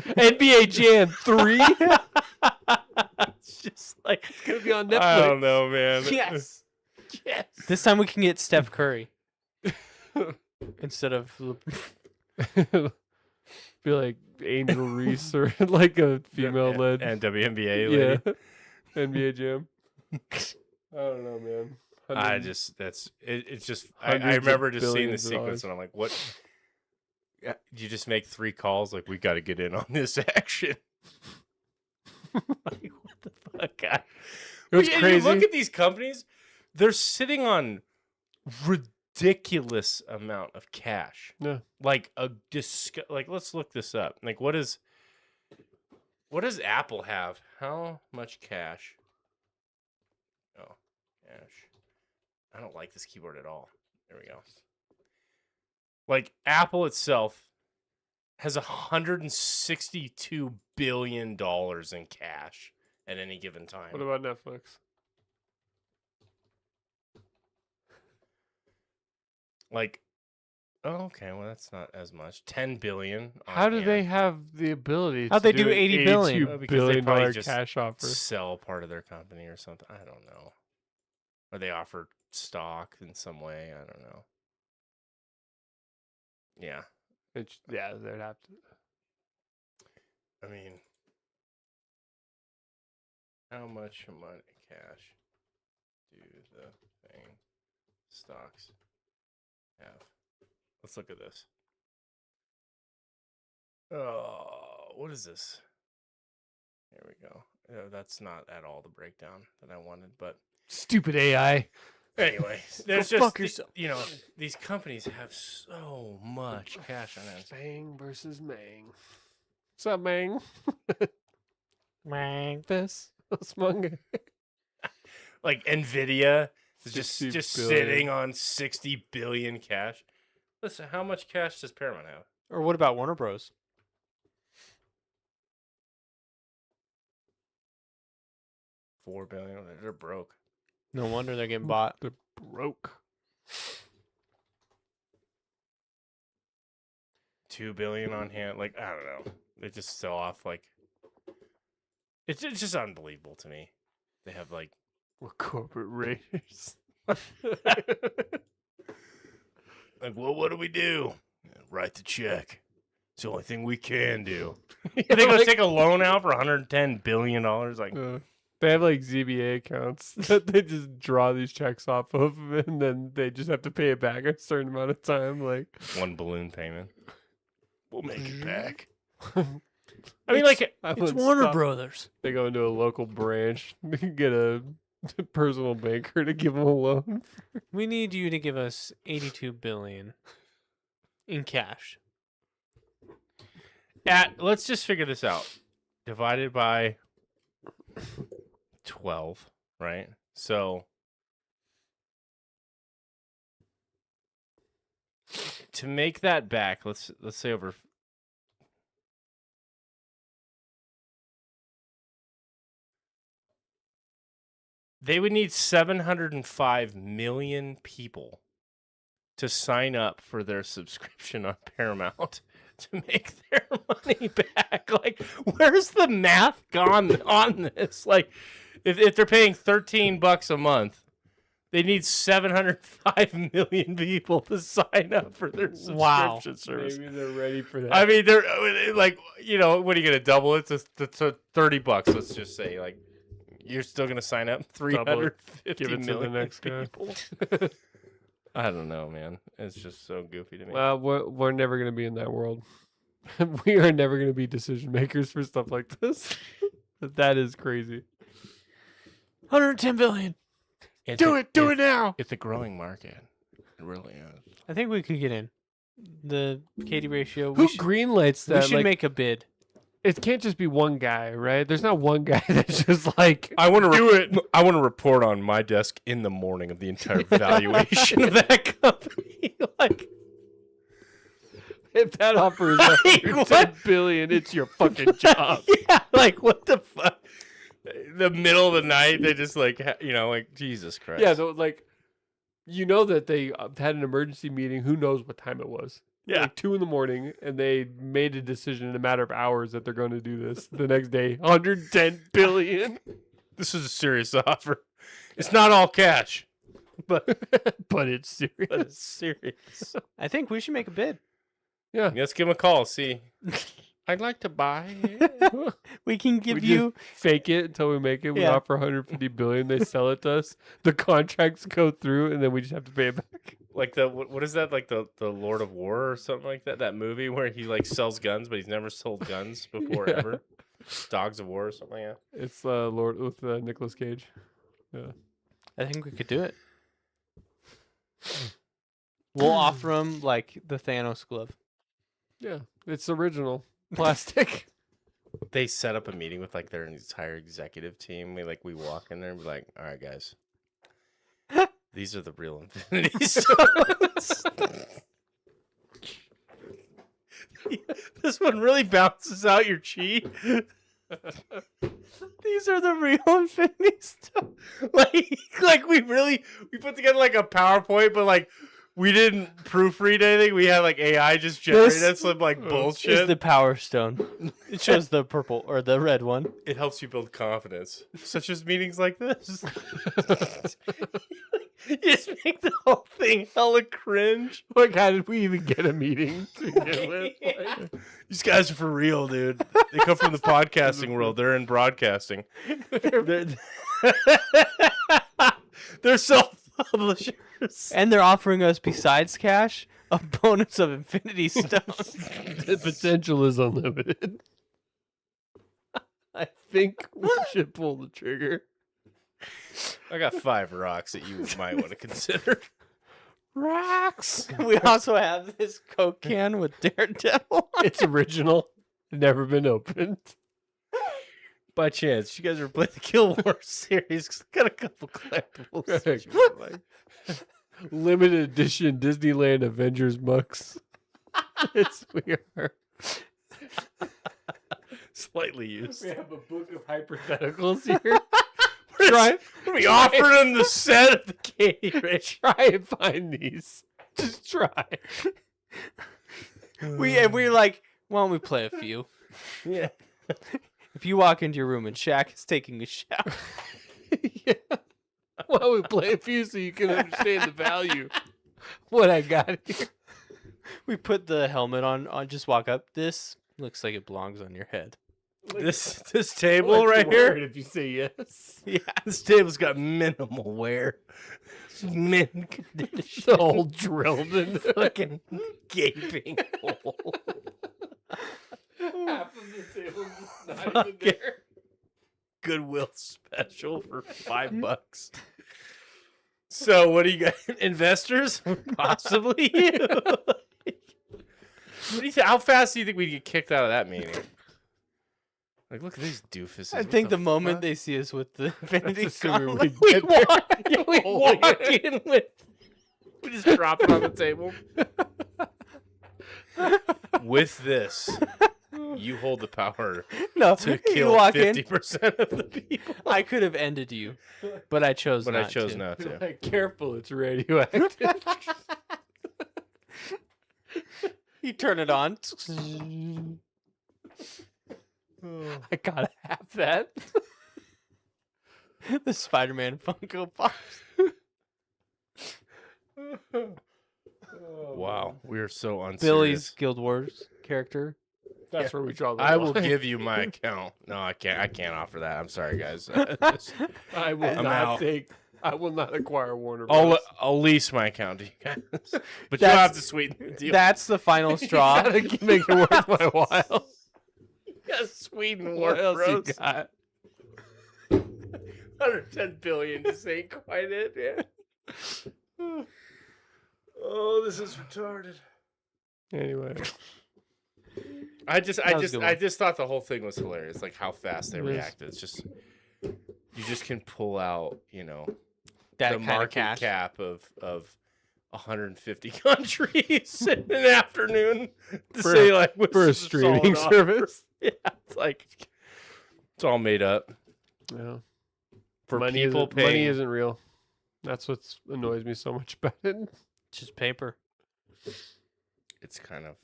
S3: NBA Jam 3.
S1: it's just like
S3: It's gonna be on Netflix.
S1: I don't know, man.
S2: Yes.
S3: Yes.
S2: This time we can get Steph Curry instead of
S3: Be like Angel Reese or like a female led.
S1: and WNBA
S3: Yeah.
S1: lady.
S3: NBA Jam. I don't know, man.
S1: I just it's just I
S3: Hundreds of
S1: remember just seeing the
S3: billions of
S1: sequence
S3: dollars.
S1: and I'm like, what? you just make 3 calls like we got to get in on this action. Like, what the fuck? God.
S3: It's
S1: You
S3: crazy.
S1: look at these companies; they're sitting on ridiculous amount of cash.
S3: Yeah.
S1: Like like let's look this up. Like what does Apple have? How much cash? Oh, cash. I don't like this keyboard at all. There we go. Like Apple itself has $162 billion in cash at any given time.
S3: What about Netflix?
S1: Like, oh, okay, well that's not as much. 10 billion. on
S3: How do they
S1: hand.
S3: have the ability?
S2: How'd
S3: to
S2: they do
S3: an
S2: 80 billion?
S3: $82
S1: Because they
S3: billion
S1: probably
S3: dollar
S1: just
S3: cash offer?
S1: sell part of their company or something? I don't know. Or they offer stock in some way. I don't know. Yeah,
S3: Yeah, they'd have to.
S1: I mean, how much money cash do the thing stocks have? Let's look at this. Oh, what is this? There we go. That's not at all the breakdown that I wanted, but
S3: Stupid AI.
S1: anyway, there's
S2: Go
S1: just
S2: fuck yourself.
S1: you know, these companies have so much cash on it.
S3: Fang versus Mang. What's up, Mang?
S2: Mang.
S3: This Smunga.
S1: Like Nvidia is
S3: 60
S1: just
S3: billion.
S1: sitting on 60 billion cash. Listen, how much cash does Paramount have?
S2: Or what about Warner Bros?
S1: $4 billion. They're broke.
S2: No wonder they're getting bought.
S3: They're broke.
S1: $2 billion on hand. Like, I don't know. They just sell off like it's just unbelievable to me. They have like
S3: We're corporate raiders.
S1: like, well, what do we do? Write the check. It's the only thing we can do. Are they gonna take a loan out for $110 billion? Like,
S3: They have like ZBA accounts that they just draw these checks off of, and then they just have to pay it back a certain amount of time. Like,
S1: one balloon payment. We'll make it back.
S3: I
S1: I mean, like,
S2: It's Warner Brothers.
S3: They go into a local branch, get a personal banker to give them a loan.
S2: We need you to give us 82 billion in cash.
S1: let's just figure this out. Divided by 12, right? So to make that back, let's say over they would need 705 million people to sign up for their subscription on Paramount to make their money back. Like, where's the math gone on this? Like, if they're paying $13 a month, they need 705 million people to sign up for their subscription
S2: Wow.
S1: service.
S3: Maybe they're ready for that.
S1: I mean, they're like, you know, what are you gonna double it to $30? Let's just say, like, you're still gonna sign up 350
S3: Give it to the
S1: million
S3: next guy.
S1: people. I don't know, man. It's just so goofy to me.
S3: Well, we're never going to be in that world. We are never going to be decision makers for stuff like this. That is crazy.
S2: 110 billion.
S3: Do it now.
S1: It's a growing market. It really is.
S2: I think we could get in. The Katie ratio.
S3: Who greenlights
S2: we
S3: that?
S2: should
S3: Like,
S2: make a bid.
S3: it can't just be one guy, right? There's not one guy that's just like,
S1: I want to
S3: do it.
S1: I want to report on my desk in the morning of the entire valuation of that company. Like,
S3: If that offer is
S1: Like,
S3: 110
S1: what?
S3: billion, it's your fucking job.
S1: yeah, like what the fuck? The middle of the night, they just like, you know, like Jesus Christ.
S3: Yeah, so like, you know that they had an emergency meeting. Who knows what time it was?
S1: Yeah.
S3: Like 2 a.m, and they made a decision in a matter of hours that they're going to do this. The next day, 110 billion.
S1: This is a serious offer. It's not all cash, but
S3: But it's serious.
S1: it's serious.
S2: I think we should make a bid.
S3: Yeah.
S1: Let's give him a call. See, I'd like to buy.
S2: We can give
S3: We
S2: you.
S3: fake it until we make it. We
S2: Yeah.
S3: offer 150 billion. They sell it to us. The contracts go through, and then we just have to pay it back.
S1: Like what is that? Like the Lord of War or something like that? That movie where he like sells guns, but he's never sold guns before
S3: Yeah.
S1: ever. Dogs of War or something like that.
S3: It's Lord with Nicolas Cage. Yeah.
S2: I think we could do it. We'll offer him like the Thanos glove.
S3: Yeah. It's original plastic.
S1: They set up a meeting with like their entire executive team. We walk in there and be like, all right, guys, these are the real Infinity Stones. This one really bounces out your chi. These are the real Infinity Stones. Like we put together like a PowerPoint, but like we didn't proofread anything. We had like AI just generated some like bullshit.
S2: Is the Power Stone. It shows the purple or the red one.
S1: It helps you build confidence, such as meetings like this. You just make the whole thing hella cringe.
S3: Like, how did we even get a meeting to begin with? Like,
S1: These guys are for real, dude. They come from the podcasting world. They're in broadcasting. They're self-publishers.
S2: And they're offering us, besides cash, a bonus of Infinity Stones.
S3: the potential is unlimited. I think we should pull the trigger.
S1: I got 5 rocks that you might want to consider.
S3: Rocks.
S2: We also have this Coke can with Daredevil.
S3: It's original. Never been opened.
S1: By chance, you guys ever played the Kill War series? 'Cause I got a couple collectibles. that you would like.
S3: Limited edition Disneyland Avengers mugs. It's weird.
S1: Slightly used.
S3: We have a book of hypotheticals here.
S1: We offered him the set of the Katie Rich.
S3: Try and find these. Just try.
S2: We're like, why don't we play a few?
S1: Yeah.
S2: If you walk into your room and Shaq is taking a shower,
S3: Yeah. Well, we play a few so you can understand the value. What I got here.
S2: we put the helmet on. Just walk up. This looks like it belongs on your head.
S1: This table right here.
S3: If you say yes.
S1: Yeah, this table's got minimal wear. It's mint condition.
S3: It's all drilled in.
S1: Fucking gaping hole.
S3: Half of the table is not even
S1: Fucking
S3: there.
S1: Goodwill special for $5. So, what do you got? Investors? Possibly. What do you think? How fast do you think we'd get kicked out of that meeting? Like, look at these doofuses.
S2: I
S1: What
S2: think the
S1: fuck?
S2: moment they see us with the Infinity
S3: assuming
S2: Gauntlet,
S3: we
S1: we
S3: get there.
S1: walk, yeah, we walk in with, we just drop it on the table. With this, you hold the power
S2: no,
S1: to
S2: you
S1: kill
S2: walk in.
S1: 50% of the people.
S2: I could have ended you, but I chose
S1: But
S2: not
S1: I chose
S2: to.
S1: not to.
S3: Like, careful, it's radioactive.
S2: You turn it on.
S3: I gotta have that.
S2: The Spider-Man Funko Pops.
S1: Wow, we are so unserious.
S2: Billy's Guild Wars character.
S3: That's where we draw the
S1: I will
S3: line.
S1: give you my account. No, I can't. I can't offer that. I'm sorry, guys.
S3: I will
S1: I'm
S3: not
S1: out.
S3: take. I will not acquire Warner Bros.
S1: I'll lease my account to you guys, but you'll
S2: That's-
S1: have to sweeten the deal.
S2: That's the final straw.
S3: Gotta make it worth my while.
S1: Yeah, Sweden
S3: What
S1: Warner
S3: else you
S1: Bros.
S3: got?
S1: 110 billion just ain't quite it, man. Oh, this is retarded.
S3: Anyway,
S1: I
S2: was a good one.
S1: just thought the whole thing was hilarious, like how fast they
S3: It is.
S1: reacted. It's just you just can pull out,
S2: That
S1: the
S2: kind of
S1: market
S2: cash.
S1: cap of 150 countries in an afternoon to
S3: For-
S1: say like
S3: for a
S1: this is a solid
S3: streaming
S1: offer.
S3: service.
S1: Yeah, it's like it's all made up
S3: yeah.
S1: for
S3: money
S1: people
S3: isn't,
S1: paying.
S3: money isn't real. That's what annoys me so much about it.
S2: Just paper.
S1: It's kind of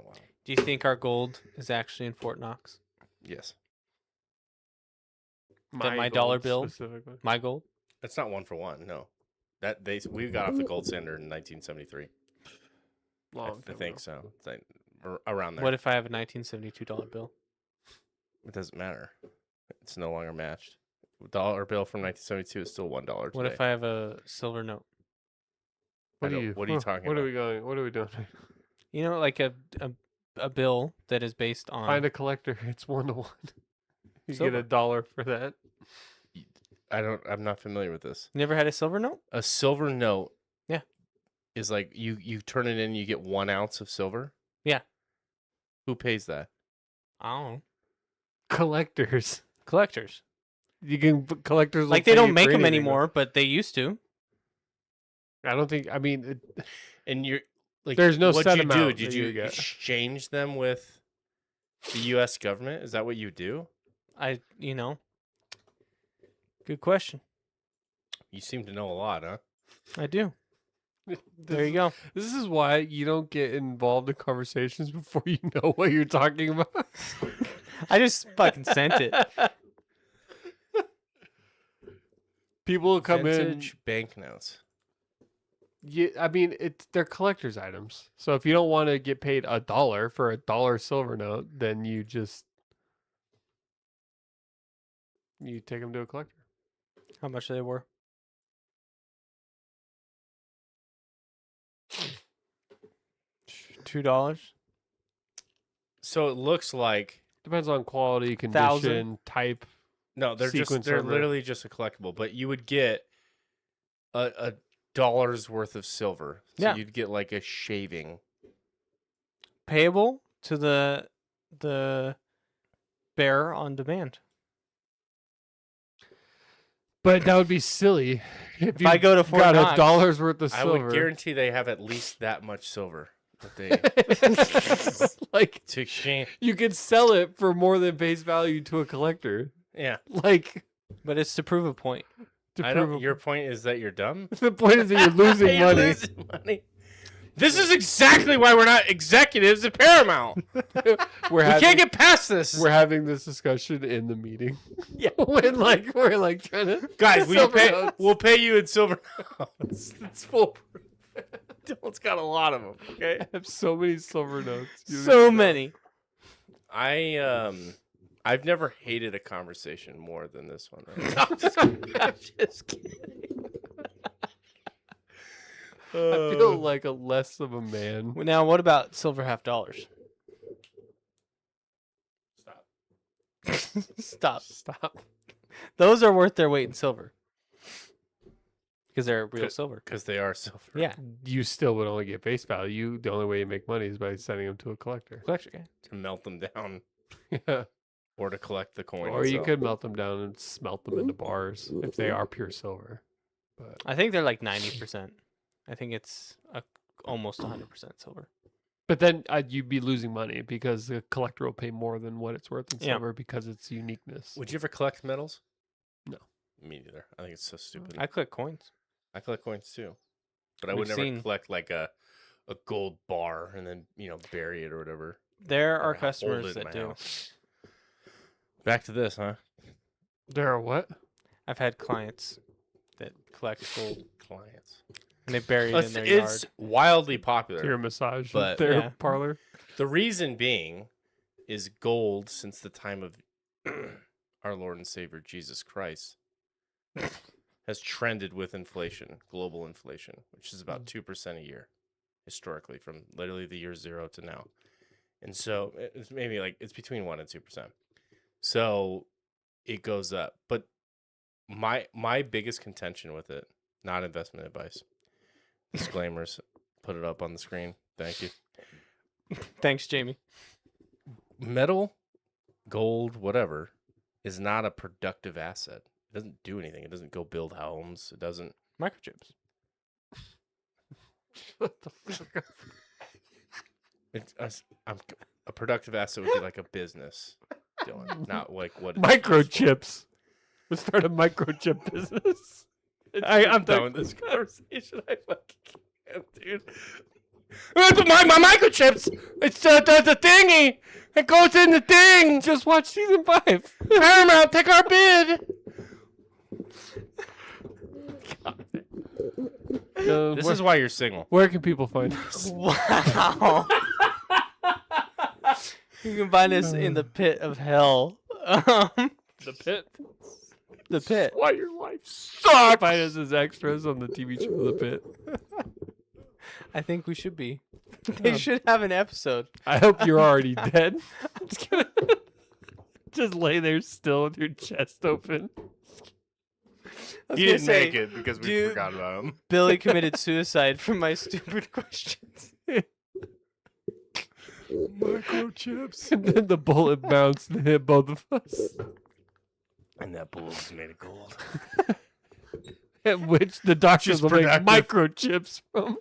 S1: wild.
S2: Do you think our gold is actually in Fort Knox?
S1: Yes,
S2: my
S3: gold
S2: dollar bill?
S3: specifically.
S2: My gold?
S1: it's not one for one. No, we got off the gold standard in 1973.
S3: Long
S1: I
S3: time
S1: think
S3: ago.
S1: so. It's like around there.
S2: What if I have a $1972 bill?
S1: It doesn't matter. It's no longer matched. Dollar bill from 1972 is still $1 today.
S2: What if I have a silver note?
S3: What are
S1: don't-
S3: you?
S1: what are you talking
S3: What are
S1: about?
S3: we going? What are we doing?
S2: You know, like a bill that is based on.
S3: Find a collector. It's 1-to-1. You
S2: Silver.
S3: get $1 for that.
S1: I'm not familiar with this.
S2: Never had a silver note?
S1: A silver note.
S2: Yeah.
S1: Is like you turn it in, you get 1 ounce of silver.
S2: Yeah.
S1: Who pays that?
S2: I don't know.
S3: Collectors.
S2: Collectors.
S3: You can collectors will
S2: Like they
S3: pay
S2: don't
S3: you
S2: make
S3: for
S2: them
S3: anything, though.
S2: anymore, but they used to.
S3: I don't think. I mean,
S1: And you're like,
S3: There's no
S1: what'd
S3: set
S1: you do?
S3: amount
S1: Did
S3: that
S1: you
S3: you get.
S1: exchange them with the U.S. government? Is that what you do?
S2: Good question.
S1: You seem to know a lot, huh?
S2: I do.
S3: this
S2: There you
S3: is-
S2: go.
S3: This is why you don't get involved in conversations before you know what you're talking about.
S2: I just fucking sent it.
S3: People will come
S1: Vintage banknotes.
S3: in. I mean, they're collector's items. So if you don't want to get paid $1 for a $1 silver note, then you take them to a collector.
S2: How much they were? $2.
S1: So it looks like
S3: Depends on quality,
S2: 1,000.
S3: condition, type.
S1: no, they're
S3: Sequence
S1: they're
S3: over.
S1: literally just a collectible, but you would get a dollar's worth of silver. So
S2: Yeah.
S1: you'd get like a shaving.
S2: Payable to the bearer on demand.
S3: But that would be silly if
S2: I go to Fort
S3: got
S2: Knox,
S3: $1 worth of
S1: I
S3: silver.
S1: would guarantee they have at least that much silver that they
S3: like
S1: to exchange.
S3: you could sell it for more than face value to a collector.
S1: Yeah,
S3: Like
S2: But it's to prove a point.
S3: to
S1: I
S3: prove
S1: don't. Your point is that you're dumb.
S3: the point is that you're losing
S1: You're
S3: money.
S1: losing money. This is exactly why we're not executives at Paramount.
S3: We're
S1: We
S3: having,
S1: can't get past this,
S3: we're having this discussion in the meeting.
S1: Yeah.
S3: when we're like trying to
S1: guys.
S3: silver notes.
S1: We'll pay you in silver notes.
S3: It's full.
S1: Dylan's got a lot of them. Okay.
S3: I have so many silver notes. You
S2: So
S3: don't know.
S2: many.
S1: I've never hated a conversation more than this one. Right?
S3: I'm just kidding. I feel like a less of a man.
S2: Now, what about silver $half?
S1: Stop.
S2: Stop.
S3: Stop.
S2: Those are worth their weight in silver. Because they're real silver.
S1: Because they are silver.
S2: Yeah.
S3: You still would only get face value. The only way you make money is by sending them to a collector.
S2: Collector. Yeah.
S1: To melt them down
S3: Yeah.
S1: or to collect the coin.
S3: Or you
S1: itself.
S3: could melt them down and smelt them into bars if they are pure silver. But
S2: I think they're like 90%. I think it's almost 100% silver.
S3: then you'd be losing money because the collector will pay more than what it's worth in
S2: Yeah.
S3: silver because it's uniqueness.
S1: Would you ever collect medals?
S3: No.
S1: Me neither. I think it's so stupid.
S2: I collect coins.
S1: I collect coins too, but I
S2: We've
S1: would never
S2: seen-
S1: collect like a gold bar and then bury it or whatever.
S2: There
S1: Or
S2: are
S1: hold
S2: customers
S1: it in
S2: that
S1: my
S2: do.
S1: house. Back to this, huh?
S3: There are what?
S2: I've had clients that collect gold
S1: Clients.
S2: and they bury it
S1: It's,
S2: in their
S1: it's
S2: yard.
S1: wildly popular.
S3: Your massage
S1: But-
S3: their
S2: Yeah.
S3: parlor.
S1: The reason being is gold since the time of our Lord and Savior Jesus Christ has trended with inflation, global inflation, which is about 2% a year historically from literally the year 0 to now. And so it's maybe like it's between 1 and 2%. So it goes up. But my biggest contention with it, not investment advice. Disclaimers, put it up on the screen. Thank you.
S2: Thanks, Jamie.
S1: Metal, gold, whatever, is not a productive asset. It doesn't do anything. It doesn't go build homes. It doesn't.
S2: Microchips.
S3: What the fuck?
S1: A productive asset would be like a business, Dylan, not like what.
S3: Microchips. Let's start a microchip business.
S1: I'm done with this conversation. I fucking can't, dude. But my microchips. It's the thingy. It goes in the thing.
S3: Just watch season 5.
S1: Paramount, take our bid. This is why you're single.
S3: Where can people find us?
S2: Wow. You can find us in the pit of hell.
S3: The Pit.
S2: The pit.
S3: Why your life sucks. Find us as extras on the TV show The Pit.
S2: I think we should be. They should have an episode.
S3: I hope you're already dead. Just gonna just lay there still with your chest open.
S1: He didn't make it because we
S2: dude,
S1: forgot about him.
S2: Billy committed suicide from my stupid questions.
S1: Microchips.
S3: And then the bullet bounced and hit both of us.
S1: And that bull's made of gold.
S3: At which the doctors
S1: Just
S3: will make
S1: productive.
S3: microchips from.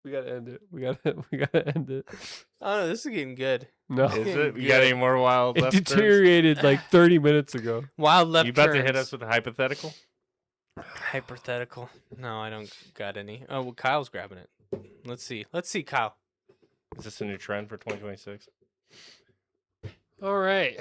S3: We gotta end it. We gotta end it.
S2: Oh no, this is getting good.
S3: No.
S1: Is it? You got any more wild
S3: It
S1: left turns?
S3: deteriorated like 30 minutes ago.
S2: Wild left
S1: You about to hit
S2: turns.
S1: us with a hypothetical?
S2: Hypothetical. No, I don't got any. Oh, well, Kyle's grabbing it. Let's see. Let's see, Kyle.
S1: Is this a new trend for 2026?
S3: All right.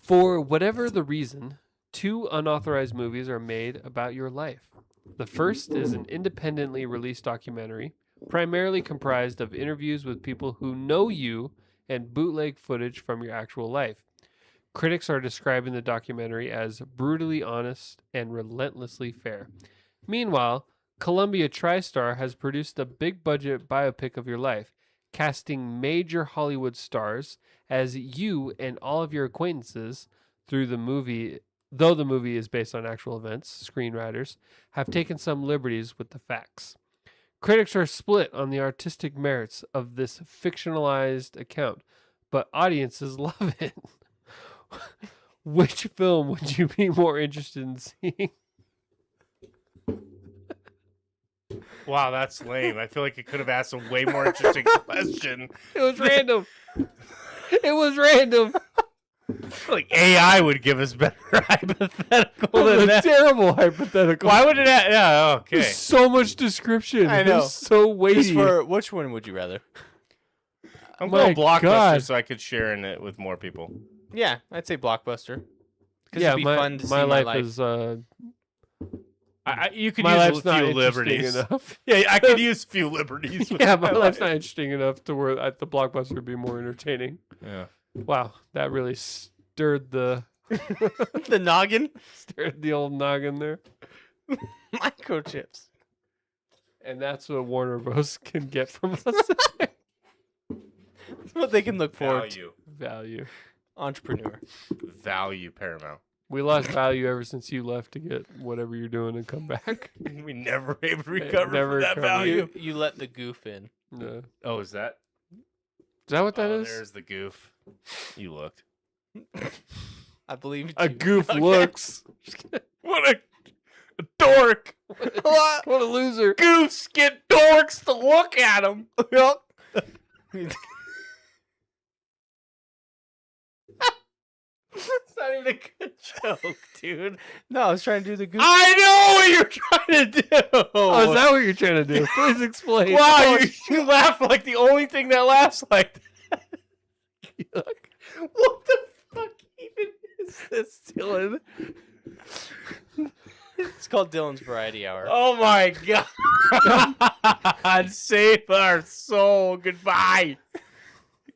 S3: For whatever the reason, 2 unauthorized movies are made about your life. The first is an independently released documentary, primarily comprised of interviews with people who know you and bootleg footage from your actual life. Critics are describing the documentary as brutally honest and relentlessly fair. Meanwhile, Columbia TriStar has produced a big-budget biopic of your life, casting major Hollywood stars as you and all of your acquaintances through the movie. Though the movie is based on actual events, screenwriters have taken some liberties with the facts. Critics are split on the artistic merits of this fictionalized account, but audiences love it. Which film would you be more interested in seeing?
S1: Wow, that's lame. I feel like it could have asked a way more interesting question.
S3: It was random. It was random.
S1: Like AI would give us better hypothetical
S3: It was
S1: than
S3: a
S1: that.
S3: terrible hypothetical.
S1: Why would it? Yeah, okay.
S3: There's so much description.
S2: I
S3: It
S2: know.
S3: was so weighty.
S2: Just for which one would you rather?
S1: I'm
S3: My
S1: going Blockbuster
S3: God.
S1: so I could share in it with more people.
S2: Yeah, I'd say Blockbuster. Because
S3: Yeah,
S2: it'd be fun to see
S3: my
S2: my
S3: life
S2: life.
S3: is
S1: You could
S3: my
S1: use
S3: life's
S1: a
S3: not
S1: few
S3: interesting
S1: liberties.
S3: enough.
S1: Yeah, I could use a few liberties. with
S3: Yeah, my life's
S1: life.
S3: not interesting enough to where the Blockbuster would be more entertaining.
S1: Yeah.
S3: Wow, that really stirred the
S2: The noggin?
S3: stirred the old noggin there.
S2: Microchips.
S3: And that's what Warner Bros. Can get from us.
S2: That's what they can look forward to.
S3: Value.
S2: Entrepreneur.
S1: Value Paramount.
S3: We lost value ever since you left to get whatever you're doing and come back.
S1: We never were able to recover
S3: never
S1: from that
S3: recovered.
S1: value.
S2: You let the goof in.
S3: No.
S1: Oh, is that?
S3: Is that what that
S1: Oh,
S3: is?
S1: there's the goof. You looked.
S2: I believe
S3: A
S2: you.
S3: goof
S2: Okay.
S3: looks.
S1: What a dork.
S2: What?
S3: What a loser.
S1: Goofs get dorks to look at them.
S2: It's not even a good joke, dude. No, I was trying to do the goof.
S1: I know what you're trying to do.
S3: Oh, is that what you're trying to do? Please explain.
S1: Wow, you laugh like the only thing that laughs like that. What the fuck even is this, Dylan?
S2: It's called Dylan's Variety Hour.
S1: Oh my god. Save our soul. Goodbye.